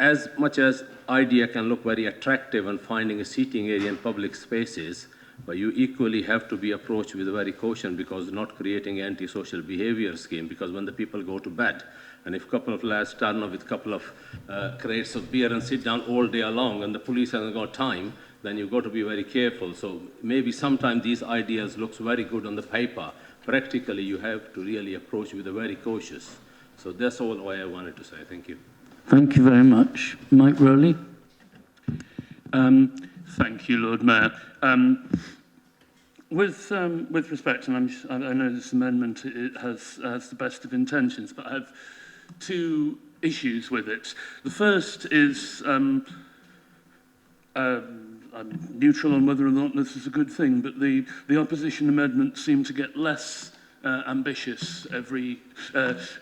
as much as idea can look very attractive and finding a seating area in public spaces, but you equally have to be approached with very caution, because not creating antisocial behavior scheme, because when the people go to bed, and if a couple of lads turn up with a couple of crates of beer and sit down all day long and the police hasn't got time, then you've got to be very careful. So maybe sometimes these ideas looks very good on the paper. Practically, you have to really approach with a very cautious. So that's all I wanted to say. Thank you. Thank you very much. Mike Rowley. Thank you, Lord Mayor. With respect, and I know this amendment it has the best of intentions, but I have two issues with it. The first is I'm neutral on whether or not this is a good thing, but the opposition amendments seem to get less ambitious every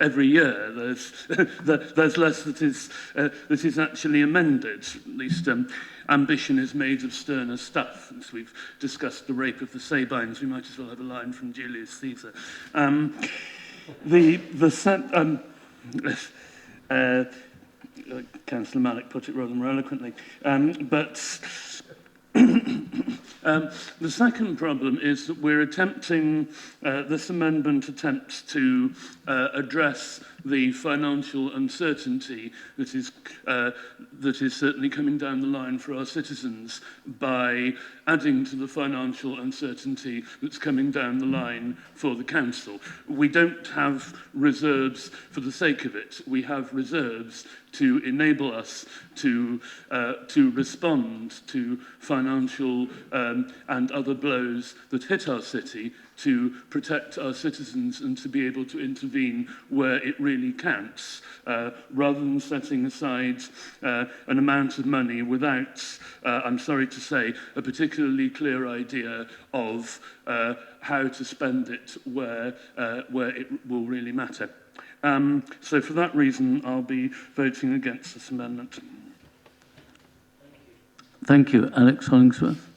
year. There's less that is actually amended. At least ambition is made of sterner stuff. As we've discussed the rape of the Sabines, we might as well have a line from Julius Caesar. Councillor Malik put it rather more eloquently. The second problem is that we're attempting, this amendment attempts to address the financial uncertainty that is certainly coming down the line for our citizens by adding to the financial uncertainty that's coming down the line for the council. We don't have reserves for the sake of it. We have reserves to enable us to respond to financial and other blows that hit our city, to protect our citizens and to be able to intervene where it really counts, rather than setting aside an amount of money without, I'm sorry to say, a particularly clear idea of how to spend it where it will really matter. So for that reason, I'll be voting against this amendment. Thank you. Alex Hollingsworth.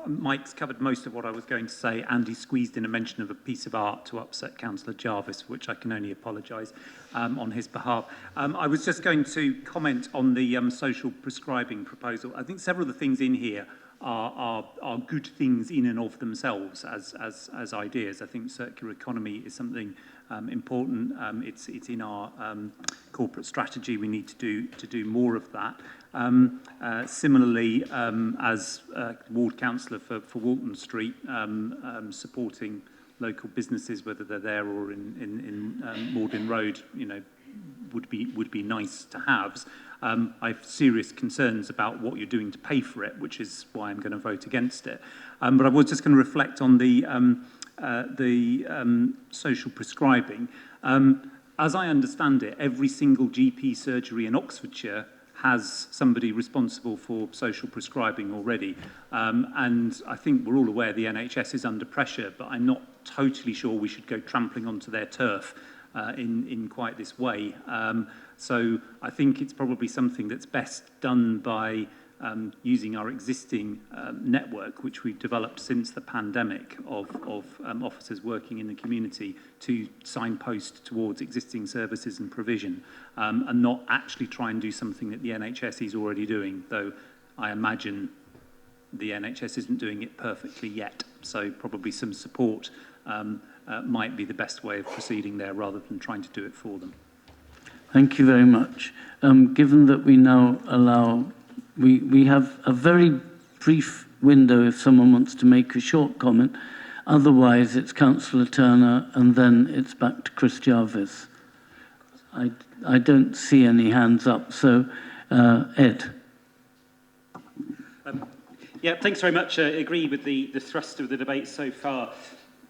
Mike's covered most of what I was going to say, and he squeezed in a mention of a piece of art to upset Councillor Jarvis, for which I can only apologise on his behalf. I was just going to comment on the social prescribing proposal. I think several of the things in here are good things in and of themselves as ideas. I think circular economy is something important. It's in our corporate strategy. We need to do more of that. Similarly, as ward councillor for Walton Street, supporting local businesses, whether they're there or in Morden Road, would be nice to have. I have serious concerns about what you're doing to pay for it, which is why I'm going to vote against it. But I was just going to reflect on the social prescribing. As I understand it, every single GP surgery in Oxfordshire has somebody responsible for social prescribing already. And I think we're all aware the NHS is under pressure, but I'm not totally sure we should go trampling onto their turf in quite this way. So I think it's probably something that's best done by using our existing network, which we've developed since the pandemic, of officers working in the community to signpost towards existing services and provision, and not actually try and do something that the NHS is already doing, though I imagine the NHS isn't doing it perfectly yet. So probably some support might be the best way of proceeding there rather than trying to do it for them. Thank you very much. Given that we now allow, we have a very brief window if someone wants to make a short comment. Otherwise, it's Councillor Turner and then it's back to Chris Jarvis. I don't see any hands up, so Ed. Yeah, thanks very much. I agree with the thrust of the debate so far.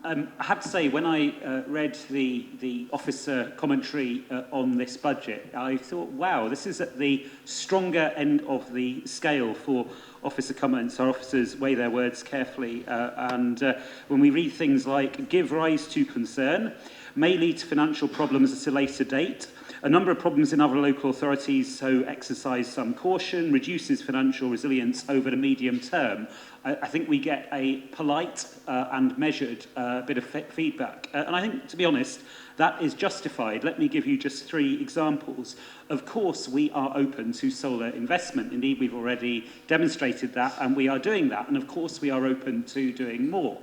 I have to say, when I read the officer commentary on this budget, I thought, wow, this is at the stronger end of the scale for officer comments. Our officers weigh their words carefully. And when we read things like, give rise to concern, may lead to financial problems at a later date, a number of problems in other local authorities, so exercise some caution, reduces financial resilience over the medium term. I think we get a polite and measured bit of feedback. And I think, to be honest, that is justified. Let me give you just 3 examples. Of course, we are open to solar investment. Indeed, we've already demonstrated that, and we are doing that. And of course, we are open to doing more.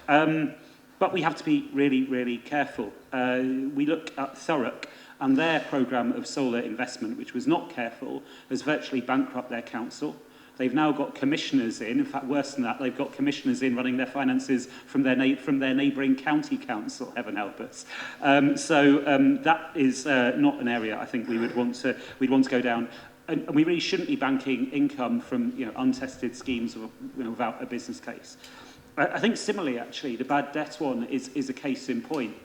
But we have to be really, really careful. We look at Thurrock, and their programme of solar investment, which was not careful, has virtually bankrupted their council. They've now got commissioners in fact, worse than that, they've got commissioners in running their finances from their neighbouring county council, heaven help us. That is not an area I think we'd want to go down. And we really shouldn't be banking income from untested schemes without a business case. I think similarly, actually, the bad debt one is a case in point.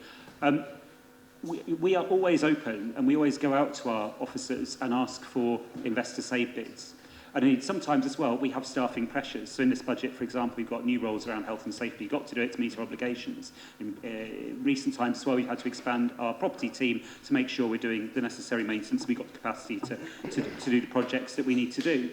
We are always open, and we always go out to our officers and ask for investor save bids. And indeed, sometimes as well, we have staffing pressures. So in this budget, for example, we've got new roles around health and safety. You've got to do it to meet our obligations. In recent times as well, we've had to expand our property team to make sure we're doing the necessary maintenance. We've got the capacity to do the projects that we need to do.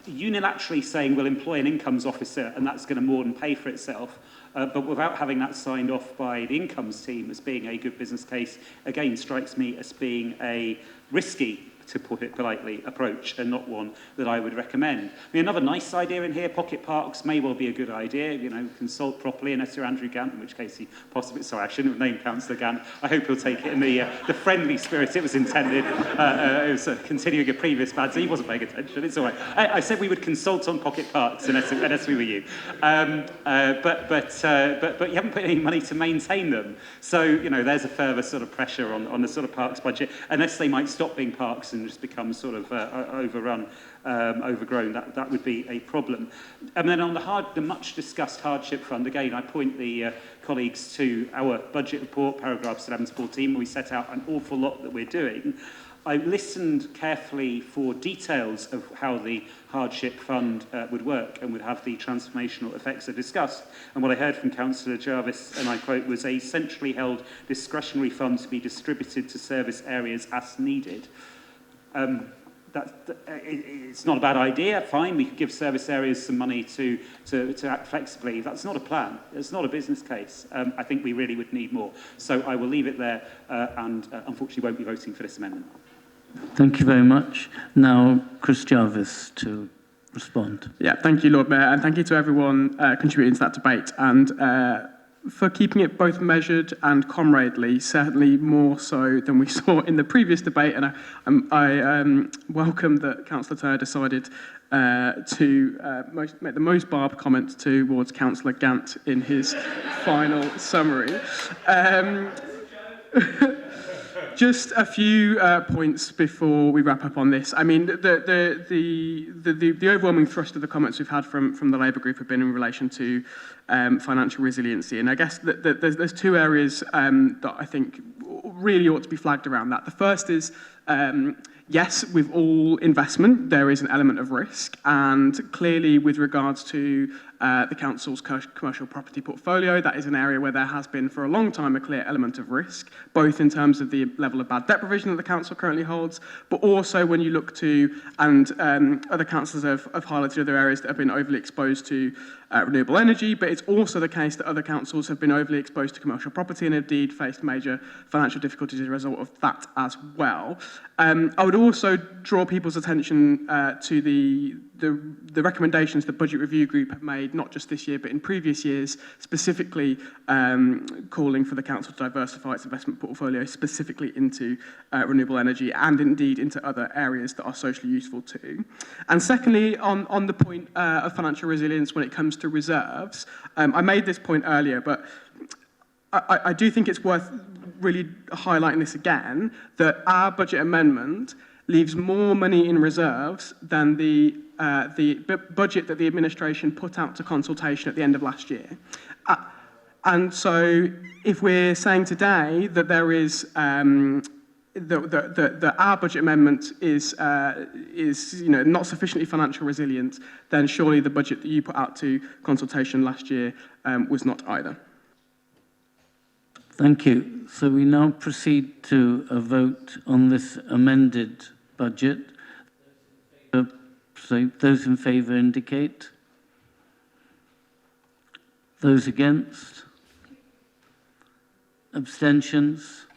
Unilaterally saying we'll employ an incomes officer and that's going to more than pay for itself, but without having that signed off by the incomes team as being a good business case, again, strikes me as being a risky, to put it politely, approach, and not one that I would recommend. I mean, another nice idea in here, pocket parks, may well be a good idea, consult properly, unless you're Andrew Gant, in which case he possibly, sorry, I shouldn't have named Councillor Gant. I hope he'll take it in the friendly spirit it was intended. It was continuing a previous bad, so he wasn't paying attention, it's all right. I said we would consult on pocket parks, unless we were you. But you haven't put any money to maintain them. So, there's a further sort of pressure on the sort of parks budget, unless they might stop being parks and just become sort of overrun, overgrown. That would be a problem. And then on the much discussed hardship fund, again, I point the colleagues to our budget report, paragraphs 11 to 14, where we set out an awful lot that we're doing. I listened carefully for details of how the hardship fund would work and would have the transformational effects I discussed. And what I heard from Councillor Jarvis, and I quote, was a centrally held discretionary fund to be distributed to service areas as needed. it's not a bad idea. Fine, we could give service areas some money to act flexibly. That's not a plan. It's not a business case. I think we really would need more. So I will leave it there and unfortunately won't be voting for this amendment. Thank you very much. Now, Chris Jarvis to respond. Yeah, thank you, Lord Mayor, and thank you to everyone contributing to that debate and for keeping it both measured and comradely, certainly more so than we saw in the previous debate. And I welcome that Councillor Turner decided to make the most barbed comments towards Councillor Gant in his final summary. Just a few points before we wrap up on this. I mean, the overwhelming thrust of the comments we've had from the Labour group have been in relation to financial resiliency. And I guess that there's two areas that I think really ought to be flagged around that. The first is, yes, with all investment, there is an element of risk. And clearly, with regards to the council's commercial property portfolio, that is an area where there has been for a long time a clear element of risk, both in terms of the level of bad debt provision that the council currently holds, but also when you look to, and other councillors have highlighted other areas that have been overly exposed to renewable energy, but it's also the case that other councils have been overly exposed to commercial property and indeed faced major financial difficulties as a result of that as well. I would also draw people's attention to the recommendations the Budget Review Group have made, not just this year, but in previous years, specifically calling for the council to diversify its investment portfolio specifically into renewable energy and indeed into other areas that are socially useful too. And secondly, on the point of financial resilience when it comes to reserves, I made this point earlier, but I do think it's worth really highlighting this again, that our budget amendment leaves more money in reserves than the budget that the administration put out to consultation at the end of last year. And so if we're saying today that there is that our budget amendment is not sufficiently financial resilient, then surely the budget that you put out to consultation last year was not either. Thank you. So we now proceed to a vote on this amended budget. So those in favour indicate. Those against? Abstentions?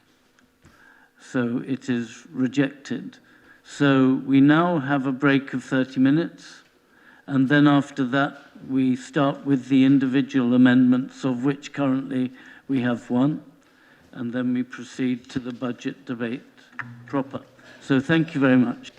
So it is rejected. So we now have a break of 30 minutes, and then after that we start with the individual amendments, of which currently we have one, and then we proceed to the budget debate proper. So thank you very much.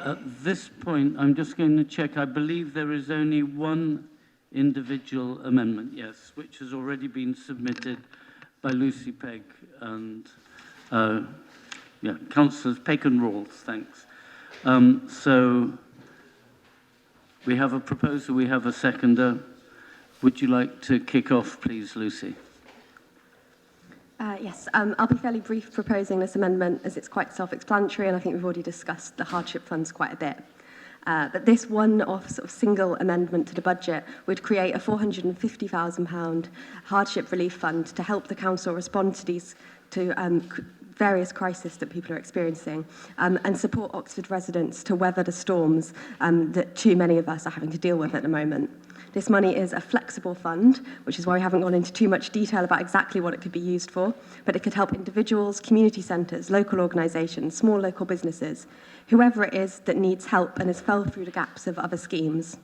At this point, I'm just going to check. I believe there is only one individual amendment, yes, which has already been submitted by Lucy Pegg and Councillors Pegg and Rawls, thanks. So we have a proposer, we have a seconder. Would you like to kick off, please, Lucy? Yes, I'll be fairly brief proposing this amendment as it's quite self-explanatory, and I think we've already discussed the hardship funds quite a bit. But this one-off sort of single amendment to the budget would create a £450,000 hardship relief fund to help the council respond to these various crises that people are experiencing and support Oxford residents to weather the storms that too many of us are having to deal with at the moment. This money is a flexible fund, which is why we haven't gone into too much detail about exactly what it could be used for, but it could help individuals, community centres, local organisations, small local businesses, whoever it is that needs help and has fell through the gaps of other schemes.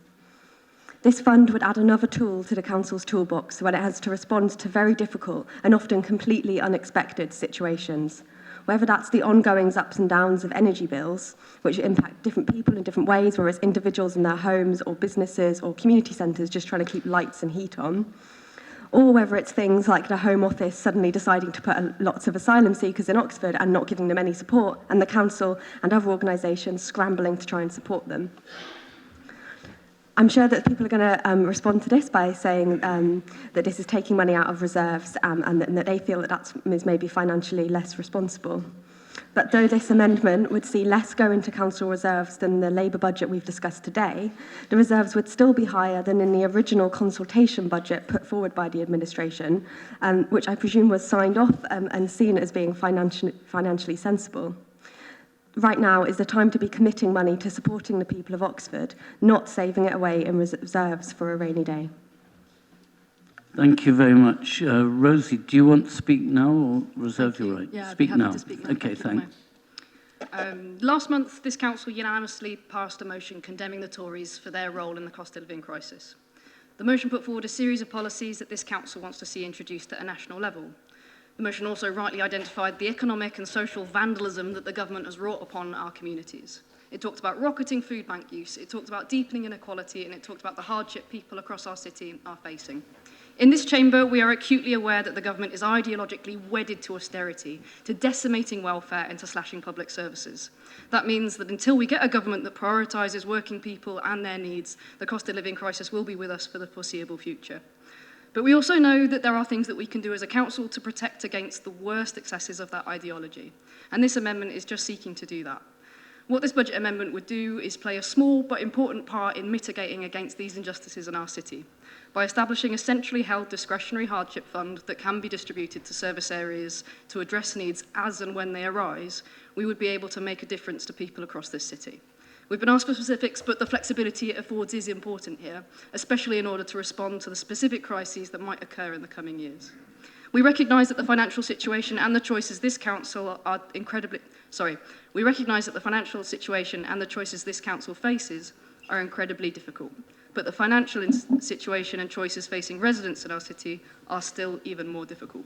This fund would add another tool to the council's toolbox when it has to respond to very difficult and often completely unexpected situations. Whether that's the ongoing ups and downs of energy bills, which impact different people in different ways, whether it's individuals in their homes or businesses or community centres just trying to keep lights and heat on, or whether it's things like the Home Office suddenly deciding to put lots of asylum seekers in Oxford and not giving them any support, and the council and other organisations scrambling to try and support them. I'm sure that people are going to respond to this by saying that this is taking money out of reserves and that they feel that that is maybe financially less responsible. But though this amendment would see less go into council reserves than the Labour budget we've discussed today, the reserves would still be higher than in the original consultation budget put forward by the administration, which I presume was signed off and seen as being financially sensible. Right now is the time to be committing money to supporting the people of Oxford, not saving it away in reserves for a rainy day. Thank you very much. Rosie, do you want to speak now or reserve your right? Yeah, I'd speak be happy now. to speak now. Okay, Thank you, thanks. Last month, this council unanimously passed a motion condemning the Tories for their role in the cost of living crisis. The motion put forward a series of policies that this council wants to see introduced at a national level. The motion also rightly identified the economic and social vandalism that the government has wrought upon our communities. It talked about rocketing food bank use, it talked about deepening inequality, and it talked about the hardship people across our city are facing. In this chamber, we are acutely aware that the government is ideologically wedded to austerity, to decimating welfare and to slashing public services. That means that until we get a government that prioritises working people and their needs, the cost of living crisis will be with us for the foreseeable future. But we also know that there are things that we can do as a council to protect against the worst excesses of that ideology. And this amendment is just seeking to do that. What this budget amendment would do is play a small but important part in mitigating against these injustices in our city by establishing a centrally held discretionary hardship fund that can be distributed to service areas to address needs as and when they arise. We would be able to make a difference to people across this city. We've been asked for specifics, but the flexibility it affords is important here, especially in order to respond to the specific crises that might occur in the coming years. We recognise that the financial situation and the choices this council are We recognise that the financial situation and the choices this council faces are incredibly difficult. But the financial situation and choices facing residents in our city are still even more difficult.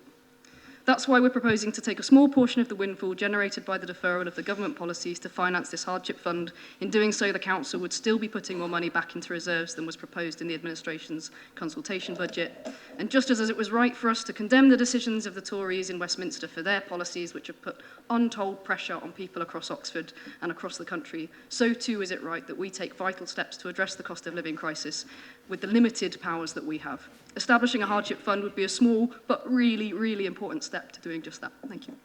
That's why we're proposing to take a small portion of the windfall generated by the deferral of the government policies to finance this hardship fund. In doing so, the council would still be putting more money back into reserves than was proposed in the administration's consultation budget. And just as it was right for us to condemn the decisions of the Tories in Westminster for their policies, which have put untold pressure on people across Oxford and across the country, so too is it right that we take vital steps to address the cost of living crisis with the limited powers that we have. Establishing a hardship fund would be a small but really, really important step to doing just that. Thank you.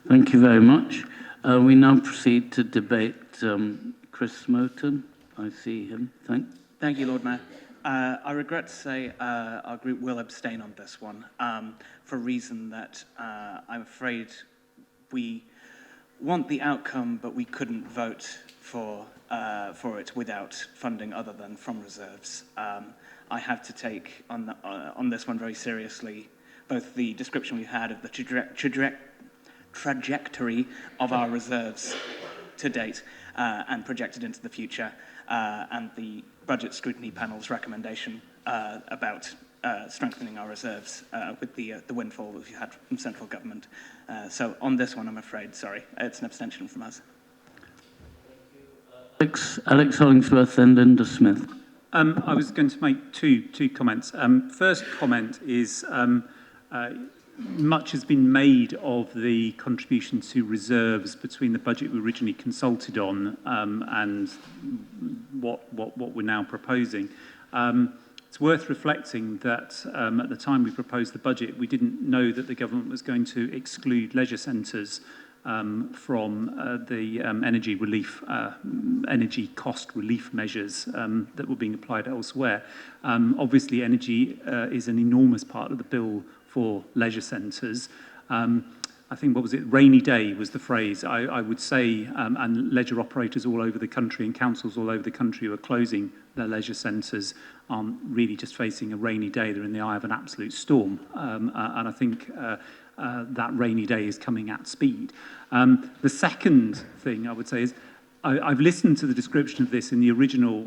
Thank you very much. We now proceed to debate Chris Moten. I see him. Thank you, Lord Mayor. I regret to say our group will abstain on this one for a reason that I'm afraid we want the outcome, but we couldn't vote for it without funding other than from reserves. I have to take on this one very seriously both the description we had of the trajectory of our reserves to date and projected into the future, and the Budget Scrutiny Panel's recommendation about strengthening our reserves with the windfall that we had from central government. So on this one, I'm afraid, sorry, it's an abstention from us. Alex Hollingsworth and Linda Smith. I was going to make two comments. First comment is much has been made of the contribution to reserves between the budget we originally consulted on and what we're now proposing. It's worth reflecting that at the time we proposed the budget, we didn't know that the government was going to exclude leisure centres from the energy cost relief measures that were being applied elsewhere. Obviously, energy is an enormous part of the bill for leisure centres. I think, what was it, rainy day was the phrase. I would say, and leisure operators all over the country and councils all over the country who are closing their leisure centres aren't really just facing a rainy day, they're in the eye of an absolute storm. And I think that rainy day is coming at speed. The second thing I would say is, I've listened to the description of this in the original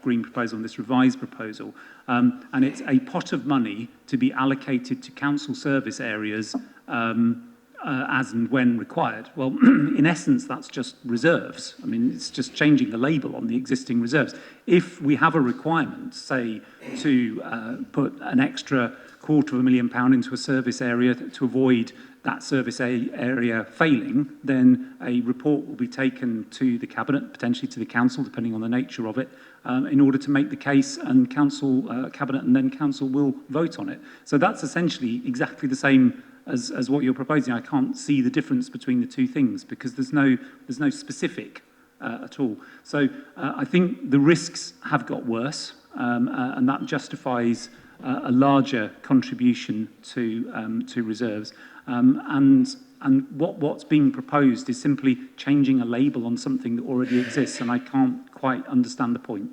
Green proposal and this revised proposal, and it's a pot of money to be allocated to council service areas as and when required. Well, in essence, that's just reserves. I mean, it's just changing the label on the existing reserves. If we have a requirement, say, to put an extra £250,000 into a service area to avoid that service area failing, then a report will be taken to the Cabinet, potentially to the Council, depending on the nature of it, in order to make the case, and Council, Cabinet and then Council will vote on it. So that's essentially exactly the same as what you're proposing, I can't see the difference between the two things because there's no specific at all. So I think the risks have got worse, and that justifies a larger contribution to reserves. And what's being proposed is simply changing a label on something that already exists, and I can't quite understand the point.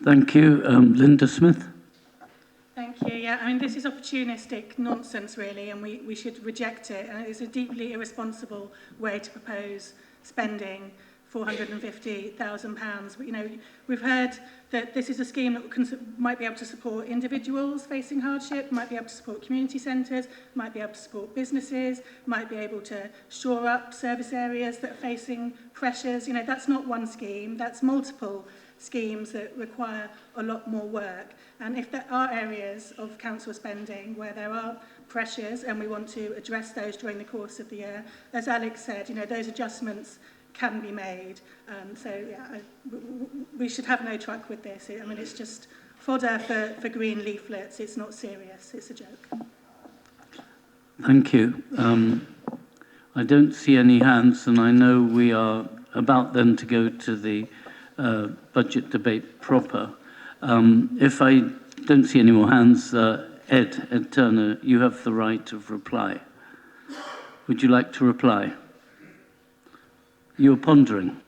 Thank you. Linda Smith. Thank you. Yeah, I mean, this is opportunistic nonsense, really, and we should reject it. And it's a deeply irresponsible way to propose spending £450,000. You know, we've heard that this is a scheme that might be able to support individuals facing hardship, might be able to support community centres, might be able to support businesses, might be able to shore up service areas that are facing pressures. You know, that's not one scheme, that's multiple schemes that require a lot more work. And if there are areas of council spending where there are pressures and we want to address those during the course of the year, as Alex said, you know, those adjustments can be made. So yeah, we should have no truck with this. I mean, it's just fodder for green leaflets. It's not serious. It's a joke. Thank you. I don't see any hands, and I know we are about then to go to the budget debate proper. If I don't see any more hands, Ed Turner, you have the right of reply. Would you like to reply? You're pondering.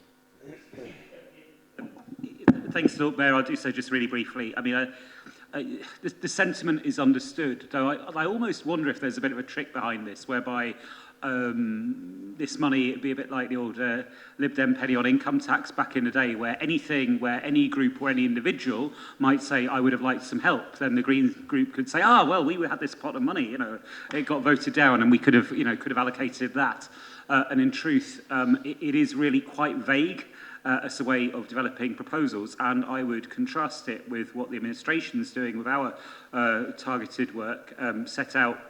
Thanks, Lord Mayor. I'll do so just really briefly. I mean, the sentiment is understood, though I almost wonder if there's a bit of a trick behind this, whereby this money, it'd be a bit like the old Lib Dem penny on income tax back in the day, where any group or any individual might say, I would have liked some help. Then the Green group could say, well, we had this pot of money, you know, it got voted down and we could have allocated that. And in truth, it is really quite vague as a way of developing proposals, and I would contrast it with what the administration is doing with our targeted work, set out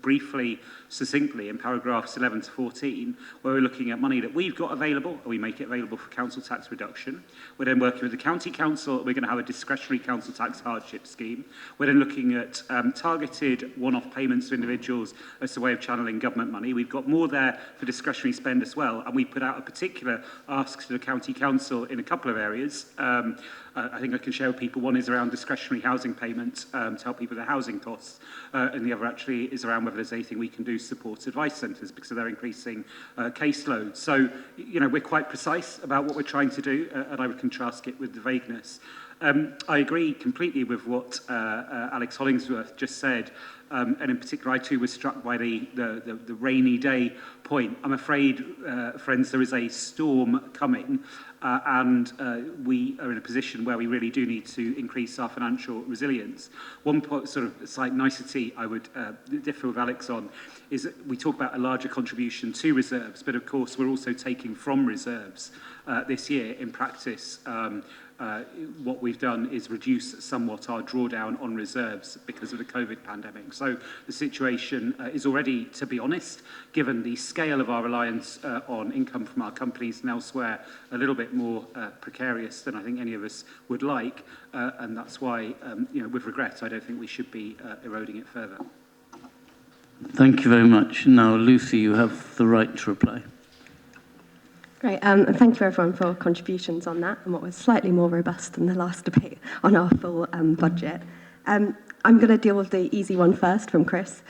briefly, succinctly in paragraphs 11 to 14, where we're looking at money that we've got available, and we make it available for council tax reduction. We're then working with the county council. We're going to have a discretionary council tax hardship scheme. We're then looking at targeted one-off payments to individuals as a way of channeling government money. We've got more there for discretionary spend as well, and we put out a particular ask to the county council in a couple of areas. I think I can share with people. One is around discretionary housing payments to help people with their housing costs, and the other actually is around whether there's anything we can do to support advice centres because of their increasing caseload. So, you know, we're quite precise about what we're trying to do, and I would contrast it with the vagueness. I agree completely with what Alex Hollingsworth just said, and in particular, I too was struck by the rainy day point. I'm afraid, friends, there is a storm coming, and we are in a position where we really do need to increase our financial resilience. One sort of slight nicety I would differ with Alex on is that we talk about a larger contribution to reserves, but of course we're also taking from reserves this year. In practice, what we've done is reduce somewhat our drawdown on reserves because of the COVID pandemic. So the situation is already, to be honest, given the scale of our reliance on income from our companies and elsewhere, a little bit more precarious than I think any of us would like. And that's why, you know, with regret, I don't think we should be eroding it further. Thank you very much. Now, Lucy, you have the right to reply. Great, and thank you everyone for contributions on that and what was slightly more robust than the last debate on our full budget. I'm going to deal with the easy one first from Chris.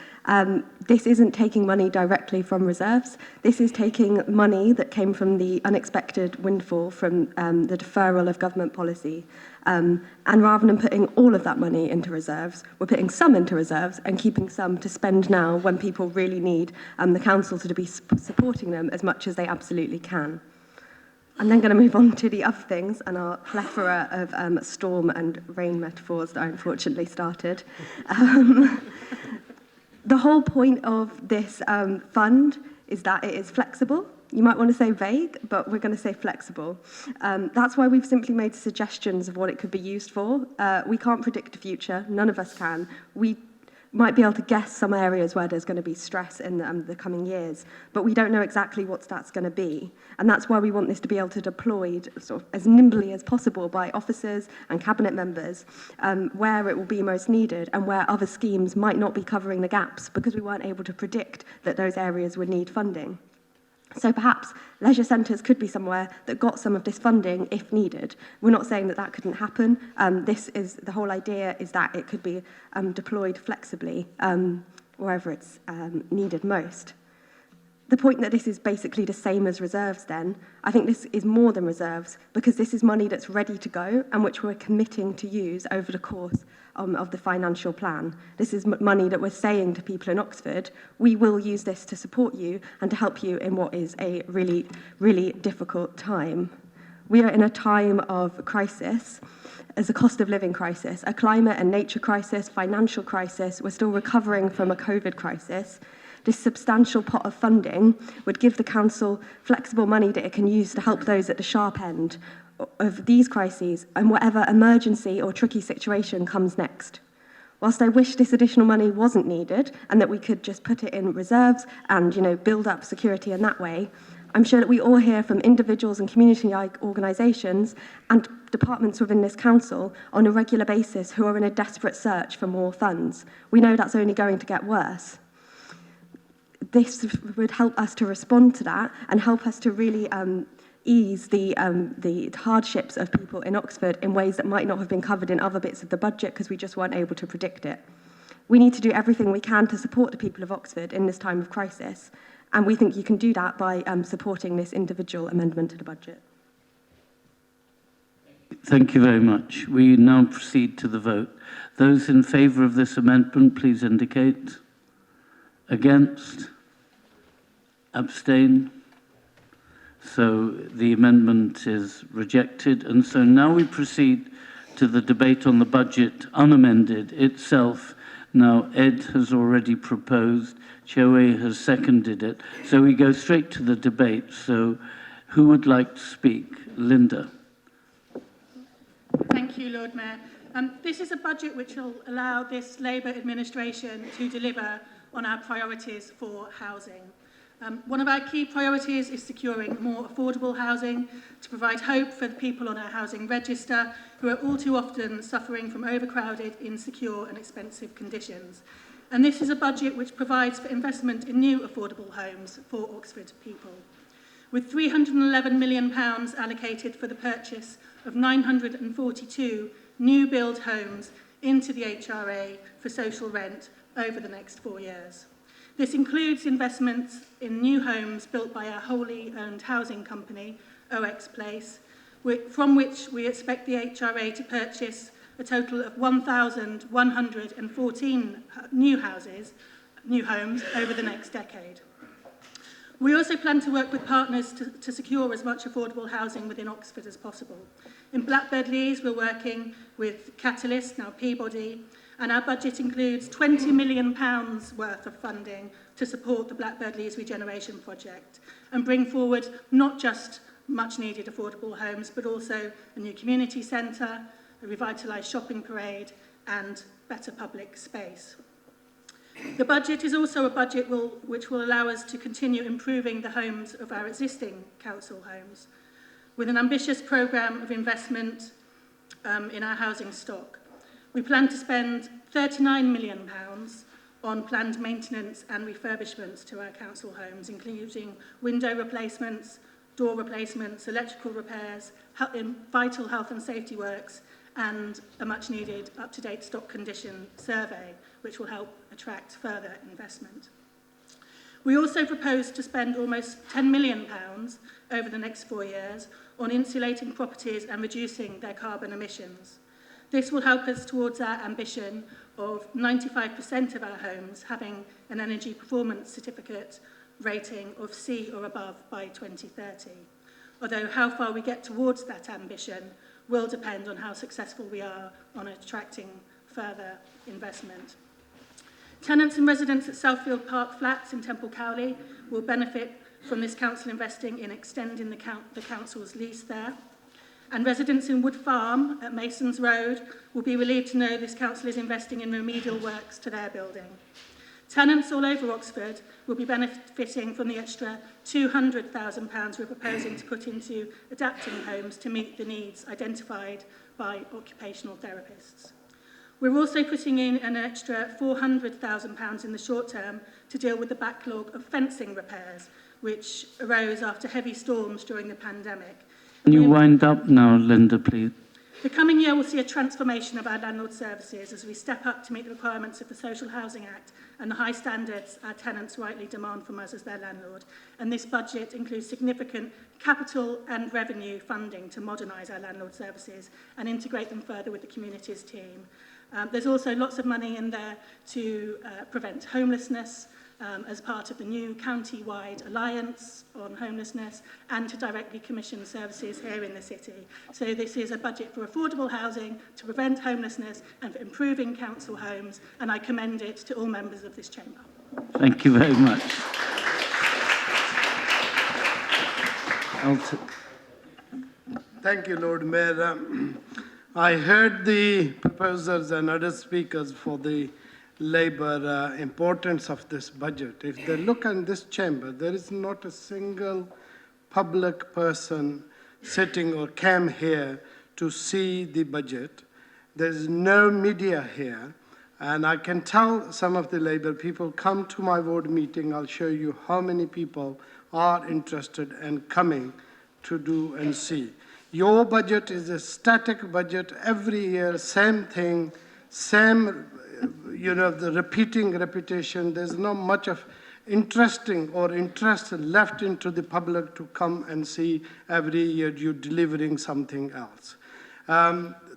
This isn't taking money directly from reserves. This is taking money that came from the unexpected windfall from the deferral of government policy. And rather than putting all of that money into reserves, we're putting some into reserves and keeping some to spend now when people really need the council to be supporting them as much as they absolutely can. I'm then going to move on to the other things and our plethora of storm and rain metaphors that I unfortunately started. The whole point of this fund is that it is flexible. You might want to say vague, but we're going to say flexible. That's why we've simply made suggestions of what it could be used for. We can't predict the future. None of us can. We might be able to guess some areas where there's going to be stress in the coming years, but we don't know exactly what that's going to be. And that's why we want this to be able to deployed sort of as nimbly as possible by officers and cabinet members, where it will be most needed and where other schemes might not be covering the gaps because we weren't able to predict that those areas would need funding. So perhaps leisure centres could be somewhere that got some of this funding if needed. We're not saying that that couldn't happen. The whole idea is that it could be deployed flexibly wherever it's needed most. The point that this is basically the same as reserves then, I think this is more than reserves because this is money that's ready to go and which we're committing to use over the course of the financial plan. This is money that we're saying to people in Oxford, we will use this to support you and to help you in what is a really, really difficult time. We are in a time of crisis, as a cost of living crisis, a climate and nature crisis, financial crisis. We're still recovering from a COVID crisis. This substantial pot of funding would give the council flexible money that it can use to help those at the sharp end of these crises and whatever emergency or tricky situation comes next. Whilst I wish this additional money wasn't needed and that we could just put it in reserves and build up security in that way, I'm sure that we all hear from individuals and community organisations and departments within this council on a regular basis who are in a desperate search for more funds. We know that's only going to get worse. This would help us to respond to that and help us to really ease the hardships of people in Oxford in ways that might not have been covered in other bits of the budget because we just weren't able to predict it. We need to do everything we can to support the people of Oxford in this time of crisis, and we think you can do that by supporting this individual amendment to the budget. Thank you very much. We now proceed to the vote. Those in favour of this amendment, please indicate. Against? Abstain? So the amendment is rejected. And so now we proceed to the debate on the budget unamended itself. Now, Ed has already proposed, Choe has seconded it. So we go straight to the debate. So who would like to speak? Linda. Thank you, Lord Mayor. This is a budget which will allow this Labour administration to deliver on our priorities for housing. One of our key priorities is securing more affordable housing to provide hope for the people on our housing register who are all too often suffering from overcrowded, insecure and expensive conditions. And this is a budget which provides for investment in new affordable homes for Oxford people. With £311 million allocated for the purchase of 942 new build homes into the HRA for social rent over the next 4 years. This includes investments in new homes built by our wholly owned housing company, OX Place, from which we expect the HRA to purchase a total of 1,114 new homes over the next decade. We also plan to work with partners to secure as much affordable housing within Oxford as possible. In Blackbird Leys, we're working with Catalyst, now Peabody, and our budget includes £20 million worth of funding to support the Blackbird Leys regeneration project and bring forward not just much needed affordable homes, but also a new community centre, a revitalised shopping parade and better public space. The budget is also a budget which will allow us to continue improving the homes of our existing council homes with an ambitious programme of investment in our housing stock. We plan to spend £39 million on planned maintenance and refurbishments to our council homes, including window replacements, door replacements, electrical repairs, vital health and safety works, and a much-needed up-to-date stock condition survey, which will help attract further investment. We also propose to spend almost £10 million over the next 4 years on insulating properties and reducing their carbon emissions. This will help us towards our ambition of 95% of our homes having an energy performance certificate rating of C or above by 2030. Although how far we get towards that ambition will depend on how successful we are on attracting further investment. Tenants and residents at Southfield Park Flats in Temple Cowley will benefit from this council investing in extending the council's lease there. And residents in Wood Farm at Masons Road will be relieved to know this council is investing in remedial works to their building. Tenants all over Oxford will be benefiting from the extra £200,000 we're proposing to put into adapting homes to meet the needs identified by occupational therapists. We're also putting in an extra £400,000 in the short term to deal with the backlog of fencing repairs, which arose after heavy storms during the pandemic. Can you wind up now, Linda, please? The coming year will see a transformation of our landlord services as we step up to meet the requirements of the Social Housing Act and the high standards our tenants rightly demand from us as their landlord. And this budget includes significant capital and revenue funding to modernise our landlord services and integrate them further with the communities team. There's also lots of money in there to prevent homelessness as part of the new county-wide alliance on homelessness and to directly commission services here in the city. So this is a budget for affordable housing, to prevent homelessness and for improving council homes, and I commend it to all members of this chamber. Thank you very much. Thank you, Lord Mayor. I heard the proposers and other speakers for the Labour importance of this budget. If they look in this chamber, there is not a single public person sitting or came here to see the budget. There's no media here. And I can tell some of the Labour people, come to my ward meeting, I'll show you how many people are interested and coming to do and see. Your budget is a static budget. Every year, same thing, same, the repeating repetition. There's not much of interesting or interest left into the public to come and see every year you delivering something else.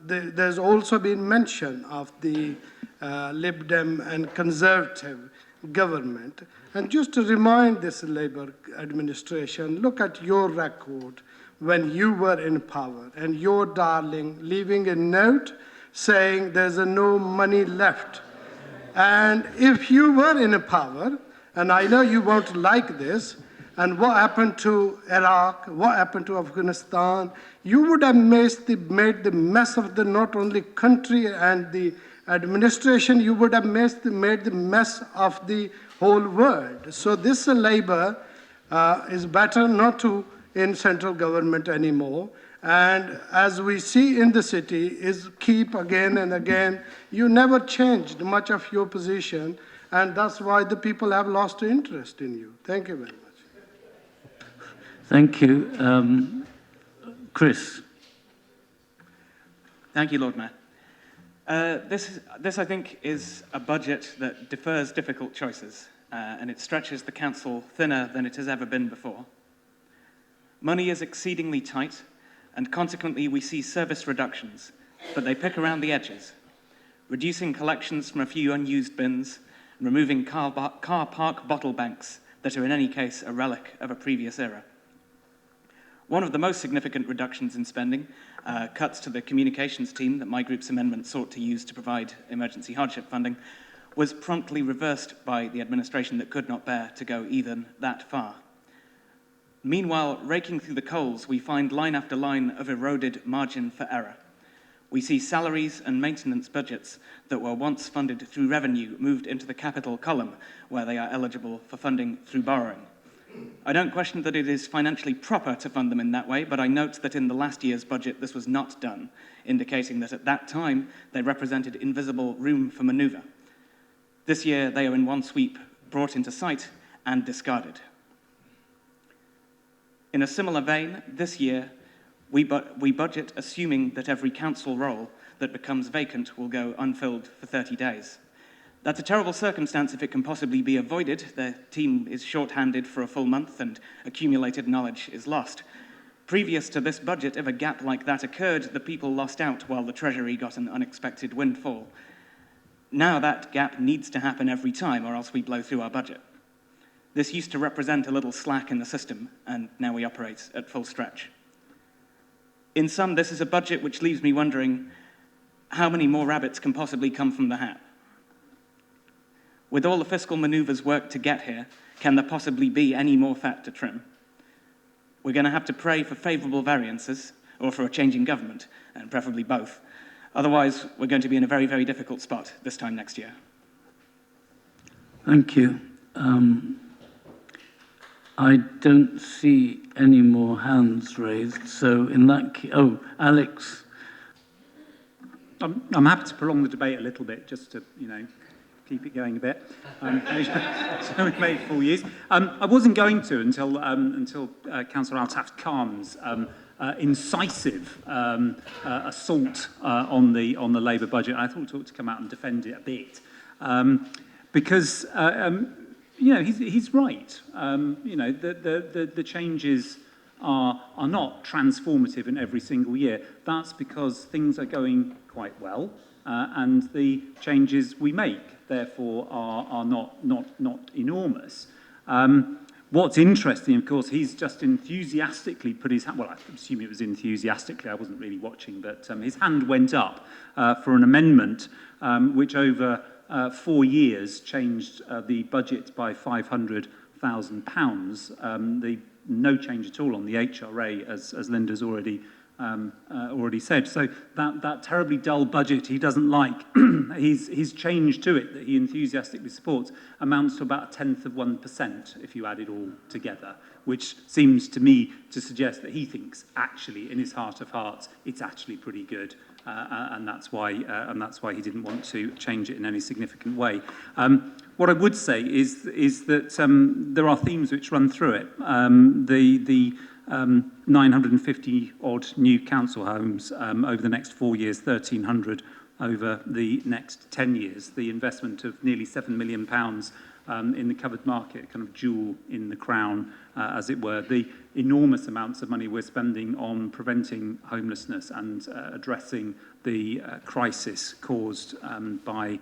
There's also been mention of the Lib Dem and Conservative government. And just to remind this Labour administration, look at your record when you were in power and your darling leaving a note saying there's no money left. And if you were in power, and I know you won't like this, and what happened to Iraq, what happened to Afghanistan, you would have made the mess of the not only country and the administration, you would have made the mess of the whole world. So this Labour is better not to in central government anymore. And as we see in the city, is keep again and again. You never changed much of your position, and that's why the people have lost interest in you. Thank you very much. Thank you. Chris. Thank you, Lord Mayor. This, I think, is a budget that defers difficult choices, and it stretches the council thinner than it has ever been before. Money is exceedingly tight, and consequently we see service reductions, but they pick around the edges, reducing collections from a few unused bins, and removing car park bottle banks that are in any case a relic of a previous era. One of the most significant reductions in spending, cuts to the communications team that my group's amendment sought to use to provide emergency hardship funding, was promptly reversed by the administration that could not bear to go even that far. Meanwhile, raking through the coals, we find line after line of eroded margin for error. We see salaries and maintenance budgets that were once funded through revenue moved into the capital column, where they are eligible for funding through borrowing. I don't question that it is financially proper to fund them in that way, but I note that in the last year's budget this was not done, indicating that at that time they represented invisible room for manoeuvre. This year they are in one sweep brought into sight and discarded. In a similar vein, this year, we budget assuming that every council role that becomes vacant will go unfilled for 30 days. That's a terrible circumstance if it can possibly be avoided. The team is short-handed for a full month and accumulated knowledge is lost. Previous to this budget, if a gap like that occurred, the people lost out while the Treasury got an unexpected windfall. Now that gap needs to happen every time or else we blow through our budget. This used to represent a little slack in the system, and now we operate at full stretch. In sum, this is a budget which leaves me wondering how many more rabbits can possibly come from the hat. With all the fiscal maneuvers worked to get here, can there possibly be any more fat to trim? We're going to have to pray for favourable variances, or for a changing government, and preferably both. Otherwise, we're going to be in a very, very difficult spot this time next year. Thank you. I don't see any more hands raised, so in that case, Alex. I'm happy to prolong the debate a little bit, just to, keep it going a bit. So we made 4 years. I wasn't going to until Councillor Altaf Khan's incisive assault on the Labour budget. I thought he ought to come out and defend it a bit, because he's right. The changes are not transformative in every single year. That's because things are going quite well, and the changes we make, therefore, are not enormous. What's interesting, of course, he's just enthusiastically put his hand, well, I assume it was enthusiastically, I wasn't really watching, but his hand went up for an amendment which over 4 years changed the budget by £500,000. No change at all on the HRA, as Linda's already said. So that terribly dull budget he doesn't like, his change to it that he enthusiastically supports amounts to about 1/10% if you add it all together, which seems to me to suggest that he thinks actually in his heart of hearts it's actually pretty good. And that's why he didn't want to change it in any significant way. What I would say is that there are themes which run through it. The 950 odd new council homes over the next 4 years, 1,300 over the next 10 years. The investment of nearly £7 million in the covered market, kind of jewel in the crown, as it were. The enormous amounts of money we're spending on preventing homelessness and addressing the crisis caused by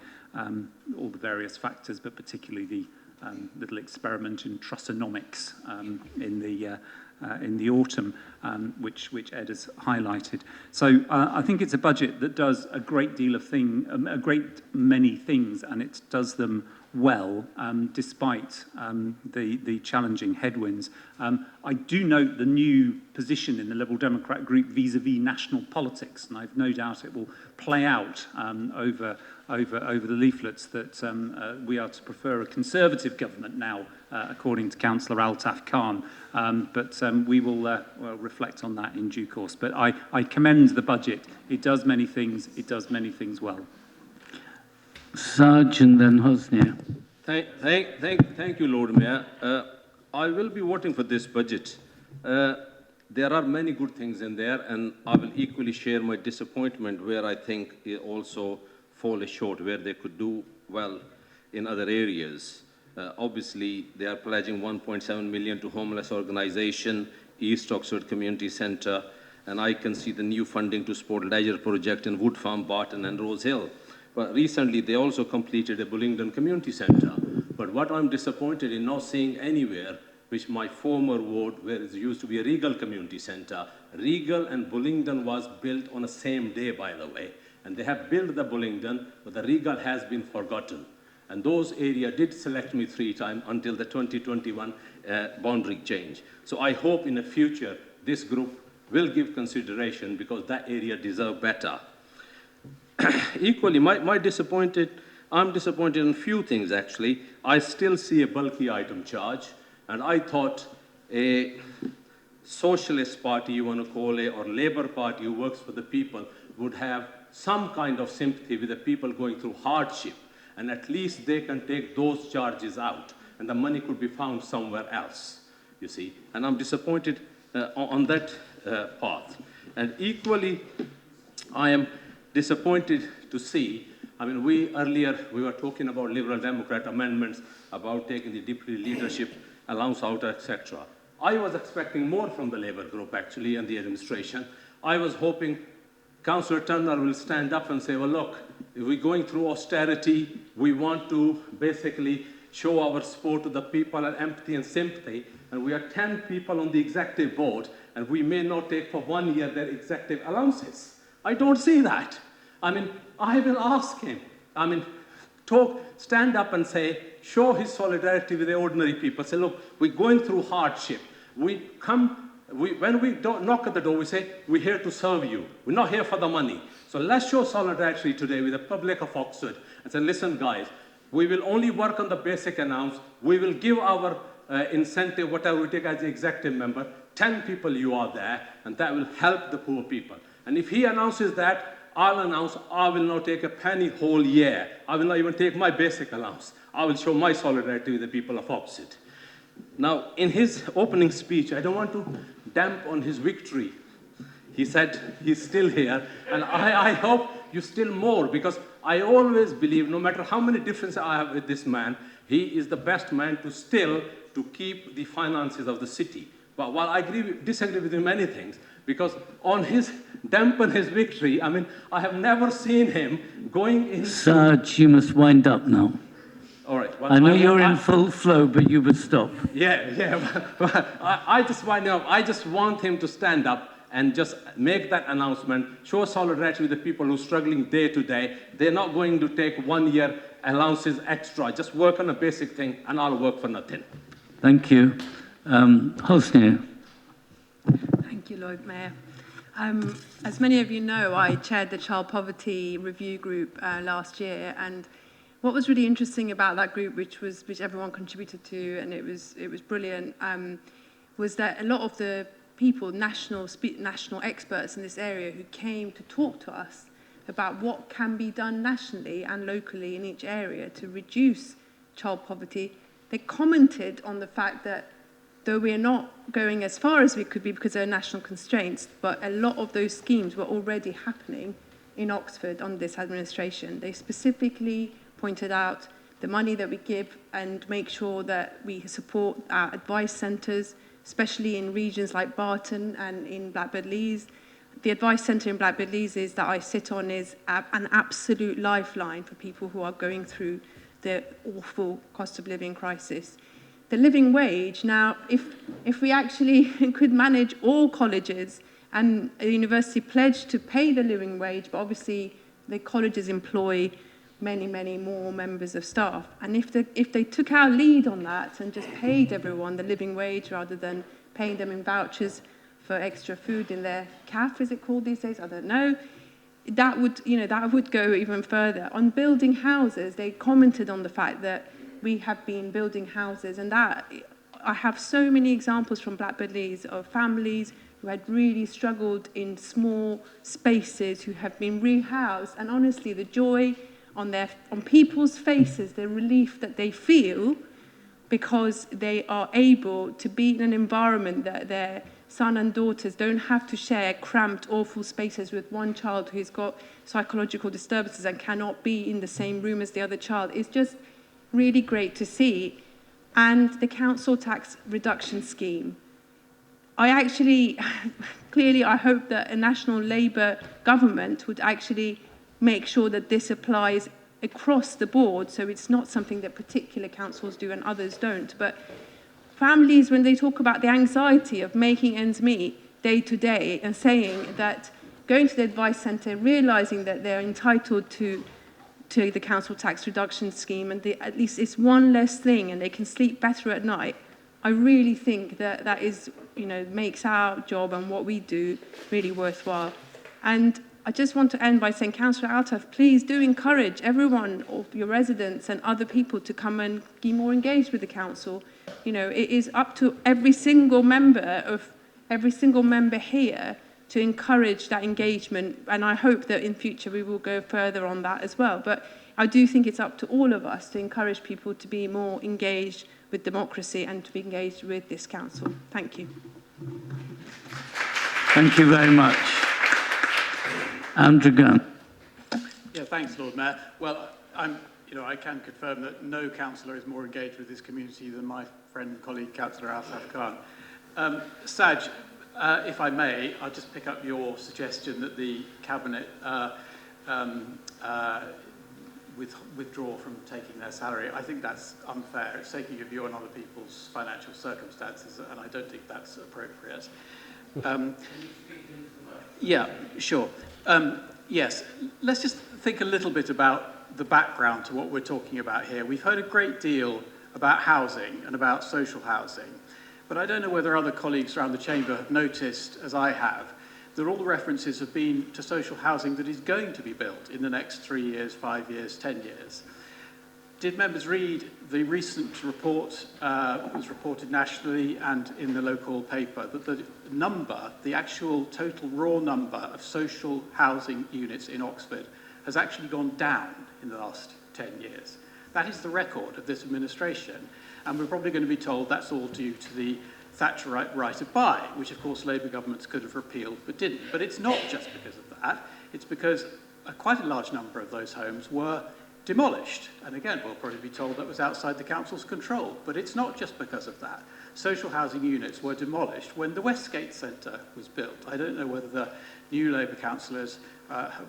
all the various factors, but particularly the little experiment in Trussonomics in the autumn, which Ed has highlighted. So I think it's a budget that does a great many things, and it does them well, despite the challenging headwinds. I do note the new position in the Liberal Democrat group vis-à-vis national politics, and I've no doubt it will play out over the leaflets that we are to prefer a Conservative government now, according to Councillor Altaf Khan. But we will reflect on that in due course. But I commend the budget. It does many things. It does many things well. Sarge and then Hosnia. Thank you, Lord Mayor. I will be voting for this budget. There are many good things in there, and I will equally share my disappointment where I think it also falls short, where they could do well in other areas. Obviously, they are pledging 1.7 million to homeless organisation, East Oxford Community Centre, and I can see the new funding to Sport Leisure project in Wood Farm, Barton and Rose Hill. But recently, they also completed a Bullingdon Community Centre. But what I'm disappointed in not seeing anywhere, which my former ward, where it used to be a Regal Community Centre, Regal and Bullingdon was built on the same day, by the way. And they have built the Bullingdon, but the Regal has been forgotten. And those areas did select me 3 times until the 2021 boundary change. So I hope in the future, this group will give consideration because that area deserves better. Equally, I'm disappointed in a few things, actually. I still see a bulky item charge, and I thought a socialist party, you want to call it, or Labour Party who works for the people would have some kind of sympathy with the people going through hardship, and at least they can take those charges out, and the money could be found somewhere else, you see. And I'm disappointed on that path. And equally, I am disappointed to see, I mean, earlier we were talking about Liberal Democrat amendments about taking the deputy leadership allowance out, etc. I was expecting more from the Labour group, actually, and the administration. I was hoping Councillor Turner will stand up and say, well, look, if we're going through austerity, we want to basically show our support to the people and empathy and sympathy, and we are 10 people on the executive board, and we may not take for 1 year their executive allowances. I don't see that. I mean, I will ask him. I mean, stand up and say, show his solidarity with the ordinary people. Say, look, we're going through hardship. We come When we knock at the door, we say, we're here to serve you. We're not here for the money. So let's show solidarity today with the public of Oxford and say, listen, guys, we will only work on the basic announce. We will give our incentive, whatever we take as the executive member, 10 people you are there, and that will help the poor people. And if he announces that, I'll announce I will not take a penny whole year. I will not even take my basic allowance. I will show my solidarity with the people of Oxford. Now, in his opening speech, I don't want to damp on his victory. He said he's still here, and I hope you still more, because I always believe, no matter how many differences I have with this man, he is the best man to keep the finances of the city. But while I disagree with him many things, because on his dampen his victory, I mean, I have never seen him going in. Sarge, you must wind up now. All right. Well, I know you're in full flow, but you must stop. Yeah. I just wind up. I just want him to stand up and just make that announcement, show solidarity with the people who are struggling day to day. They're not going to take 1 year allowances extra. Just work on a basic thing, and I'll work for nothing. Thank you. Hosnia. Thank you, Lord Mayor. As many of you know, I chaired the Child Poverty Review Group last year, and what was really interesting about that group, which everyone contributed to, and it was brilliant, was that a lot of the people, national experts in this area, who came to talk to us about what can be done nationally and locally in each area to reduce child poverty, they commented on the fact that though we are not going as far as we could be because there are national constraints, but a lot of those schemes were already happening in Oxford under this administration. They specifically pointed out the money that we give and make sure that we support our advice centres, especially in regions like Barton and in Blackbird Leys. The advice centre in Blackbird Leys that I sit on is an absolute lifeline for people who are going through the awful cost of living crisis. The living wage, now, if we actually could manage all colleges, and a university pledged to pay the living wage, but obviously the colleges employ many, many more members of staff. And if they took our lead on that and just paid everyone the living wage rather than paying them in vouchers for extra food in their CAF, is it called these days? I don't know. That would go even further. On building houses, they commented on the fact that we have been building houses, and that I have so many examples from Blackbird Leys of families who had really struggled in small spaces, who have been rehoused, and honestly, the joy on people's faces, the relief that they feel because they are able to be in an environment that their son and daughters don't have to share cramped, awful spaces with one child who's got psychological disturbances and cannot be in the same room as the other child. It's just really great to see. And the council tax reduction scheme. Clearly I hope that a national Labour government would actually make sure that this applies across the board, so it's not something that particular councils do and others don't. But families, when they talk about the anxiety of making ends meet day to day and saying that going to the advice centre, realising that they're entitled to the council tax reduction scheme and at least it's one less thing and they can sleep better at night, I really think that is, makes our job and what we do really worthwhile. And I just want to end by saying, Councillor Altaf, please do encourage everyone of your residents and other people to come and be more engaged with the council. It is up to every single member here to encourage that engagement, and I hope that in future we will go further on that as well. But I do think it's up to all of us to encourage people to be more engaged with democracy and to be engaged with this council. Thank you. Thank you very much. Andrew Gunn. Yeah, thanks, Lord Mayor. Well, I can confirm that no councillor is more engaged with this community than my friend and colleague, Councillor Altaf Khan. Saj, if I may, I'll just pick up your suggestion that the Cabinet withdraw from taking their salary. I think that's unfair. It's taking a view on other people's financial circumstances, and I don't think that's appropriate. Yeah, sure. Yes, let's just think a little bit about the background to what we're talking about here. We've heard a great deal about housing and about social housing. But I don't know whether other colleagues around the chamber have noticed, as I have, that all the references have been to social housing that is going to be built in the next 3 years, 5 years, 10 years. Did members read the recent report, was reported nationally and in the local paper, that the number, the actual total raw number of social housing units in Oxford has actually gone down in the last 10 years. That is the record of this administration, and we're probably going to be told that's all due to the Thatcherite right of buy, which of course Labour governments could have repealed but didn't. But it's not just because of that, it's because quite a large number of those homes were demolished. And again, we'll probably be told that was outside the council's control, but it's not just because of that. Social housing units were demolished when the Westgate Centre was built. I don't know whether the new Labour councillors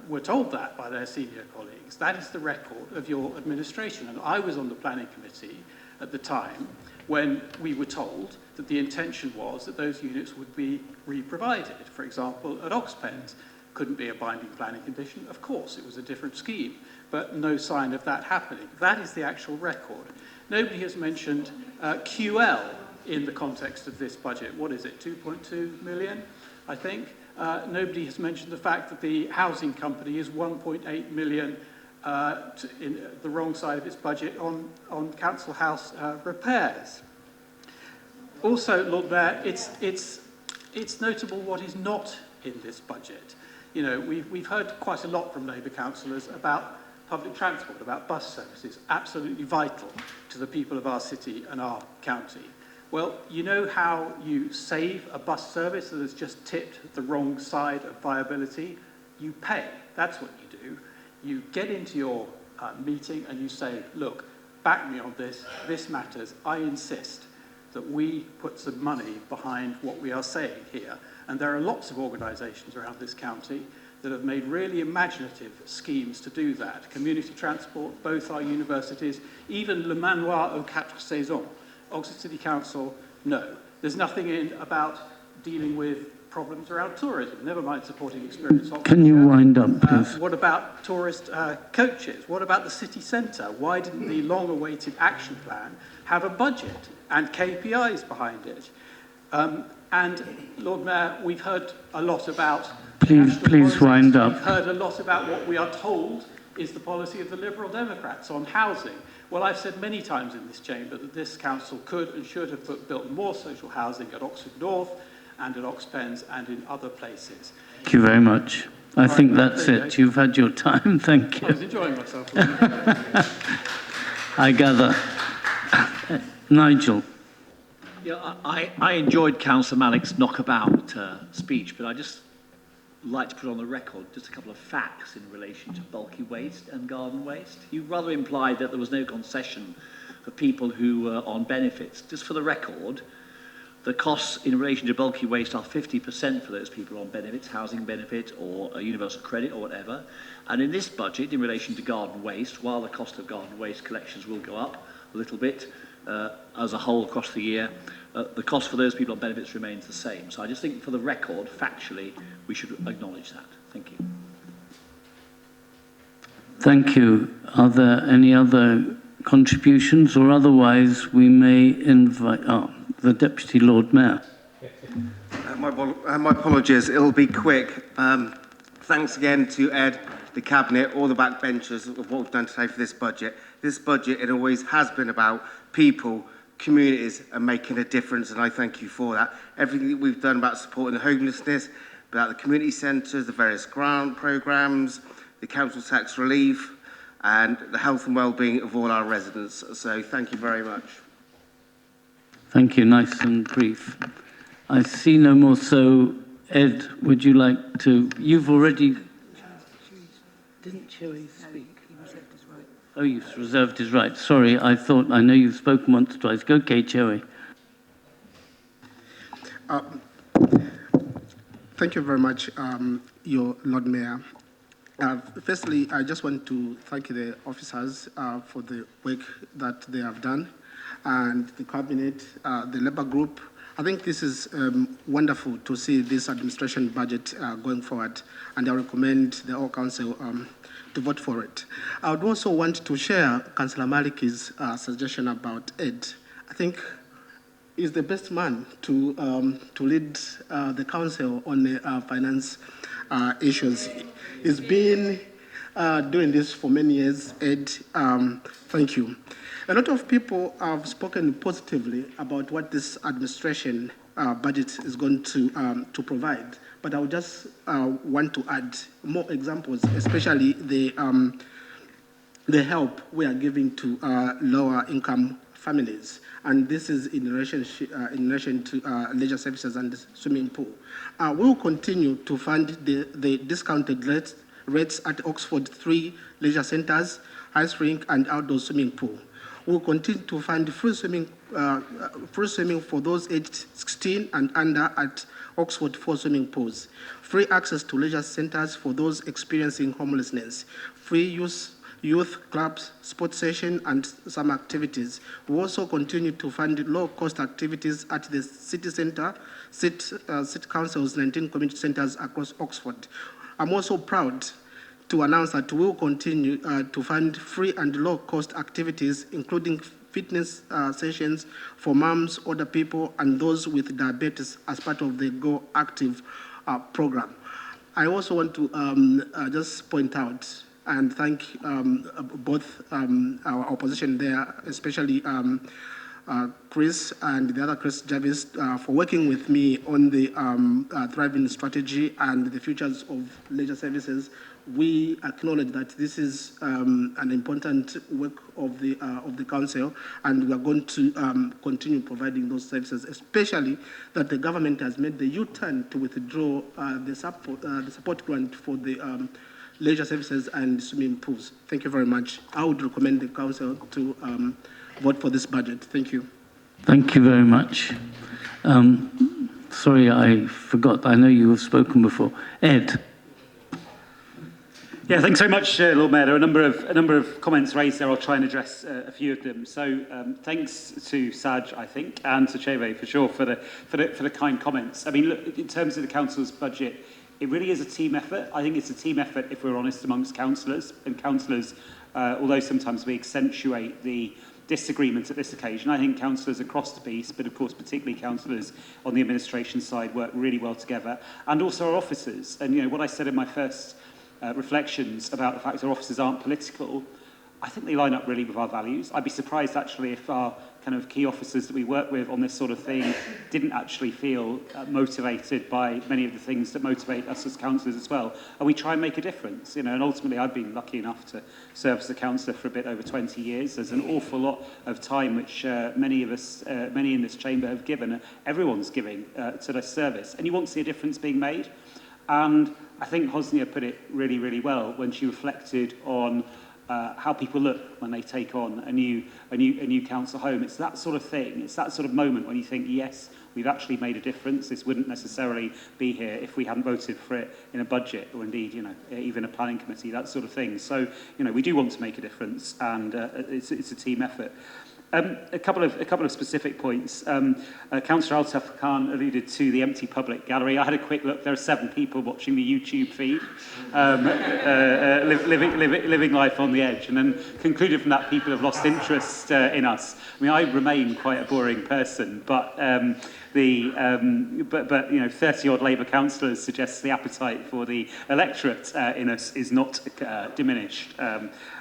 were told that by their senior colleagues. That is the record of your administration. And I was on the planning committee at the time when we were told that the intention was that those units would be re-provided. For example, at Oxpens, couldn't be a binding planning condition. Of course, it was a different scheme, but no sign of that happening. That is the actual record. Nobody has mentioned QL in the context of this budget. What is it, 2.2 million, I think? Nobody has mentioned the fact that the housing company is 1.8 million in the wrong side of its budget on council house repairs. Also, Lord Mayor, it's notable what is not in this budget. You know, we've heard quite a lot from Labour councillors about public transport, about bus services, absolutely vital to the people of our city and our county. Well, you know how you save a bus service that has just tipped the wrong side of viability? You pay. That's what you do. You get into your meeting and you say, look, back me on this. This matters. I insist that we put some money behind what we are saying here. And there are lots of organisations around this county that have made really imaginative schemes to do that. Community transport, both our universities, even Le Manoir aux Quatre Saisons. Oxford City Council, no. There's nothing in about dealing with problems around tourism, never mind supporting Experience Oxford. Can you wind up, please? What about tourist coaches? What about the city centre? Why didn't the long-awaited action plan have a budget and KPIs behind it? And, Lord Mayor, we've heard a lot about... Please wind up. We've heard a lot about what we are told is the policy of the Liberal Democrats on housing. Well, I've said many times in this chamber that this council could and should have built more social housing at Oxford North and at Oxpens and in other places. Thank you very much. I think that's it. You've had your time. Thank you. I was enjoying myself. I gather. Nigel. Yeah, I enjoyed Councillor Malik's knockabout speech, but I just like to put on the record just a couple of facts in relation to bulky waste and garden waste. You rather implied that there was no concession for people who were on benefits. Just for the record, the costs in relation to bulky waste are 50% for those people on benefits, housing benefit or a universal credit or whatever. And in this budget, in relation to garden waste, while the cost of garden waste collections will go up a little bit as a whole across the year, the cost for those people on benefits remains the same. So I just think for the record, factually, we should acknowledge that. Thank you. Thank you. Are there any other contributions, or otherwise we may invite the Deputy Lord Mayor. My apologies, it'll be quick. Thanks again to Ed, the Cabinet, all the backbenchers of what we've done today for this budget. This budget, it always has been about people, communities, and making a difference, and I thank you for that. Everything that we've done about supporting the homelessness, about the community centres, the various grant programmes, the council tax relief, and the health and well-being of all our residents. So thank you very much. Thank you. Nice and brief. I see no more. So, Ed, would you like to... You've already... Didn't Chewy speak? Oh, you've reserved his right. Sorry, I know you've spoken once or twice. Go, okay, Chewy. Thank you very much, your Lord Mayor. Firstly, I just want to thank the officers for the work that they have done, and the Cabinet, the Labour Group. I think this is wonderful to see this administration budget going forward, and I recommend the whole Council to vote for it. I would also want to share Councillor Malik's suggestion about Ed. I think is the best man to lead the council on the finance issues. He's been doing this for many years, Ed. Thank you. A lot of people have spoken positively about what this administration budget is going to provide, but I would just want to add more examples, especially the help we are giving to lower income families. And this is in relation to leisure services and swimming pool. We will continue to fund the discounted rates at Oxford 3 leisure centres, ice rink and outdoor swimming pool. We will continue to fund free swimming for those aged 16 and under at Oxford 4 swimming pools, free access to leisure centres for those experiencing homelessness, free youth clubs, sports session, and some activities. We also continue to fund low-cost activities at the city centre, city council's 19 community centres across Oxford. I'm also proud to announce that we will continue to fund free and low-cost activities, including fitness sessions for moms, older people, and those with diabetes as part of the Go Active program. I also want to just point out and thank both our opposition there, especially Chris and the other Chris Jarvis, for working with me on the Thriving strategy and the futures of leisure services. We acknowledge that this is an important work of the council, and we are going to continue providing those services, especially that the government has made the U-turn to withdraw the support grant for the leisure services and swimming pools. Thank you very much. I would recommend the council to vote for this budget. Thank you. Thank you very much. Sorry, I forgot. I know you have spoken before. Ed. Yeah, thanks very much, Lord Mayor. There are a number of comments raised there. I'll try and address a few of them. So, thanks to Saj, I think, and to Cheve for sure for the kind comments. I mean, look, in terms of the council's budget, it really is a team effort. I think it's a team effort, if we're honest, amongst councillors. And councillors, although sometimes we accentuate the disagreement at this occasion, I think councillors across the piece, but of course particularly councillors on the administration side, work really well together, and also our officers. And you know what I said in my first reflections about the fact our officers aren't political, I think they line up really with our values. I'd be surprised actually if our kind of key officers that we work with on this sort of thing didn't actually feel motivated by many of the things that motivate us as councillors as well. And we try and make a difference, you know, and ultimately I've been lucky enough to serve as a councillor for a bit over 20 years. There's an awful lot of time which many of us, many in this chamber have given, everyone's giving to this service. And you want to see a difference being made. And I think Hosnia put it really, really well when she reflected on how people look when they take on a new council home. It's that sort of thing. It's that sort of moment when you think, yes, we've actually made a difference. This wouldn't necessarily be here if we hadn't voted for it in a budget, or indeed, you know, even a planning committee, that sort of thing. So, you know, we do want to make a difference, and it's a team effort. A couple of specific points. Councillor Altaf Khan alluded to the empty public gallery. I had a quick look. There are 7 people watching the YouTube feed, living life on the edge, and then concluded from that people have lost interest in us. I mean, I remain quite a boring person, but you know, 30-odd Labour councillors suggests the appetite for the electorate in us is not diminished.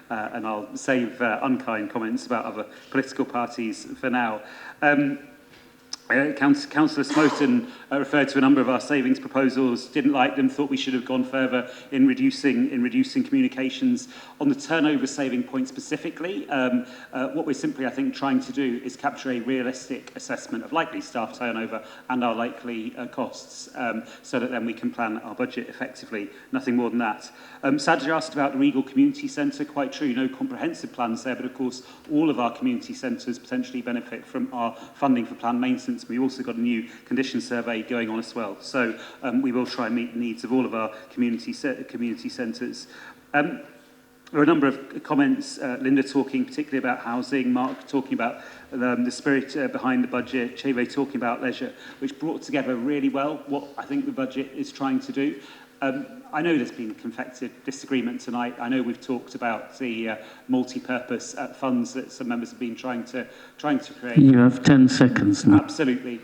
And I'll save unkind comments about other political parties for now. Councillor Smoten referred to a number of our savings proposals, didn't like them, thought we should have gone further in reducing communications. On the turnover saving point specifically, what we're simply, I think, trying to do is capture a realistic assessment of likely staff turnover and our likely costs, so that then we can plan our budget effectively. Nothing more than that. Sadja asked about the Regal Community Centre. Quite true, no comprehensive plans there, but of course all of our community centres potentially benefit from our funding for planned maintenance. We also got a new condition survey going on as well. So we will try and meet the needs of all of our community centres. There are a number of comments, Linda talking particularly about housing, Mark talking about the spirit behind the budget, Cheve talking about leisure, which brought together really well what I think the budget is trying to do. I know there's been confected disagreement tonight. I know we've talked about the multi-purpose funds that some members have been trying to create. You have 10 seconds now. Absolutely.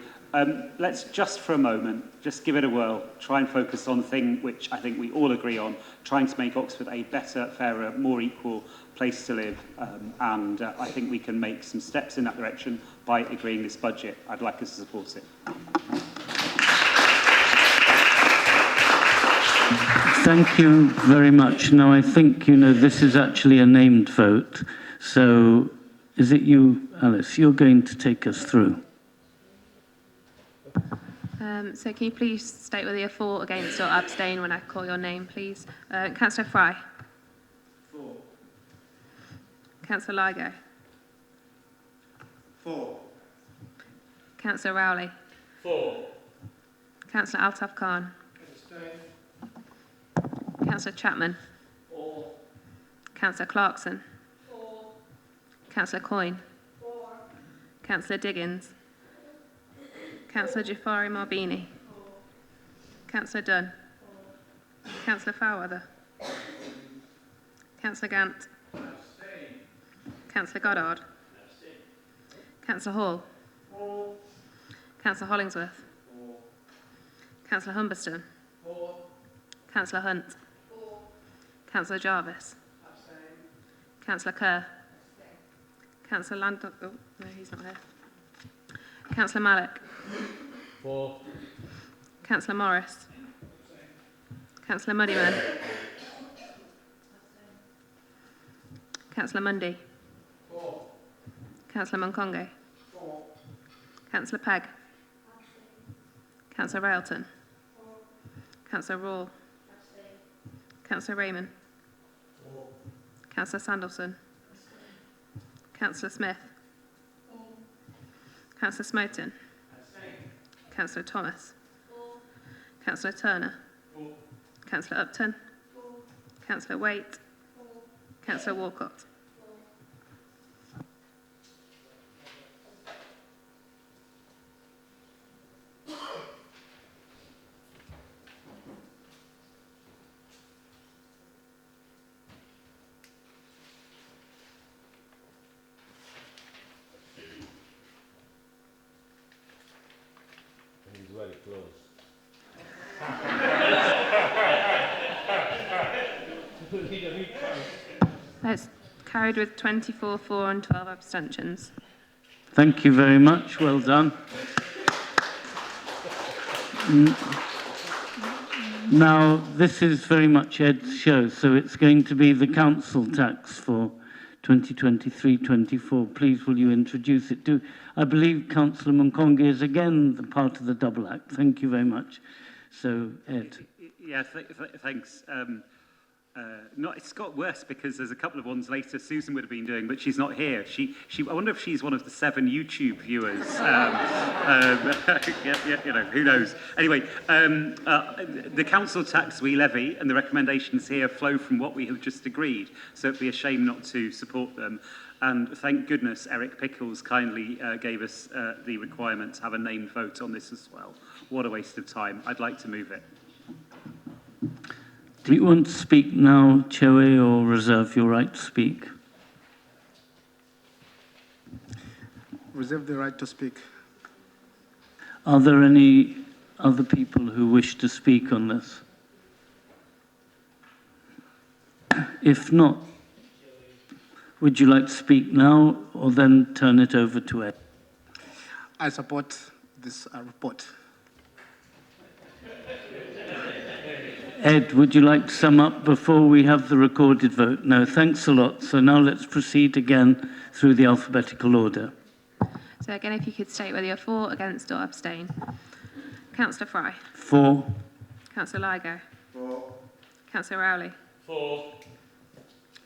Let's just for a moment, just give it a whirl, try and focus on the thing which I think we all agree on, trying to make Oxford a better, fairer, more equal place to live. And I think we can make some steps in that direction by agreeing this budget. I'd like us to support it. Thank you very much. Now, I think, you know, this is actually a named vote. So is it you, Alice? You're going to take us through. So can you please state whether you're for, against or abstain when I call your name, please? Councillor Fry. For. Councillor Ligo. For. Councillor Rowley. For. Councillor Altaf Khan. Councillor Chapman. For. Councillor Clarkson. For. Councillor Coyne. For. Councillor Diggins. Councillor Jafari Marbini. Councillor Dunn. Councillor Fairweather. Councillor Gant. Councillor Goddard. Councillor Hall. Councillor Hollingsworth. Councillor Humberston. Councillor Hunt. Councillor Jarvis. Councillor Kerr. Councillor Landon. Oh, no, he's not here. Councillor Malik. For. Councillor Morris. Councillor Muddyman. Councillor Mundy. Councillor Monkonge. Councillor Pegg. Councillor Railton. Councillor Raw. Councillor Raymond. Councillor Sanderson. Councillor Smith. Councillor Smoten. Councillor Thomas. Councillor Turner. Councillor Upton. Councillor Waite. Councillor Walcott. He's very close. That's carried with 24 for and 12 abstentions. Thank you very much. Well done. Now, this is very much Ed's show, so it's going to be the council tax for 2023-24. Please, will you introduce it? I believe Councillor Monkonge is again the part of the double act. Thank you very much. So, Ed. Yeah, thanks. It's got worse because there's a couple of ones later Susan would have been doing, but she's not here. I wonder if she's one of the 7 YouTube viewers. You know, who knows? Anyway, the council tax we levy and the recommendations here flow from what we have just agreed, so it'd be a shame not to support them. And thank goodness Eric Pickles kindly gave us the requirement to have a named vote on this as well. What a waste of time. I'd like to move it. Do you want to speak now, Chewe, or reserve your right to speak? Reserve the right to speak. Are there any other people who wish to speak on this? If not, would you like to speak now or then turn it over to Ed? I support this report. Ed, would you like to sum up before we have the recorded vote? No, thanks a lot. So now let's proceed again through the alphabetical order. So again, if you could state whether you're for, against or abstain. Councillor Fry. For. Councillor Ligo. For. Councillor Rowley. For.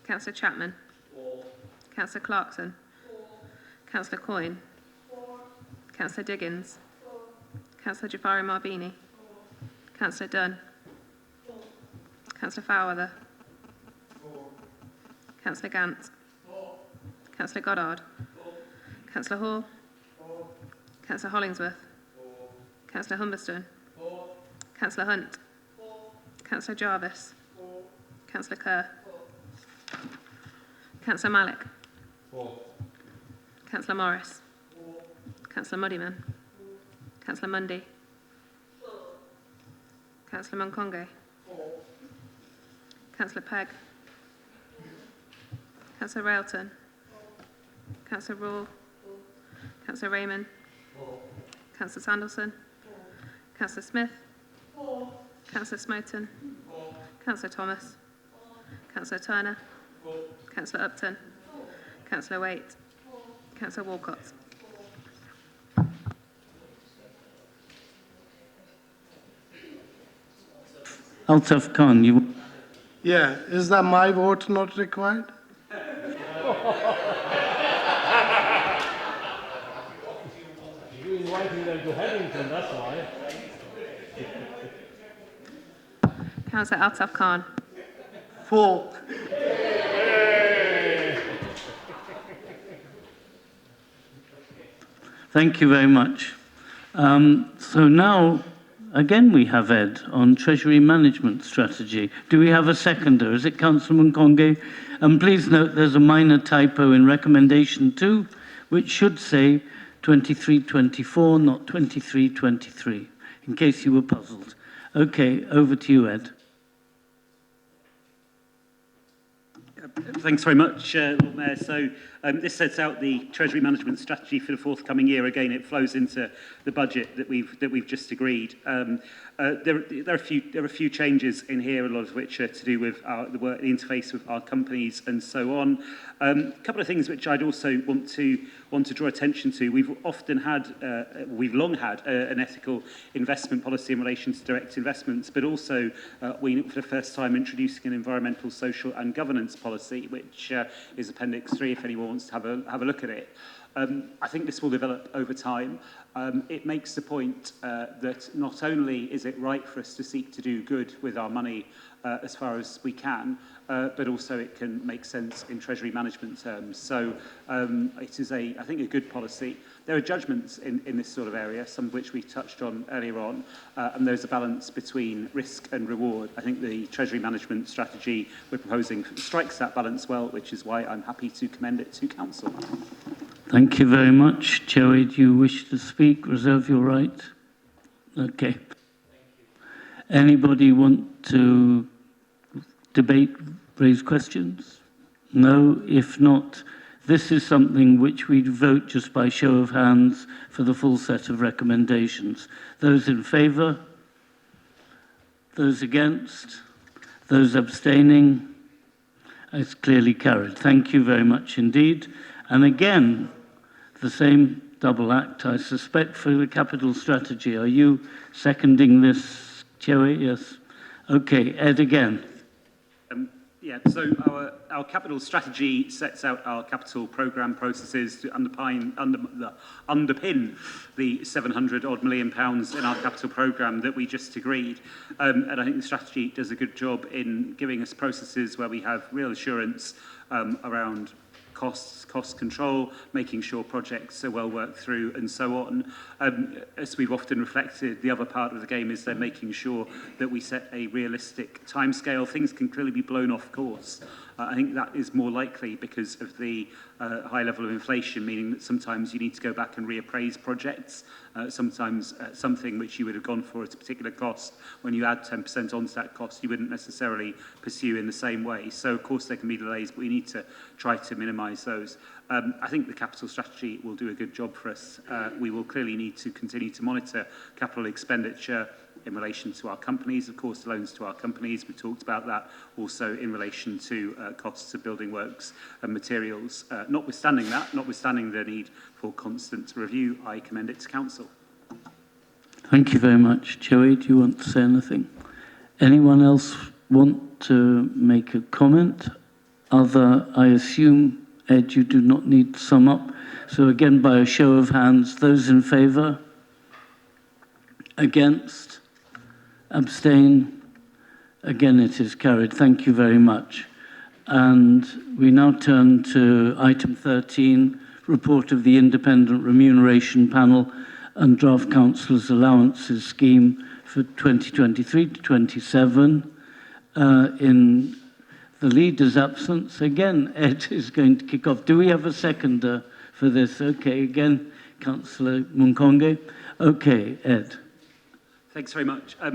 Councillor Chapman. For. Councillor Clarkson. Councillor Coyne. Councillor Diggins. Councillor Jafari Marbini. Councillor Dunn. Councillor Fairweather. Councillor Gant. Councillor Goddard. Councillor Hall. Councillor Hollingsworth. Councillor Humberston. Councillor Hunt. Councillor Jarvis. Councillor Kerr. Councillor Malik. Councillor Morris. Councillor Muddyman. Councillor Mundy. Councillor Monkonge. Councillor Pegg. Councillor Railton. Councillor Raw. Councillor Raymond. Councillor Sanderson. Councillor Smith. Councillor Smoten. Councillor Thomas. Councillor Turner. Councillor Upton. Councillor Waite. Councillor Walcott. Altaf Khan, you... Yeah, is that my vote not required? You're inviting them to Headington, that's why. Councillor Altaf Khan. For. Thank you very much. So now, again, we have Ed on Treasury Management Strategy. Do we have a seconder? Is it Councillor Monkonge? And please note there's a minor typo in recommendation 2, which should say 23-24, not 23-23, in case you were puzzled. Okay, over to you, Ed. Thanks very much, Lord Mayor. So this sets out the Treasury Management Strategy for the forthcoming year. Again, it flows into the budget that we've just agreed. There are a few changes in here, a lot of which are to do with the interface with our companies and so on. A couple of things which I'd also want to draw attention to. We've long had an ethical investment policy in relation to direct investments, but also we, for the first time, introducing an environmental, social and governance policy, which is Appendix 3 if anyone wants to have a look at it. I think this will develop over time. It makes the point that not only is it right for us to seek to do good with our money as far as we can, but also it can make sense in Treasury management terms. So it is, I think, a good policy. There are judgments in this sort of area, some of which we touched on earlier on, and there's a balance between risk and reward. I think the Treasury management strategy we're proposing strikes that balance well, which is why I'm happy to commend it to Council. Thank you very much. Joey, do you wish to speak? Reserve your right. Okay. Anybody want to debate, raise questions? No? If not, this is something which we'd vote just by show of hands for the full set of recommendations. Those in favour? Those against? Those abstaining? It's clearly carried. Thank you very much indeed. And again, the same double act, I suspect, for the capital strategy. Are you seconding this, Joey? Yes. Okay, Ed again. Yeah, so our capital strategy sets out our capital programme processes to underpin the £700 million in our capital programme that we just agreed. And I think the strategy does a good job in giving us processes where we have real assurance around costs, cost control, making sure projects are well worked through and so on. As we've often reflected, the other part of the game is then making sure that we set a realistic timescale. Things can clearly be blown off course. I think that is more likely because of the high level of inflation, meaning that sometimes you need to go back and reappraise projects. Sometimes something which you would have gone for at a particular cost, when you add 10% onto that cost, you wouldn't necessarily pursue in the same way. So, of course, there can be delays, but we need to try to minimise those. I think the capital strategy will do a good job for us. We will clearly need to continue to monitor capital expenditure in relation to our companies, of course, loans to our companies. We talked about that also in relation to costs of building works and materials. Notwithstanding the need for constant review, I commend it to Council. Thank you very much. Joey, do you want to say anything? Anyone else want to make a comment? I assume, Ed, you do not need to sum up. So again, by a show of hands, those in favour? Against? Abstain? Again, it is carried. Thank you very much. And we now turn to item 13, report of the Independent Remuneration Panel and Draft Councillors' Allowances Scheme for 2023 to 27. in the leader's absence, again, Ed is going to kick off. Do we have a seconder for this? Okay, again, Councillor Munkonge. Okay, Ed. Thanks very much. I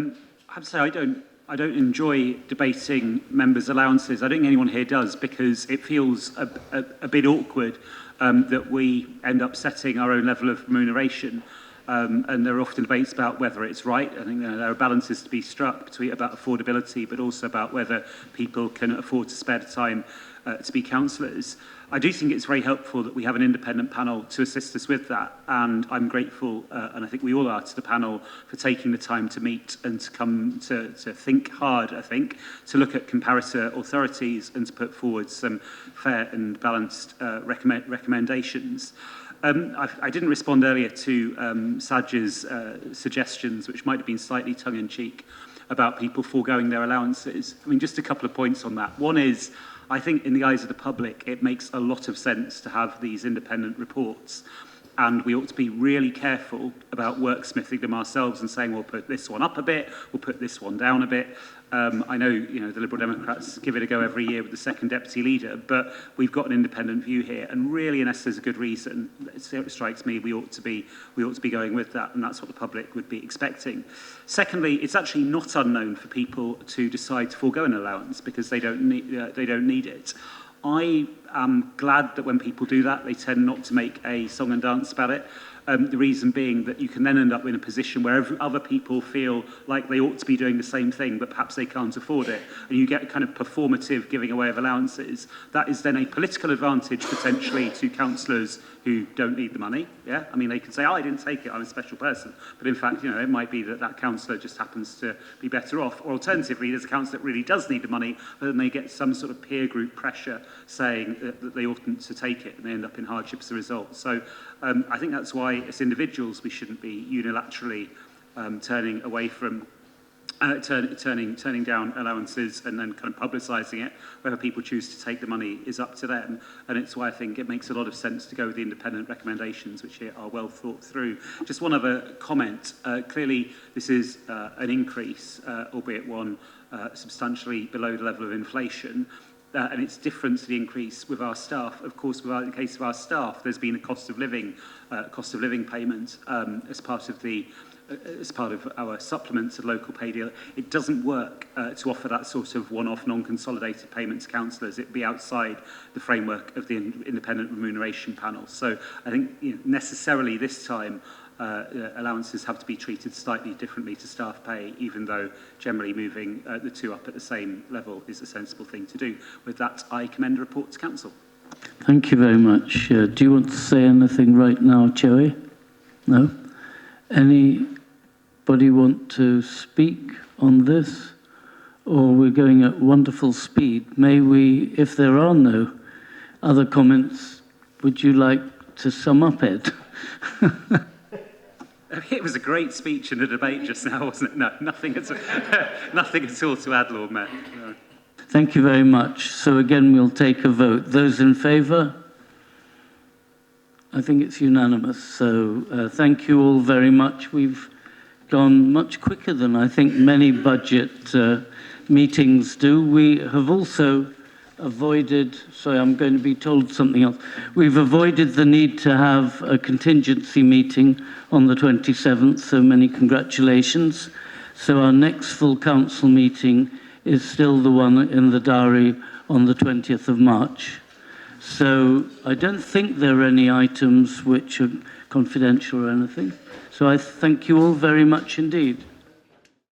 have to say I don't enjoy debating members' allowances. I don't think anyone here does, because it feels a bit awkward that we end up setting our own level of remuneration. And there are often debates about whether it's right. I think there are balances to be struck between about affordability, but also about whether people can afford to spare the time to be councillors. I do think it's very helpful that we have an independent panel to assist us with that, and I'm grateful, and I think we all are, to the panel for taking the time to meet and to come to think hard, I think, to look at comparator authorities and to put forward some fair and balanced recommendations. I didn't respond earlier to Saj's suggestions, which might have been slightly tongue-in-cheek, about people foregoing their allowances. I mean, just a couple of points on that. One is, I think in the eyes of the public, it makes a lot of sense to have these independent reports. And we ought to be really careful about worksmithing them ourselves and saying, we'll put this one up a bit, we'll put this one down a bit. I know, the Liberal Democrats give it a go every year with the second deputy leader, but we've got an independent view here. And really, unless there's a good reason, it strikes me we ought to be going with that, and that's what the public would be expecting. Secondly, it's actually not unknown for people to decide to forego an allowance because they don't need it. I am glad that when people do that, they tend not to make a song and dance about it. The reason being that you can then end up in a position where other people feel like they ought to be doing the same thing, but perhaps they can't afford it. And you get a kind of performative giving away of allowances. That is then a political advantage potentially to councillors who don't need the money. Yeah, I mean, they can say, oh, I didn't take it, I'm a special person. But in fact, it might be that that councillor just happens to be better off. Or alternatively, there's a councillor that really does need the money, but then they get some sort of peer group pressure saying that they oughtn't to take it, and they end up in hardship as a result. So I think that's why, as individuals, we shouldn't be unilaterally turning away from turning down allowances and then kind of publicising it. Whether people choose to take the money is up to them, and it's why I think it makes a lot of sense to go with the independent recommendations, which are well thought through. Just one other comment. Clearly, this is an increase, albeit one substantially below the level of inflation. And it's different to the increase with our staff. Of course, in the case of our staff, there's been a cost of living payment as part of our supplement to the local pay deal. It doesn't work to offer that sort of one-off non-consolidated payment to councillors. It'd be outside the framework of the independent remuneration panel. So I think necessarily this time allowances have to be treated slightly differently to staff pay, even though generally moving the two up at the same level is a sensible thing to do. With that, I commend the report to Council. Thank you very much. Do you want to say anything right now, Joey? No? Anybody want to speak on this? Or we're going at wonderful speed. May we, if there are no other comments, would you like to sum up, Ed? It was a great speech in the debate just now, wasn't it? No, nothing at all to add, Lord Mayor. No. Thank you very much. So again, we'll take a vote. Those in favour? I think it's unanimous. So thank you all very much. We've gone much quicker than I think many budget meetings do. We have also avoided, sorry, I'm going to be told something else. We've avoided the need to have a contingency meeting on the 27th, so many congratulations. So our next full council meeting is still the one in the diary on the 20th of March. So I don't think there are any items which are confidential or anything. So I thank you all very much indeed.